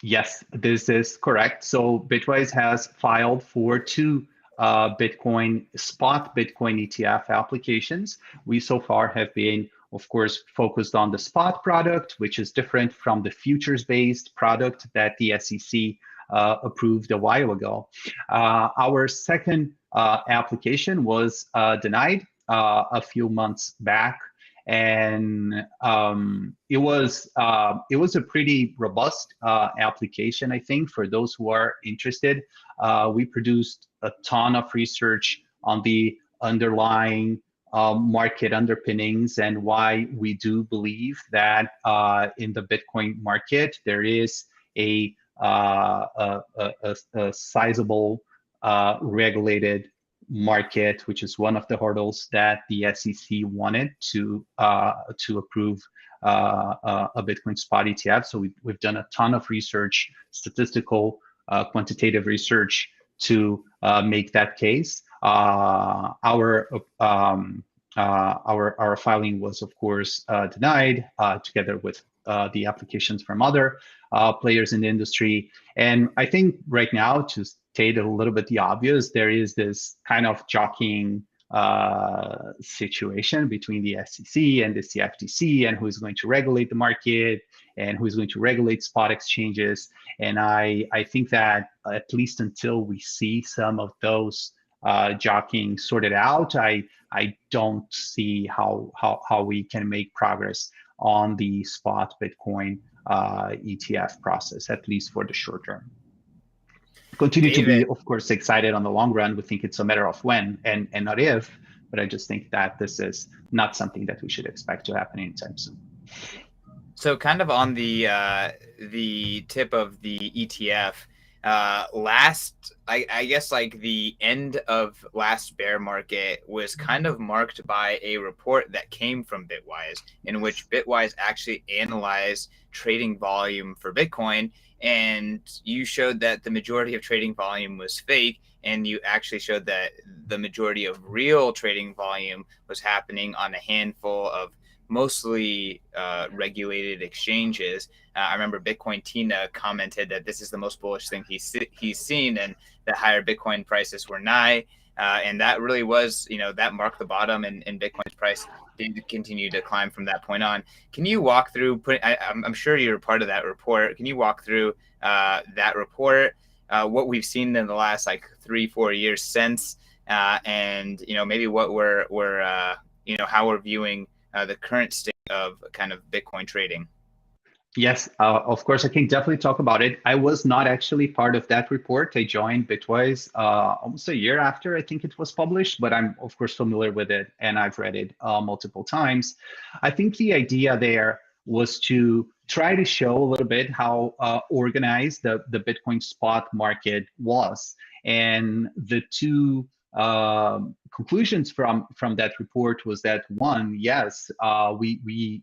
Yes, this is correct. So Bitwise has filed for two spot Bitcoin ETF applications. We so far have been, of course, focused on the spot product, which is different from the futures-based product that the SEC approved a while ago. Our second application was denied a few months back, and it was a pretty robust application, I think, for those who are interested. We produced a ton of research on the underlying market underpinnings and why we do believe that in the Bitcoin market there is a sizable regulated market, which is one of the hurdles that the SEC wanted to approve a Bitcoin spot ETF. So we've done a ton of research, statistical, quantitative research to make that case. Our filing was, of course, denied, together with the applications from other players in the industry. And I think right now, to state a little bit the obvious, there is this kind of jockeying situation between the SEC and the CFTC, and who is going to regulate the market and who is going to regulate spot exchanges. And I think that at least until we see some of those jockeying sorted out, I don't see how we can make progress on the spot Bitcoin ETF process, at least for the short term. Continue to be, of course, excited on the long run. We think it's a matter of when and not if, but I just think that this is not something that we should expect to happen anytime soon.
So kind of on the tip of the ETF, I guess like the end of last bear market was kind of marked by a report that came from Bitwise, in which Bitwise actually analyzed trading volume for Bitcoin, and you showed that the majority of trading volume was fake, and you actually showed that the majority of real trading volume was happening on a handful of mostly regulated exchanges. I remember Bitcoin Tina commented that this is the most bullish thing he's seen, and that higher Bitcoin prices were nigh. And that really was, that marked the bottom, and Bitcoin's price did continue to climb from that point on. Can you walk through, I'm sure you're part of that report. Can you walk through that report, what we've seen in the last 3-4 years since, and, maybe what we're how we're viewing the current state of kind of Bitcoin trading?
Yes, of course, I can definitely talk about it. I was not actually part of that report. I joined Bitwise almost a year after I think it was published, but I'm of course familiar with it and I've read it multiple times. I think the idea there was to try to show a little bit how organized the Bitcoin spot market was. And the two conclusions from that report was that, one, yes, we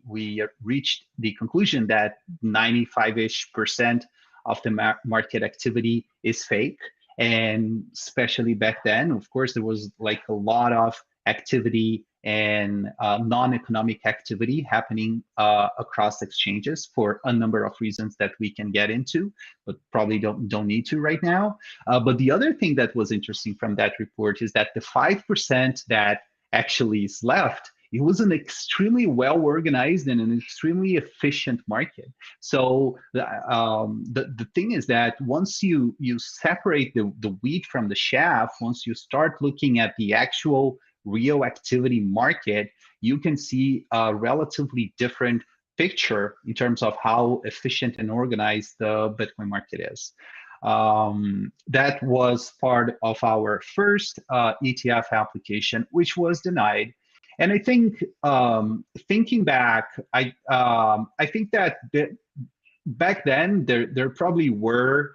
reached the conclusion that 95-ish% of the market activity is fake, and especially back then, of course, there was a lot of activity and non-economic activity happening across exchanges for a number of reasons that we can get into, but probably don't need to right now. But the other thing that was interesting from that report is that the 5% that actually is left, it was an extremely well-organized and an extremely efficient market. So the thing is that once you separate the wheat from the chaff, once you start looking at the actual real activity market, you can see a relatively different picture in terms of how efficient and organized the Bitcoin market is. That was part of our first ETF application, which was denied. And I think, thinking back, I think that back then there probably were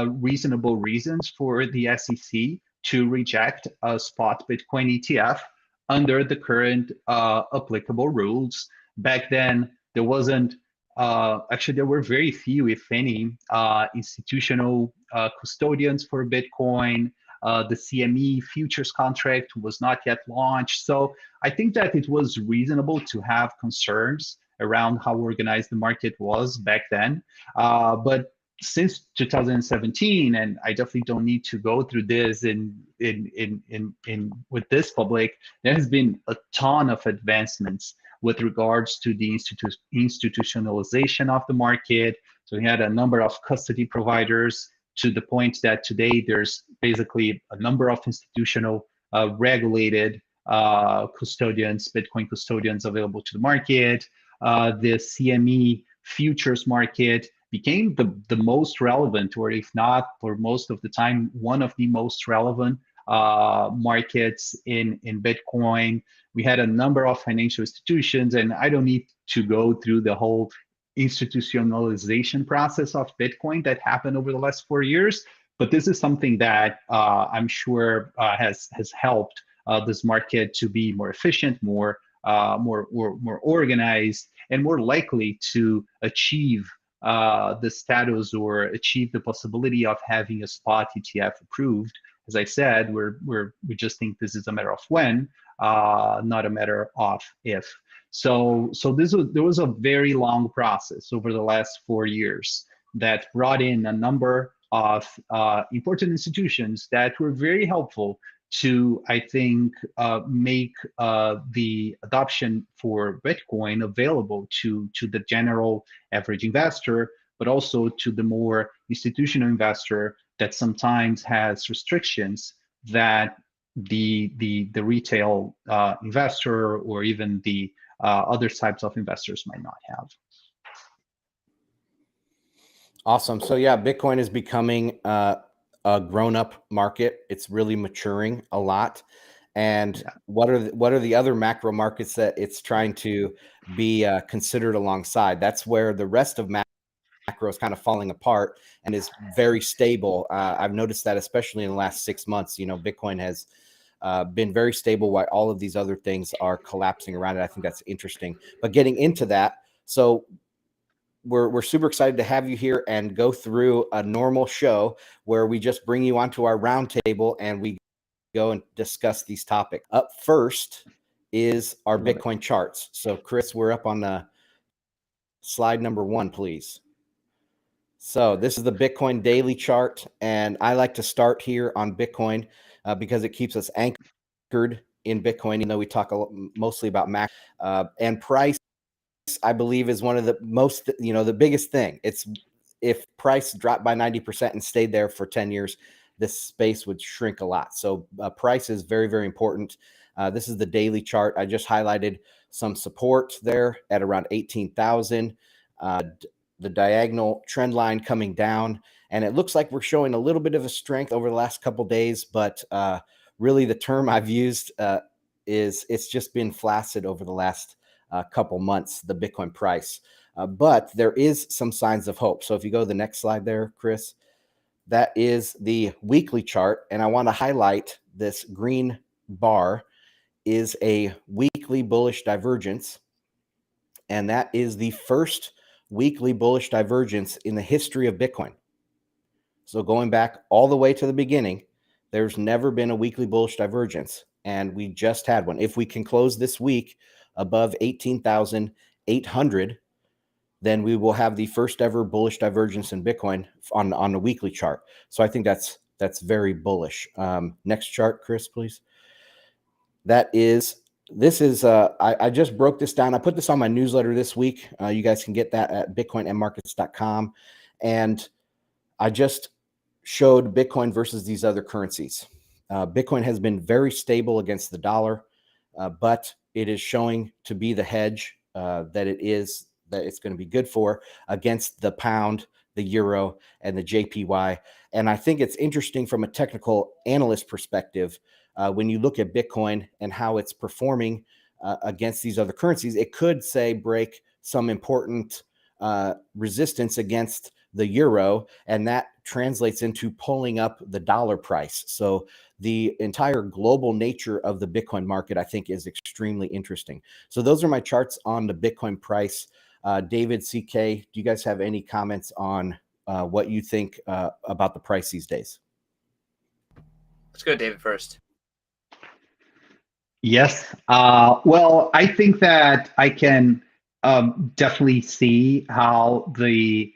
reasonable reasons for the SEC to reject a spot Bitcoin ETF under the current applicable rules. Back then, there wasn't, actually there were very few, if any, institutional custodians for Bitcoin. The CME futures contract was not yet launched. So I think that it was reasonable to have concerns around how organized the market was back then. But since 2017, and I definitely don't need to go through this in with this public, there has been a ton of advancements with regards to the institutionalization of the market. So we had a number of custody providers to the point that today there's basically a number of institutional regulated custodians, Bitcoin custodians available to the market. The CME futures market became the most relevant, or if not for most of the time, one of the most relevant markets in Bitcoin. We had a number of financial institutions, and I don't need to go through the whole institutionalization process of Bitcoin that happened over the last 4 years, but this is something that I'm sure has helped this market to be more efficient, more organized, and more likely to achieve the status or achieve the possibility of having a spot ETF approved. As I said, we just think this is a matter of when, not a matter of if. So there was a very long process over the last 4 years that brought in a number of important institutions that were very helpful to, I think, make the adoption for Bitcoin available to the general average investor, but also to the more institutional investor that sometimes has restrictions that the retail investor or even the other types of investors might not have.
Awesome. So yeah, Bitcoin is becoming a grown-up market. It's really maturing a lot. And
Yeah.
what are the other macro markets that it's trying to be considered alongside? That's where the rest of macro is kind of falling apart and is very stable. I've noticed that especially in the last 6 months. You know, Bitcoin has been very stable while all of these other things are collapsing around it. I think that's interesting. But getting into that, so we're super excited to have you here and go through a normal show where we just bring you onto our roundtable and we go and discuss these topics. Up first is our Bitcoin charts. So Cris, we're up on the slide number 1, please. So this is the Bitcoin daily chart, and I like to start here on Bitcoin because it keeps us anchored in Bitcoin, even though we talk mostly about Mac and price. I believe is one of the most, the biggest thing. It's if price dropped by 90% and stayed there for 10 years, this space would shrink a lot. So price is very, very important. This is the daily chart. I just highlighted some support there at around 18,000. The diagonal trend line coming down, and it looks like we're showing a little bit of a strength over the last couple of days, but really the term I've used is it's just been flaccid over the last couple months, the Bitcoin price. But there is some signs of hope. So if you go to the next slide there, Cris, that is the weekly chart. And I want to highlight this green bar is a weekly bullish divergence. And that is the first weekly bullish divergence in the history of Bitcoin. So going back all the way to the beginning, there's never been a weekly bullish divergence. And we just had one. If we can close this week above 18,800, then we will have the first ever bullish divergence in Bitcoin on the weekly chart. So I think that's very bullish. Next chart, Cris, please. This is I just broke this down. I put this on my newsletter this week. You guys can get that at bitcoinandmarkets.com. And I just showed Bitcoin versus these other currencies. Bitcoin has been very stable against the dollar, but it is showing to be the hedge that it's going to be good for against the pound, the euro, and the JPY. And I think it's interesting from a technical analyst perspective, when you look at Bitcoin and how it's performing against these other currencies, it could say break some important resistance against the euro, and that translates into pulling up the dollar price. So the entire global nature of the Bitcoin market, I think, is extremely interesting. So those are my charts on the Bitcoin price. David, CK, do you guys have any comments on what you think about the price these days?
Let's go, David, first.
Yes. Well, I think that I can definitely see how the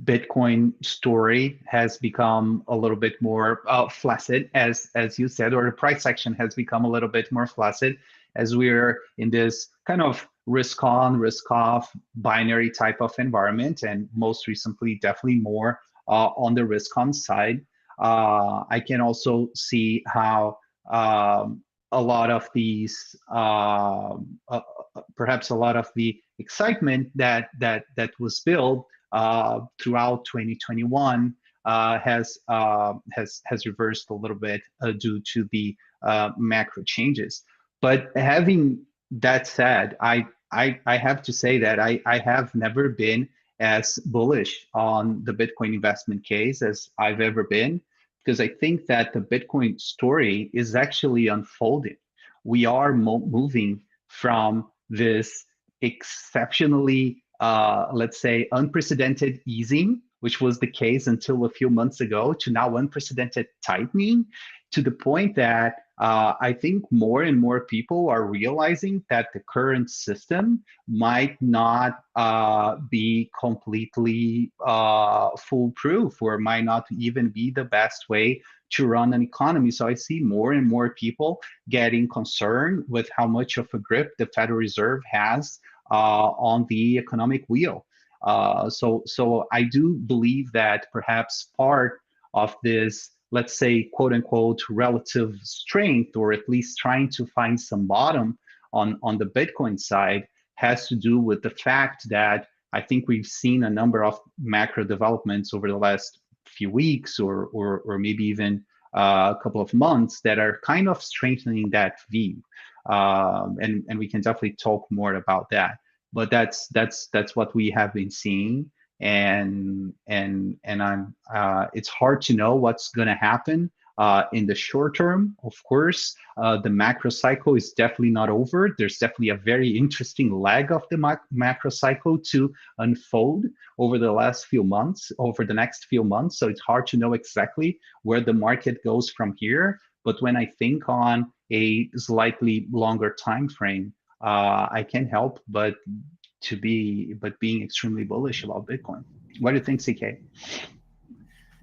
Bitcoin story has become a little bit more flaccid, as you said, or the price action has become a little bit more flaccid as we're in this kind of risk on, risk off binary type of environment, and most recently, definitely more on the risk on side. I can also see how a lot of these, perhaps a lot of the excitement that was built throughout 2021 has reversed a little bit due to the macro changes. But having that said, I have to say that I have never been as bullish on the Bitcoin investment case as I've ever been, because I think that the Bitcoin story is actually unfolding. We are moving from this exceptionally, let's say, unprecedented easing, which was the case until a few months ago, to now unprecedented tightening, to the point that I think more and more people are realizing that the current system might not be completely foolproof, or might not even be the best way to run an economy. So I see more and more people getting concerned with how much of a grip the Federal Reserve has on the economic wheel. So I do believe that perhaps part of this, let's say, quote unquote, relative strength, or at least trying to find some bottom on the Bitcoin side, has to do with the fact that I think we've seen a number of macro developments over the last few weeks, or maybe even a couple of months, that are kind of strengthening that view. And we can definitely talk more about that. But that's what we have been seeing, and I'm it's hard to know what's going to happen in the short term. Of course, the macro cycle is definitely not over. There's definitely a very interesting leg of the macro cycle to unfold over the next few months. So it's hard to know exactly where the market goes from here. But when I think on a slightly longer time frame, I can't help but being extremely bullish about Bitcoin. What do you think, CK?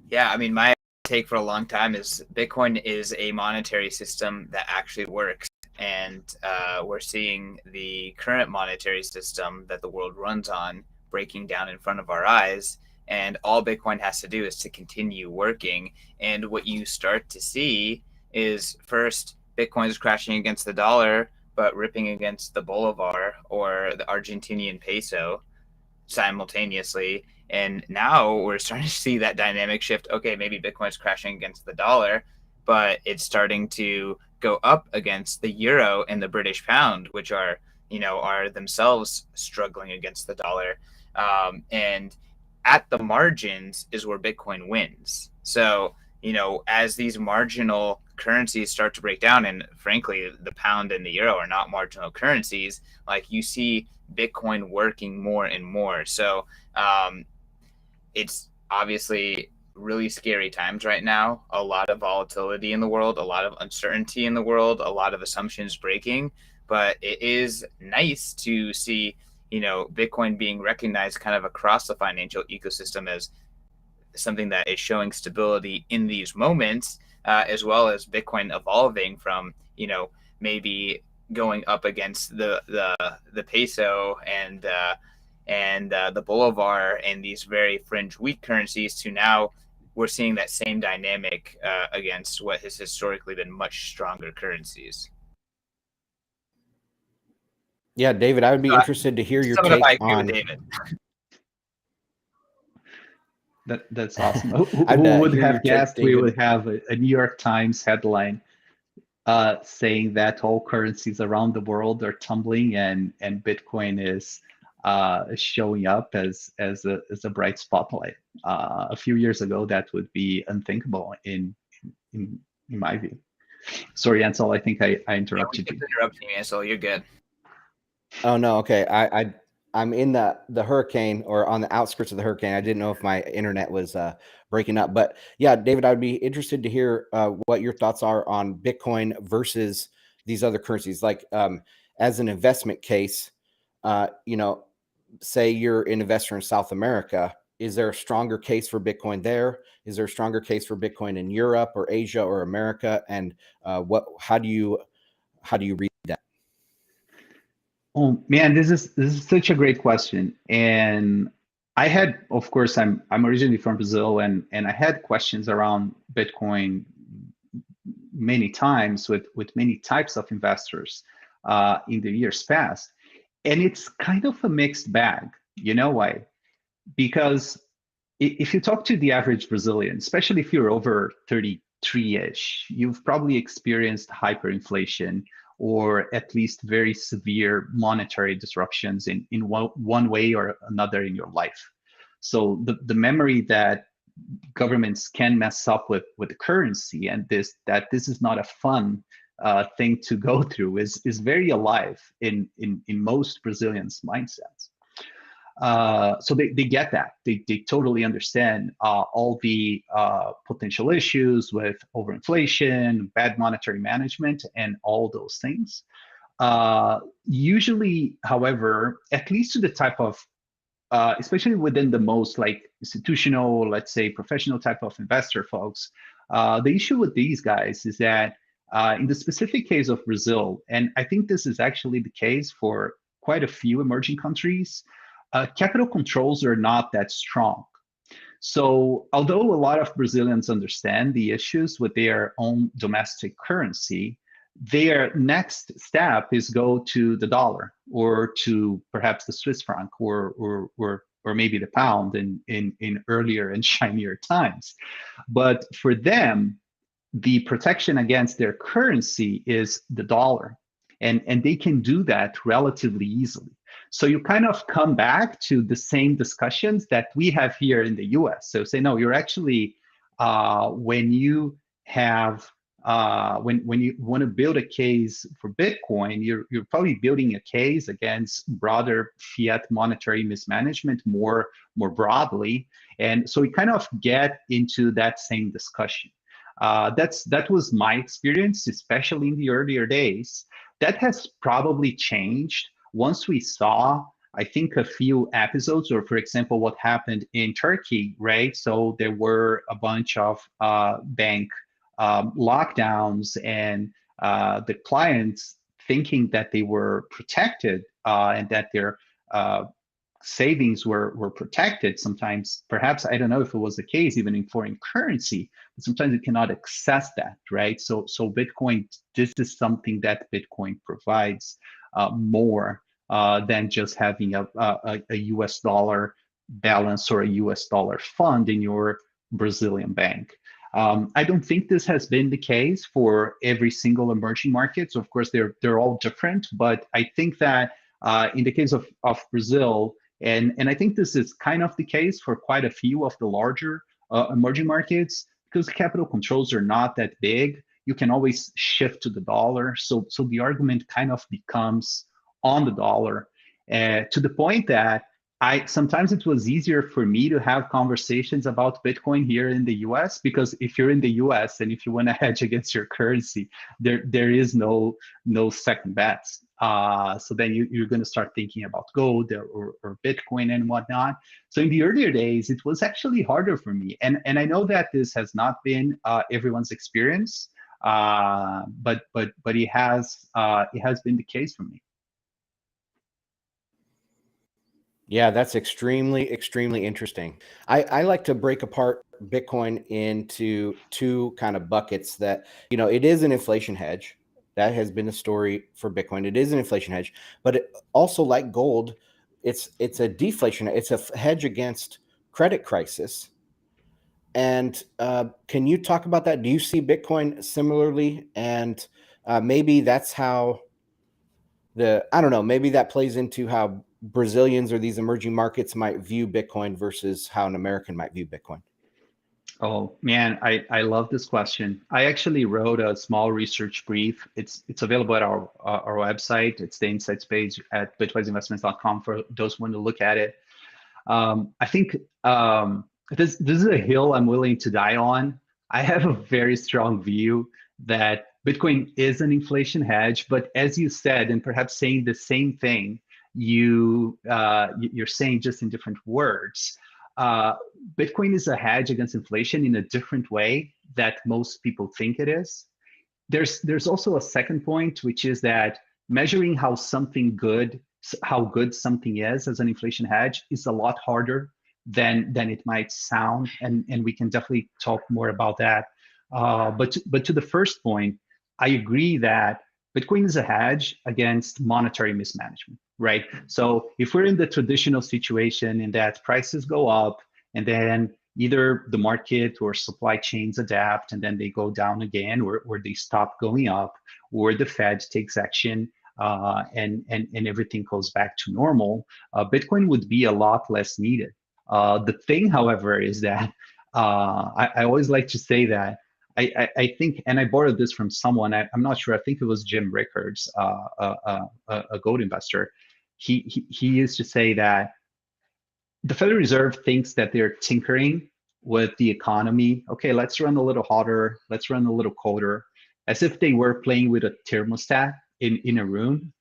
Yeah, I mean, my take for a long time is Bitcoin is a monetary system that actually works. And we're seeing the current monetary system that the world runs on breaking down in front of our eyes. And all Bitcoin has to do is to continue working. And what you start to see is, first, Bitcoin is crashing against the dollar, but ripping against the bolivar or the Argentinian peso simultaneously. And now we're starting to see that dynamic shift. Okay, maybe Bitcoin's crashing against the dollar, but it's starting to go up against the euro and the British pound, which are themselves struggling against the dollar. And at the margins is where Bitcoin wins. So, as these marginal currencies start to break down, and frankly, the pound and the euro are not marginal currencies, like, you see Bitcoin working more and more. So it's obviously really scary times right now. A lot of volatility in the world, a lot of uncertainty in the world, a lot of assumptions breaking. But it is nice to see, Bitcoin being recognized kind of across the financial ecosystem as something that is showing stability in these moments, as well as Bitcoin evolving from, maybe going up against the peso and the bolivar and these very fringe weak currencies, to now we're seeing that same dynamic against what has historically been much stronger currencies.
Yeah, David, I would be interested to hear your take on.
David.
That's awesome. Who
I'd
would
hear your
have
take,
guessed we
David.
would have a New York Times headline saying that all currencies around the world are tumbling, and Bitcoin is showing up as a bright spotlight. A few years ago, that would be unthinkable in my view. Sorry, Ansel, I think I interrupted you.
Interrupting you, Ansel. You're good.
Oh no, okay. I'm in the hurricane, or on the outskirts of the hurricane. I didn't know if my internet was breaking up, but yeah, David, I'd be interested to hear what your thoughts are on Bitcoin versus these other currencies. Like as an investment case, you know, say you're an investor in South America. Is there a stronger case for Bitcoin there? Is there a stronger case for Bitcoin in Europe or Asia or America? And how do you read that?
Oh man, this is such a great question. And I had, of course, I'm originally from Brazil, and I had questions around Bitcoin many times with many types of investors in the years past. And it's kind of a mixed bag. You know why? Because if you talk to the average Brazilian, especially if you're over 33-ish, you've probably experienced hyperinflation or at least very severe monetary disruptions in one way or another in your life. So the memory that governments can mess up with the currency, and this is not a fun thing to go through, is very alive in most Brazilians' mindsets. So they get that. They totally understand all the potential issues with overinflation, bad monetary management, and all those things. Usually, however, at least to the type of, especially within the most like institutional, let's say professional type of investor folks, the issue with these guys is that in the specific case of Brazil, and I think this is actually the case for quite a few emerging countries, capital controls are not that strong. So although a lot of Brazilians understand the issues with their own domestic currency, their next step is go to the dollar or to perhaps the Swiss franc or maybe the pound in earlier and shinier times. But for them, the protection against their currency is the dollar. And they can do that relatively easily. So you kind of come back to the same discussions that we have here in the US. So say, no, you're actually, when you have, when you want to build a case for Bitcoin, you're probably building a case against broader fiat monetary mismanagement more broadly. And so we kind of get into that same discussion. That was my experience, especially in the earlier days. That has probably changed once we saw, I think, a few episodes, or for example, what happened in Turkey, right? So there were a bunch of bank lockdowns, and the clients thinking that they were protected and that their savings were protected. Sometimes, perhaps, I don't know if it was the case even in foreign currency, but sometimes you cannot access that, right? So Bitcoin, this is something that Bitcoin provides more than just having a US dollar balance or a US dollar fund in your Brazilian bank. I don't think this has been the case for every single emerging market. So of course, they're all different, but I think that in the case of Brazil, and I think this is kind of the case for quite a few of the larger emerging markets, because capital controls are not that big, you can always shift to the dollar. So the argument kind of becomes on the dollar, to the point that sometimes it was easier for me to have conversations about Bitcoin here in the US, because if you're in the US and if you want to hedge against your currency, there is no second bets. So then you're going to start thinking about gold or Bitcoin and whatnot. So in the earlier days, it was actually harder for me. And I know that this has not been everyone's experience, but it has been the case for me.
Yeah, that's extremely interesting. I like to break apart Bitcoin into two kind of buckets that, you know, it is an inflation hedge. That has been the story for Bitcoin. It is an inflation hedge, but it also, like gold, it's a deflation. It's a hedge against credit crisis. And can you talk about that? Do you see Bitcoin similarly? And maybe that's how I don't know, maybe that plays into how Brazilians or these emerging markets might view Bitcoin versus how an American might view Bitcoin.
Oh man, I love this question. I actually wrote a small research brief. It's available at our website. It's the insights page at bitwiseinvestments.com for those who want to look at it. I think this is a hill I'm willing to die on. I have a very strong view that Bitcoin is an inflation hedge, but as you said, and perhaps saying the same thing, you're saying just in different words. Uh, Bitcoin is a hedge against inflation in a different way that most people think it is. There's also a second point, which is that measuring how good something is as an inflation hedge is a lot harder than it might sound, and we can definitely talk more about that. But to the first point, I agree that Bitcoin is a hedge against monetary mismanagement, right? So if we're in the traditional situation in that prices go up and then either the market or supply chains adapt and then they go down again, or they stop going up, or the Fed takes action and everything goes back to normal, Bitcoin would be a lot less needed. The thing, however, is that I always like to say that I think, and I borrowed this from someone, I'm not sure, I think it was Jim Rickards, a gold investor. He used to say that the Federal Reserve thinks that they're tinkering with the economy. Okay, let's run a little hotter, let's run a little colder, as if they were playing with a thermostat in a room,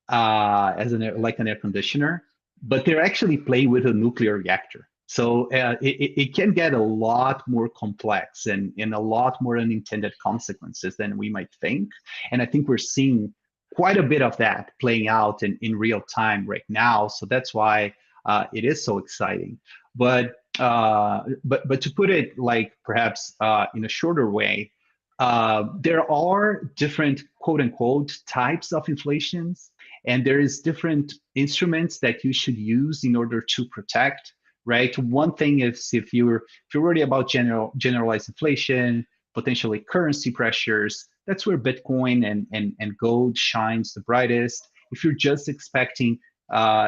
like an air conditioner, but they're actually playing with a nuclear reactor. So it can get a lot more complex and a lot more unintended consequences than we might think. And I think we're seeing quite a bit of that playing out in real time right now. So that's why it is so exciting. But to put it like perhaps in a shorter way, there are different quote unquote types of inflations, and there is different instruments that you should use in order to protect, right? One thing is if you're worried about generalized inflation, potentially currency pressures, that's where Bitcoin and gold shines the brightest. If you're just expecting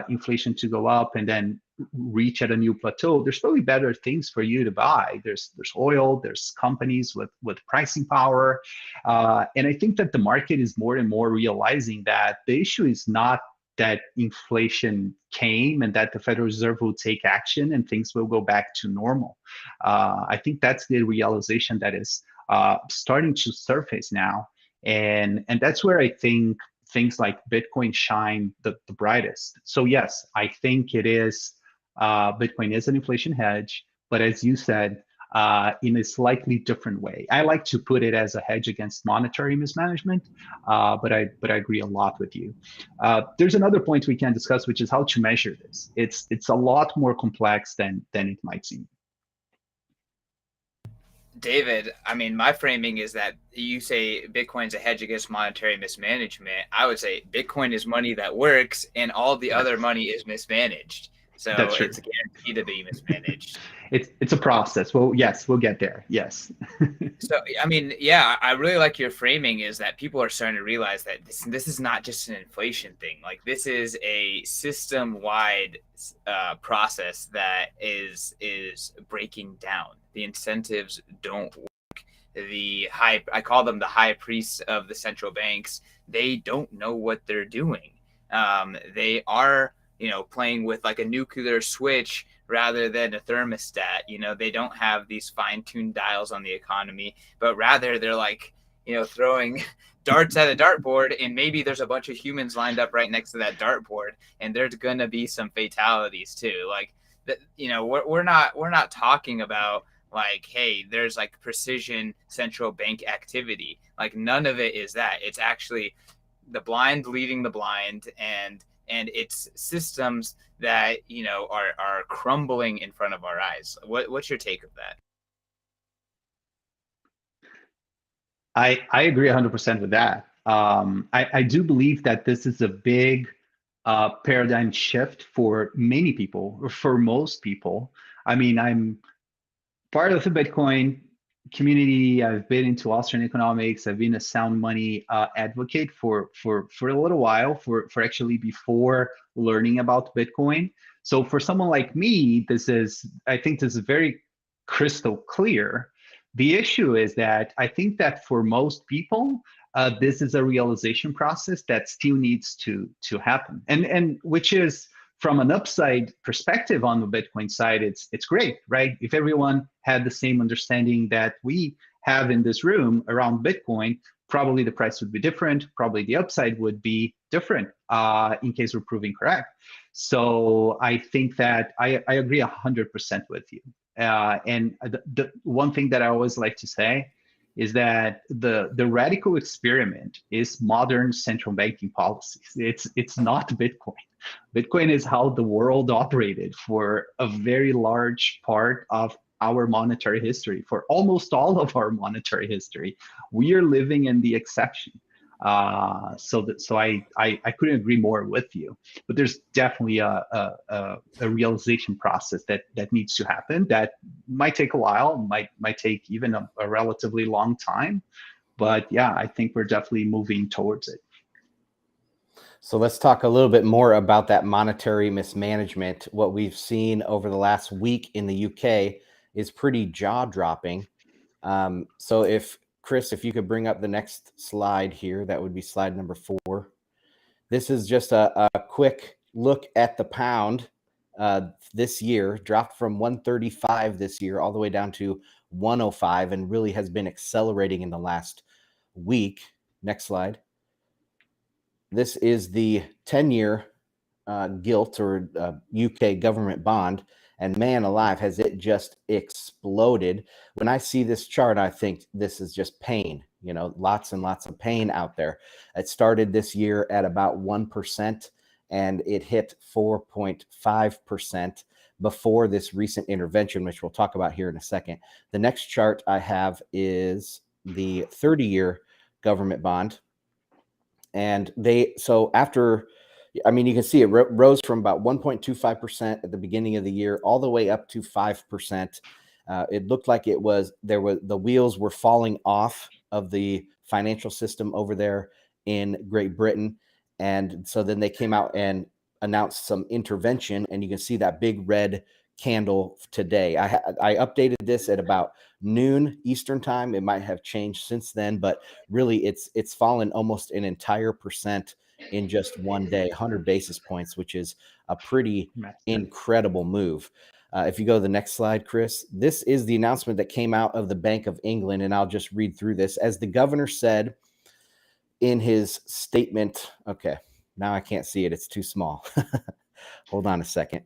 inflation to go up and then reach at a new plateau, there's probably better things for you to buy. There's oil, there's companies with pricing power, and I think that the market is more and more realizing that the issue is not that inflation came and that the Federal Reserve will take action and things will go back to normal. I think that's the realization that is starting to surface now, and that's where I think things like Bitcoin shine the brightest. So yes, I think it is, Bitcoin is an inflation hedge, but as you said, in a slightly different way. I like to put it as a hedge against monetary mismanagement, but I agree a lot with you. There's another point we can discuss, which is how to measure this. It's a lot more complex than it might seem.
David, I mean, my framing is that you say Bitcoin's a hedge against monetary mismanagement. I would say Bitcoin is money that works and all the other money is mismanaged. So it's guaranteed to be mismanaged.
It's a process. Well, yes, we'll get there. Yes.
So, I mean, yeah, I really like your framing is that people are starting to realize that this is not just an inflation thing. Like this is a system-wide process that is breaking down. The incentives don't work. I call them the high priests of the central banks. They don't know what they're doing. They are, playing with like a nuclear switch rather than a thermostat. They don't have these fine-tuned dials on the economy, but rather they're like, throwing darts at a dartboard, and maybe there's a bunch of humans lined up right next to that dartboard, and there's gonna be some fatalities too. Like that, we're not talking about like, hey, there's like precision central bank activity. Like none of it is that. It's actually the blind leading the blind, and it's systems that are crumbling in front of our eyes. What's your take of that?
I agree 100% with that. I do believe that this is a big paradigm shift for many people, or for most people. I mean, I'm part of the Bitcoin community. I've been into Austrian economics. I've been a sound money advocate for a little while, for actually before learning about Bitcoin. So for someone like me, I think this is very crystal clear. The issue is that I think that for most people, this is a realization process that still needs to happen, and which is, from an upside perspective on the Bitcoin side, it's great, right? If everyone had the same understanding that we have in this room around Bitcoin, probably the price would be different. Probably the upside would be different in case we're proving correct. So I think that I agree 100% with you. And the one thing that I always like to say is that the radical experiment is modern central banking policies. It's not Bitcoin. Bitcoin is how the world operated for a very large part of our monetary history, for almost all of our monetary history. We are living in the exception. So I couldn't agree more with you. But there's definitely a realization process that needs to happen. That might take a while, might take even a relatively long time. But yeah, I think we're definitely moving towards it.
So let's talk a little bit more about that monetary mismanagement. What we've seen over the last week in the UK is pretty jaw-dropping. So if Cris, if you could bring up the next slide here, that would be slide number 4. This is just a quick look at the pound this year, dropped from 135 this year all the way down to 105, and really has been accelerating in the last week. Next slide. This is the 10-year gilt or UK government bond. And man alive, has it just exploded. When I see this chart, I think this is just pain, you know, lots and lots of pain out there. It started this year at about 1%, and it hit 4.5% before this recent intervention, which we'll talk about here in a second. The next chart I have is the 30-year government bond. And so after, I mean, you can see it rose from about 1.25% at the beginning of the year all the way up to 5%. It looked like the wheels were falling off of the financial system over there in Great Britain. And so then they came out and announced some intervention, and you can see that big red candle today. I updated this at about noon Eastern time. It might have changed since then, but really it's fallen almost an entire percent in just one day, 100 basis points, which is a pretty incredible move. If you go to the next slide, Cris, this is the announcement that came out of the Bank of England, and I'll just read through this. As the governor said in his statement, okay, now I can't see it. It's too small. Hold on a second.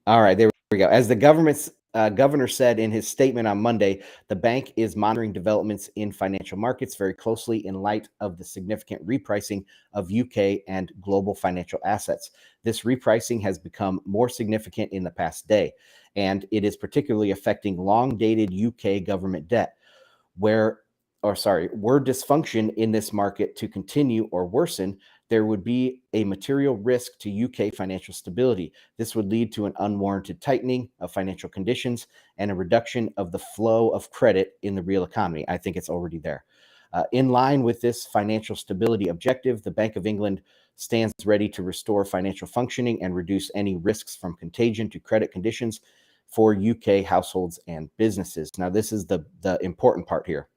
All right, there we go. As the governor said in his statement on Monday, the bank is monitoring developments in financial markets very closely in light of the significant repricing of UK and global financial assets. This repricing has become more significant in the past day, and it is particularly affecting long-dated UK government debt, were dysfunction in this market to continue or worsen, there would be a material risk to UK financial stability. This would lead to an unwarranted tightening of financial conditions and a reduction of the flow of credit in the real economy. I think it's already there. In line with this financial stability objective, the Bank of England stands ready to restore financial functioning and reduce any risks from contagion to credit conditions for UK households and businesses. Now, this is the important part here.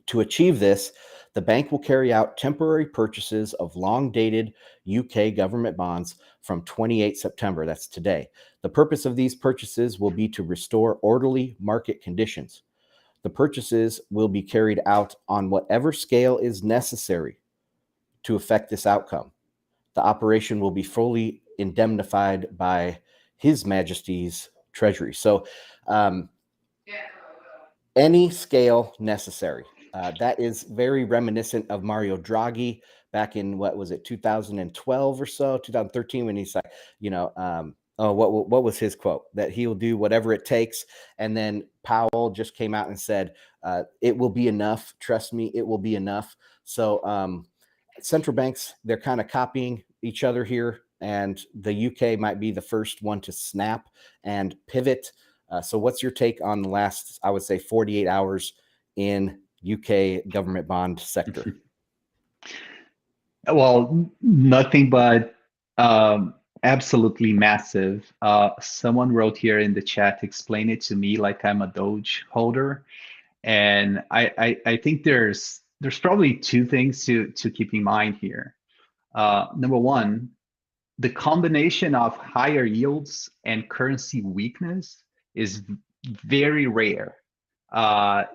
To achieve this, the bank will carry out temporary purchases of long-dated UK government bonds from 28 September, that's today. The purpose of these purchases will be to restore orderly market conditions. The purchases will be carried out on whatever scale is necessary to effect this outcome. The operation will be fully indemnified by His Majesty's Treasury. So, any scale necessary. That is very reminiscent of Mario Draghi back in, what was it, 2012 or so, 2013, when he's like, what was his quote? That he'll do whatever it takes. And then Powell just came out and said, it will be enough. Trust me, it will be enough. So central banks, they're kind of copying each other here. And the UK might be the first one to snap and pivot. So what's your take on the last, I would say, 48 hours in UK government bond sector?
Well, nothing but Absolutely massive. Someone wrote here in the chat, explain it to me like I'm a Doge holder. And I think there's probably two things to keep in mind here. Number one, the combination of higher yields and currency weakness is very rare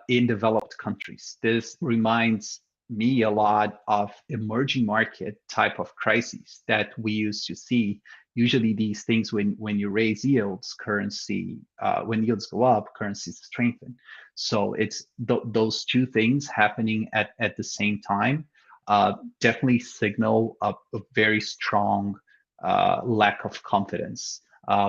in developed countries. This reminds me a lot of emerging market type of crises that we used to see. Usually these things, when you raise yields, when yields go up, currencies strengthen. So it's those two things happening at the same time definitely signal a very strong lack of confidence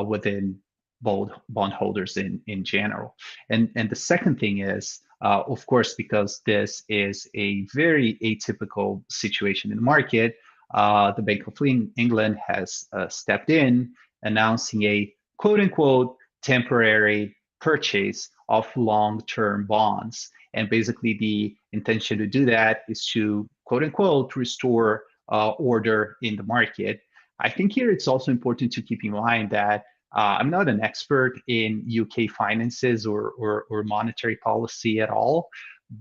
within bondholders in general. And the second thing is, of course, because this is a very atypical situation in the market, the Bank of England has stepped in, announcing a quote unquote temporary purchase of long-term bonds. And basically, the intention to do that is to quote unquote restore order in the market. I think here it's also important to keep in mind that I'm not an expert in UK finances or monetary policy at all,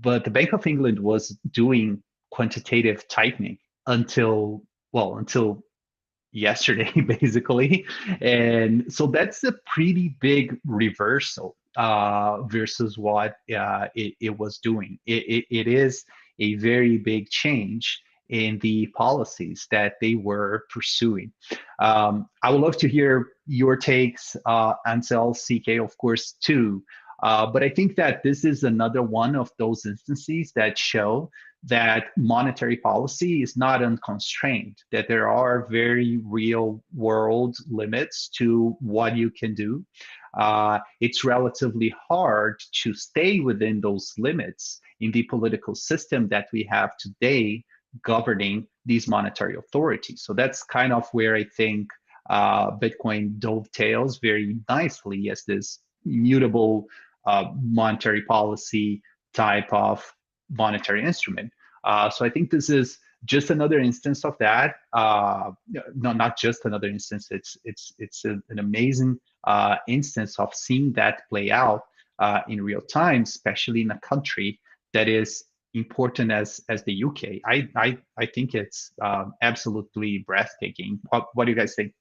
but the Bank of England was doing quantitative tightening until yesterday, basically. And so that's a pretty big reversal versus what it was doing. It is a very big change in the policies that they were pursuing. I would love to hear your takes, Ansel, CK, of course, too. But I think that this is another one of those instances that show that monetary policy is not unconstrained, that there are very real world limits to what you can do. It's relatively hard to stay within those limits in the political system that we have today governing these monetary authorities. So that's kind of where I think Bitcoin dovetails very nicely as this mutable monetary policy type of monetary instrument. So I think this is just another instance of that. No, not just another instance. It's an amazing instance of seeing that play out in real time, especially in a country that is important as the UK. I think it's absolutely breathtaking. What do you guys think?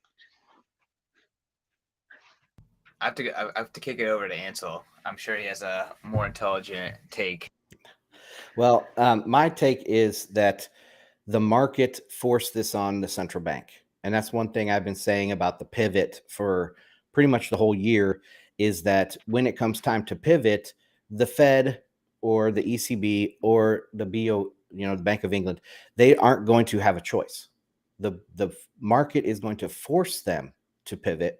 I have to kick it over to Ansel. I'm sure he has a more intelligent take.
Well, my take is that the market forced this on the central bank. And that's one thing I've been saying about the pivot for pretty much the whole year, is that when it comes time to pivot, the Fed or the ECB or the the Bank of England, they aren't going to have a choice. The market is going to force them to pivot.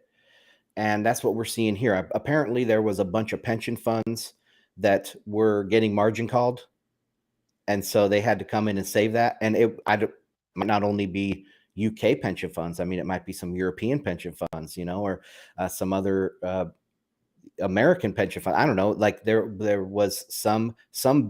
And that's what we're seeing here. Apparently, there was a bunch of pension funds that were getting margin called. And so they had to come in and save that. And it might not only be UK pension funds. I mean, it might be some European pension funds, or some other American pension fund. I don't know. Like there was some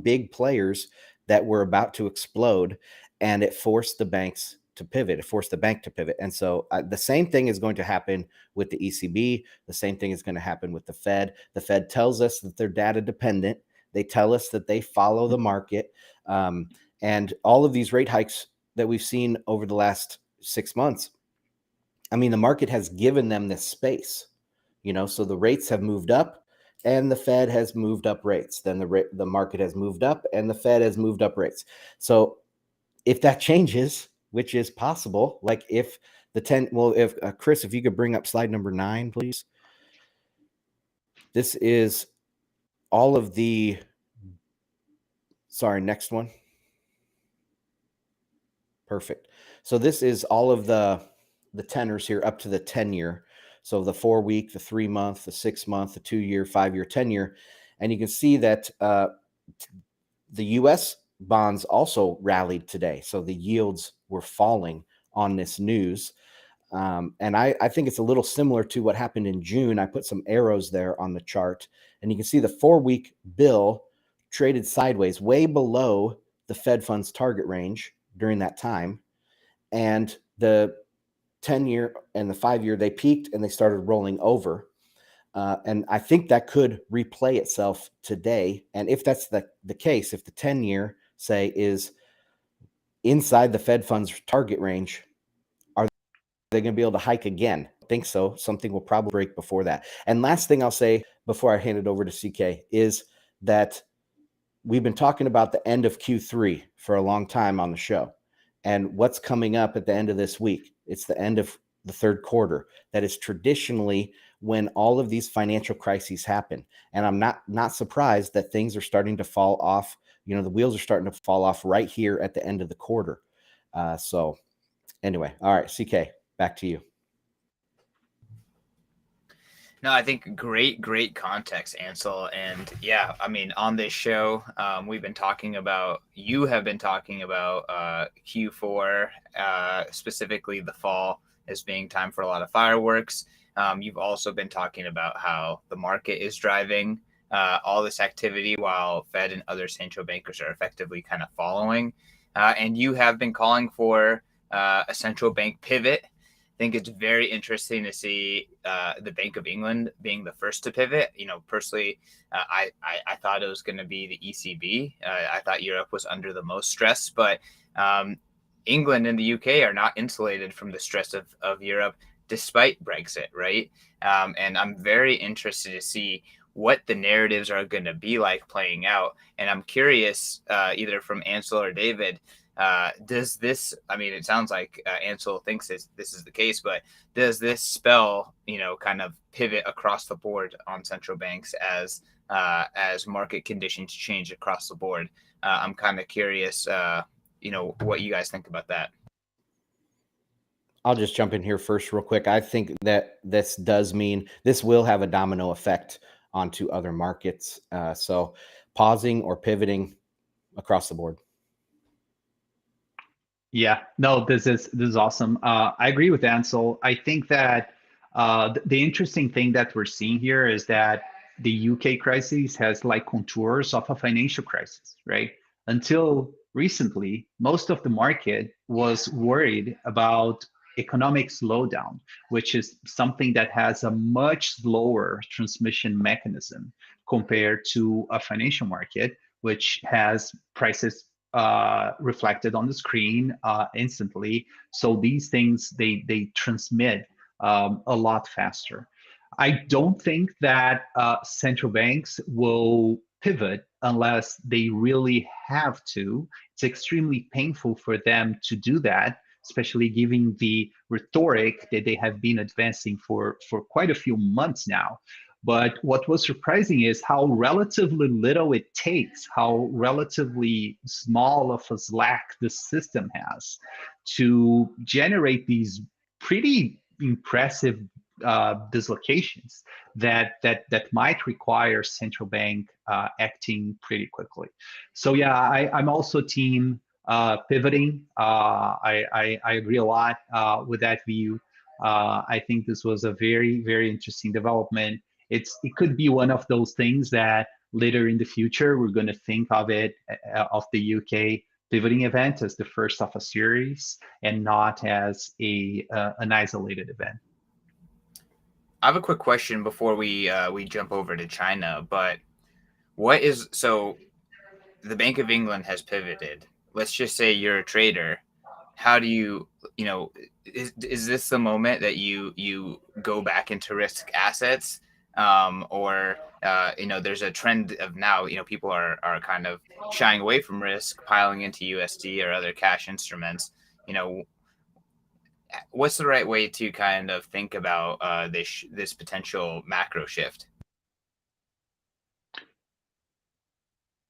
big players that were about to explode, and it forced the banks to pivot. It forced the bank to pivot. And so the same thing is going to happen with the ECB. The same thing is going to happen with the Fed. The Fed tells us that they're data dependent. They tell us that they follow the market. And all of these rate hikes that we've seen over the last 6 months, I mean, the market has given them this space, so the rates have moved up and the Fed has moved up rates. Then the market has moved up and the Fed has moved up rates. So if that changes, which is possible, like if Chris, if you could bring up slide number 9, please. This is all of the, next one. Perfect. So this is all of the tenors here up to the 10-year. So the 4-week, the 3-month, the 6-month, the 2-year, 5-year, 10-year. And you can see that the US bonds also rallied today. So the yields were falling on this news. And I think it's a little similar to what happened in June. I put some arrows there on the chart, and you can see the 4-week bill traded sideways, way below the Fed funds target range during that time. And the 10-year and the 5-year, they peaked and they started rolling over. And I think that could replay itself today. And if that's the case, if the 10-year, say, is inside the Fed funds target range, are they going to be able to hike again? I think so. Something will probably break before that. And last thing I'll say before I hand it over to CK is that we've been talking about the end of Q3 for a long time on the show. And what's coming up at the end of this week? It's the end of the third quarter. That is traditionally when all of these financial crises happen. And I'm not surprised that things are starting to fall off. You know, the wheels are starting to fall off right here at the end of the quarter. So anyway, all right, CK, back to you.
No, I think great context, Ansel. And yeah, I mean, on this show, you have been talking about Q4, specifically the fall, as being time for a lot of fireworks. You've also been talking about how the market is driving all this activity while Fed and other central bankers are effectively kind of following. And you have been calling for a central bank pivot. I think it's very interesting to see the Bank of England being the first to pivot. You know, personally, I thought it was going to be the ECB. I thought Europe was under the most stress, but England and the UK are not insulated from the stress of Europe despite Brexit, right? And I'm very interested to see what the narratives are going to be like playing out. And I'm curious, either from Ansel or David, does this, I mean, it sounds like Ansel thinks this is the case, but does this spell, you know, kind of pivot across the board on central banks as market conditions change across the board? I'm kind of curious, you know, what you guys think about that.
I'll just jump in here first real quick. I think that this does mean this will have a domino effect onto other markets. So pausing or pivoting across the board.
Yeah, no, this is awesome. I agree with Ansel. I think that the interesting thing that we're seeing here is that the UK crisis has like contours of a financial crisis, right? Until recently, most of the market was worried about economic slowdown, which is something that has a much slower transmission mechanism compared to a financial market, which has prices reflected on the screen instantly. So these things, they transmit a lot faster. I don't think that central banks will pivot unless they really have to. It's extremely painful for them to do that, especially given the rhetoric that they have been advancing for quite a few months now. But what was surprising is how relatively little it takes, how relatively small of a slack the system has to generate these pretty impressive dislocations that might require central bank acting pretty quickly. So yeah, I'm also team pivoting. I agree a lot with that view. I think this was a very interesting development. It could be one of those things that later in the future we're going to think of it of the UK pivoting event as the first of a series and not as an isolated event.
I have a quick question before we jump over to China. But so the Bank of England has pivoted. Let's just say you're a trader. How do you know, is this the moment that you go back into risk assets? Or you know, there's a trend of now, you know, people are kind of shying away from risk, piling into USD or other cash instruments. You know, what's the right way to kind of think about this potential macro shift?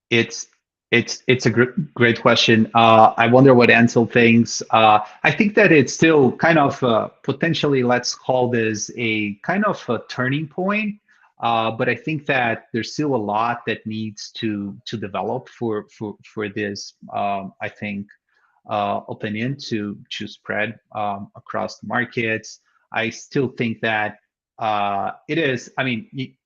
It's a great question. I wonder what Ansel thinks. I think that it's still kind of potentially, let's call this a kind of a turning point. But I think that there's still a lot that needs to develop for this, I think, opinion to spread across the markets. I still think that it is, I mean,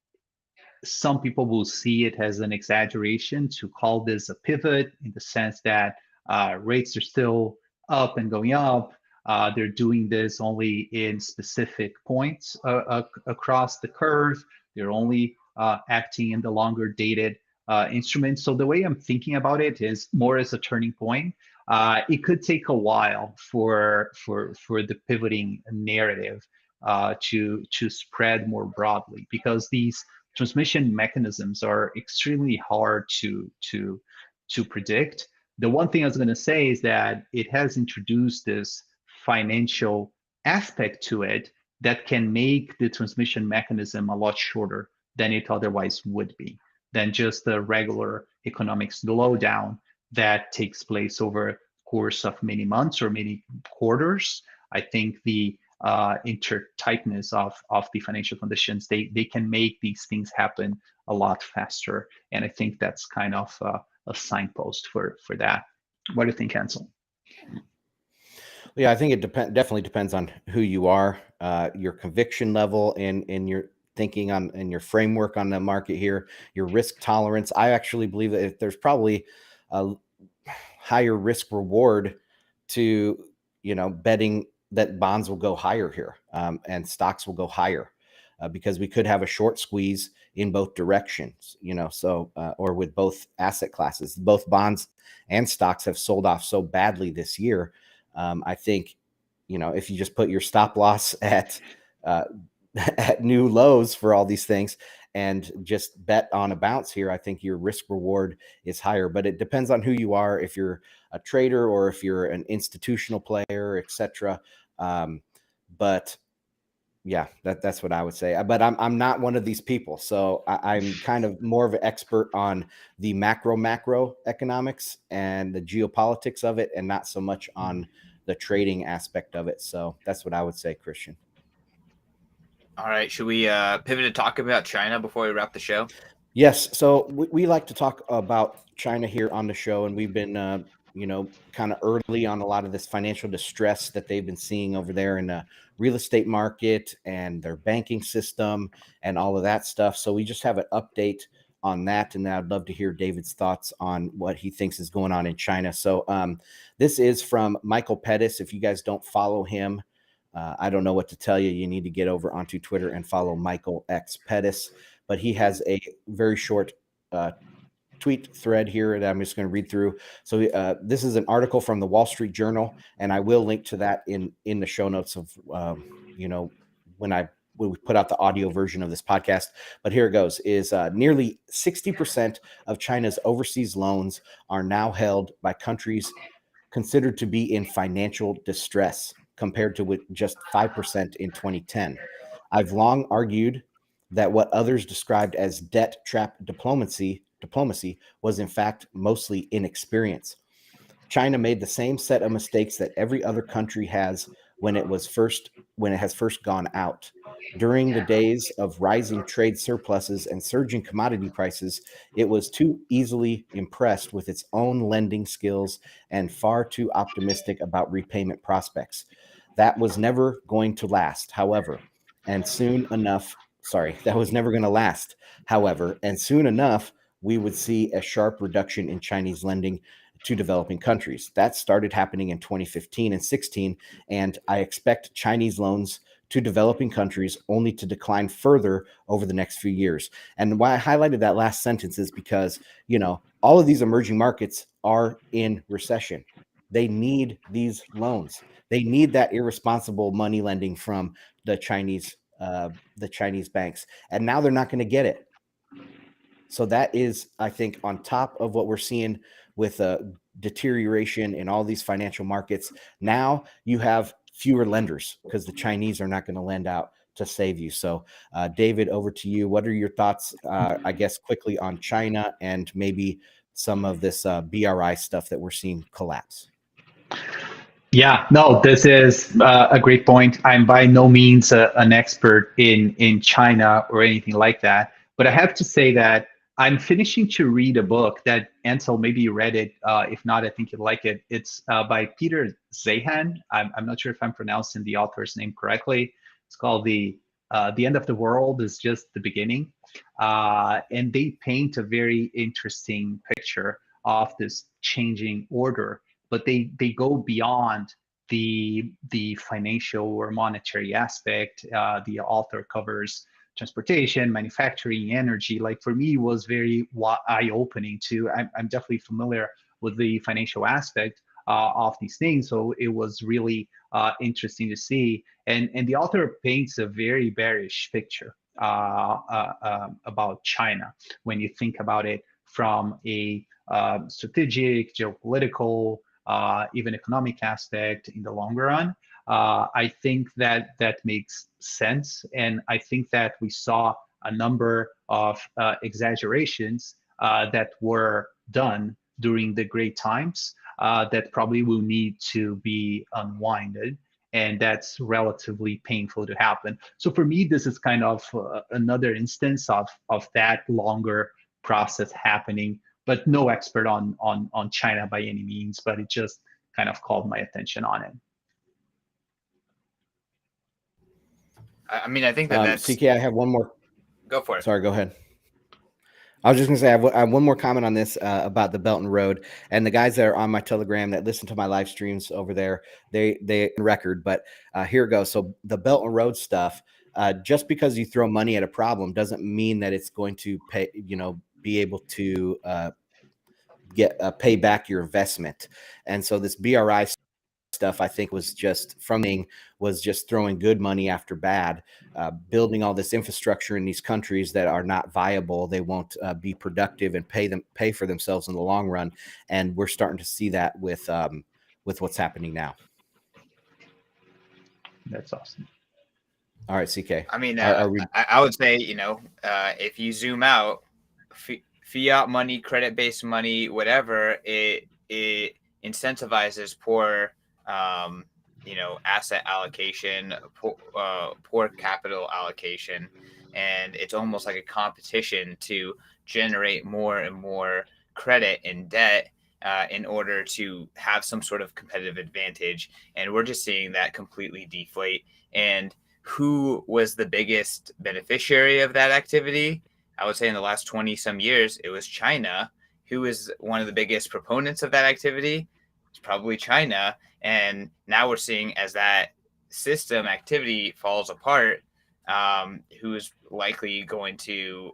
some people will see it as an exaggeration to call this a pivot in the sense that rates are still up and going up. They're doing this only in specific points across the curve. They're only acting in the longer dated instruments. So the way I'm thinking about it is more as a turning point. It could take a while for the pivoting narrative to spread more broadly, because these transmission mechanisms are extremely hard to predict. The one thing I was going to say is that it has introduced this financial aspect to it that can make the transmission mechanism a lot shorter than it otherwise would be, than just the regular economic slowdown that takes place over the course of many months or many quarters. I think the intertightness of the financial conditions, they can make these things happen a lot faster. And I think that's kind of a signpost for that. What do you think, Ansel?
Yeah, I think it definitely depends on who you are, your conviction level, and your thinking on and your framework on the market here, your risk tolerance. I actually believe that if there's probably a higher risk reward to, betting that bonds will go higher here, and stocks will go higher, because we could have a short squeeze in both directions, or with both asset classes. Both bonds and stocks have sold off so badly this year. I think, if you just put your stop loss at new lows for all these things and just bet on a bounce here, I think your risk reward is higher. But it depends on who you are, if you're a trader or if you're an institutional player, etc. But yeah, that's what I would say. But I'm not one of these people, so I'm kind of more of an expert on the macro economics and the geopolitics of it, and not so much on the trading aspect of it. So that's what I would say, Christian.
All right, should we pivot to talk about China before we wrap the show?
Yes. So we like to talk about China here on the show, and we've been, kind of early on a lot of this financial distress that they've been seeing over there in the real estate market and their banking system and all of that stuff. So we just have an update on that, and I'd love to hear David's thoughts on what he thinks is going on in China. So this is from Michael Pettis. If you guys don't follow him, I don't know what to tell you. You need to get over onto Twitter and follow Michael X Pettis. But he has a very short tweet thread here that I'm just going to read through. So this is an article from the Wall Street Journal, and I will link to that in the show notes of when we put out the audio version of this podcast. But here it goes: is nearly 60% of China's overseas loans are now held by countries considered to be in financial distress, compared to with just 5% in 2010. I've long argued that what others described as debt trap diplomacy was in fact mostly inexperience. China made the same set of mistakes that every other country has when it has first gone out. During the days of rising trade surpluses and surging commodity prices, it was too easily impressed with its own lending skills and far too optimistic about repayment prospects. That was never going to last, however, and soon enough, that was never going to last, however, and soon enough, we would see a sharp reduction in Chinese lending to developing countries. That started happening in 2015 and 16, and I expect Chinese loans to developing countries only to decline further over the next few years. And why I highlighted that last sentence is because, all of these emerging markets are in recession. They need these loans. They need that irresponsible money lending from the Chinese banks, and now they're not going to get it. So that is, I think, on top of what we're seeing with a deterioration in all these financial markets. Now you have fewer lenders because the Chinese are not going to lend out to save you. So, David, over to you. What are your thoughts, I guess, quickly on China and maybe some of this BRI stuff that we're seeing collapse?
Yeah, no, this is a great point. I'm by no means an expert in China or anything like that, but I have to say that I'm finishing to read a book that Ansel, maybe you read it. If not, I think you'd like it. It's by Peter Zeihan. I'm not sure if I'm pronouncing the author's name correctly. It's called The End of the World is Just the Beginning. And they paint a very interesting picture of this changing order, but they go beyond the financial or monetary aspect. The author covers transportation, manufacturing, energy. Like for me, it was very eye-opening too. I'm definitely familiar with the financial aspect of these things, so it was really interesting to see. And the author paints a very bearish picture about China when you think about it from a strategic, geopolitical, even economic aspect in the long run. I think that makes sense, and I think that we saw a number of exaggerations that were done during the great times that probably will need to be unwinded, and that's relatively painful to happen. So for me, this is kind of another instance of that longer process happening, but no expert on China by any means, but it just kind of called my attention on it.
I mean, I think that's
CK. I have one more.
Go for it.
Sorry, go ahead. I was just gonna say I have one more comment on this about the Belt and Road, and the guys that are on my Telegram that listen to my live streams over there, they record. But here it goes. So the Belt and Road stuff, just because you throw money at a problem doesn't mean that it's going to be able to pay back your investment. And so this BRI stuff, I think, was just throwing good money after bad, building all this infrastructure in these countries that are not viable. They won't be productive and pay for themselves in the long run. And we're starting to see that with what's happening now.
That's awesome.
All right, CK.
I mean, I would say, if you zoom out, fiat money, credit-based money, whatever, it incentivizes poor asset allocation, poor capital allocation, and it's almost like a competition to generate more and more credit and debt in order to have some sort of competitive advantage. And we're just seeing that completely deflate. And who was the biggest beneficiary of that activity? I would say in the last 20 some years, it was China. Who is one of the biggest proponents of that activity? It's probably China. And now we're seeing, as that system activity falls apart, who is likely going to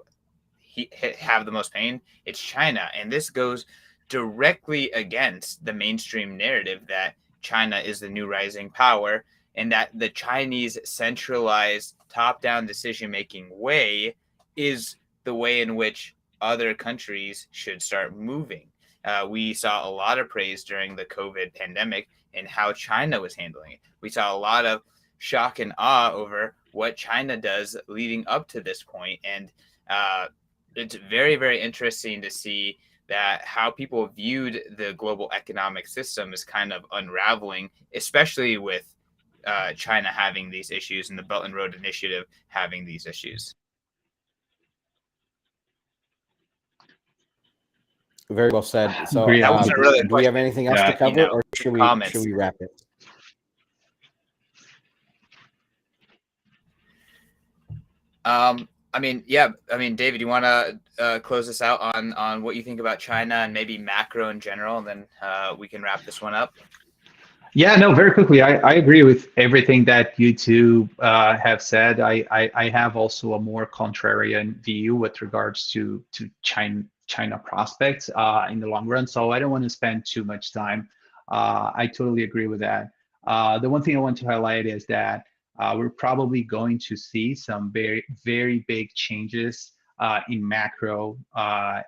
have the most pain? It's China. And this goes directly against the mainstream narrative that China is the new rising power, and that the Chinese centralized top-down decision-making way is the way in which other countries should start moving. We saw a lot of praise during the COVID pandemic and how China was handling it. We saw a lot of shock and awe over what China does leading up to this point. And it's very, very interesting to see that how people viewed the global economic system is kind of unraveling, especially with China having these issues and the Belt and Road Initiative having these issues.
Very well said. So
That
wasn't really a
do we have anything else to cover, or should we wrap it?
David, you want to close this out on what you think about China and maybe macro in general, and then we can wrap this one up?
Yeah, no, very quickly. I agree with everything that you two have said. I have also a more contrarian view with regards to China prospects in the long run. So I don't want to spend too much time. I totally agree with that. The one thing I want to highlight is that we're probably going to see some very, very big changes in macro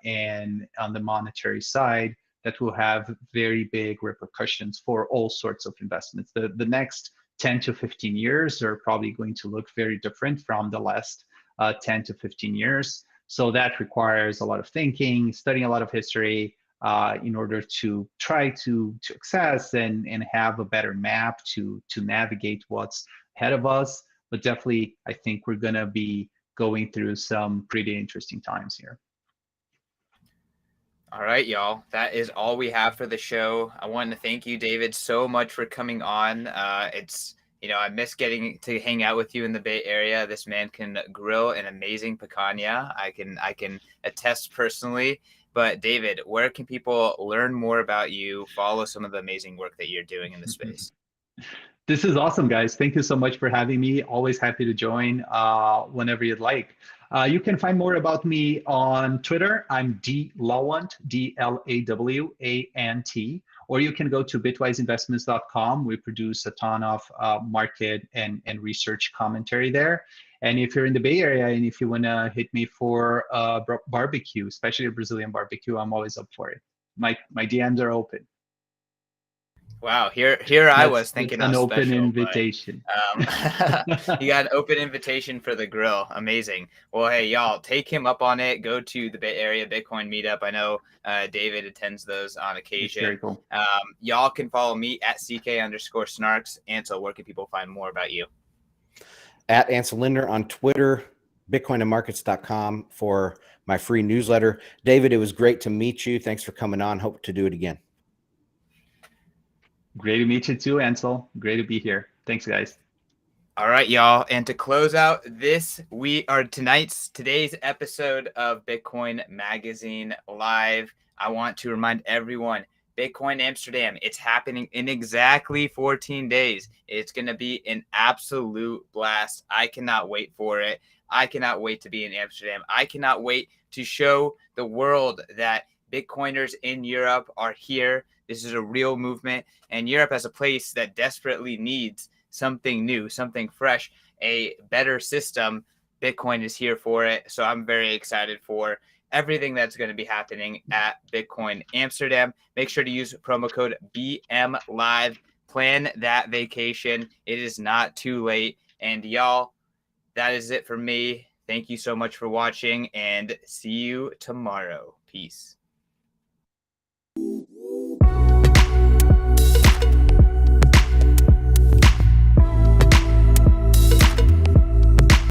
and on the monetary side that will have very big repercussions for all sorts of investments. The next 10 to 15 years are probably going to look very different from the last 10 to 15 years. So that requires a lot of thinking, studying a lot of history in order to try to access and have a better map to navigate what's ahead of us. But definitely, I think we're going to be going through some pretty interesting times here.
All right, y'all. That is all we have for the show. I want to thank you, David, so much for coming on. I miss getting to hang out with you in the Bay Area. This man can grill an amazing picanha. I can attest personally. But David, where can people learn more about you, follow some of the amazing work that you're doing in the space?
This is awesome, guys. Thank you so much for having me. Always happy to join whenever you'd like. You can find more about me on Twitter. I'm D Lawant, DLAWANT, or you can go to bitwiseinvestments.com. We produce a ton of market and research commentary there. And if you're in the Bay Area and if you want to hit me for a barbecue, especially a Brazilian barbecue, I'm always up for it. My DMs are open.
Wow, here I was thinking
an open
special,
invitation.
But, you got an open invitation for the grill. Amazing. Well, hey, y'all, take him up on it. Go to the Bay Area Bitcoin meetup. I know David attends those on occasion.
Very cool.
Y'all can follow me at CK_Snarks. Ansel, where can people find more about you?
At Ansel Lindner on Twitter, bitcoinandmarkets.com for my free newsletter. David, it was great to meet you. Thanks for coming on. Hope to do it again.
Great to meet you too, Ansel. Great to be here. Thanks, guys.
All right, y'all. And to close out today's episode of Bitcoin Magazine Live, I want to remind everyone, Bitcoin Amsterdam, it's happening in exactly 14 days. It's going to be an absolute blast. I cannot wait for it. I cannot wait to be in Amsterdam. I cannot wait to show the world that Bitcoiners in Europe are here. This is a real movement, and Europe as a place that desperately needs something new, something fresh, a better system. Bitcoin is here for it. So I'm very excited for everything that's going to be happening at Bitcoin Amsterdam. Make sure to use promo code BMLive. Plan that vacation. It is not too late. And y'all, that is it for me. Thank you so much for watching, and see you tomorrow. Peace.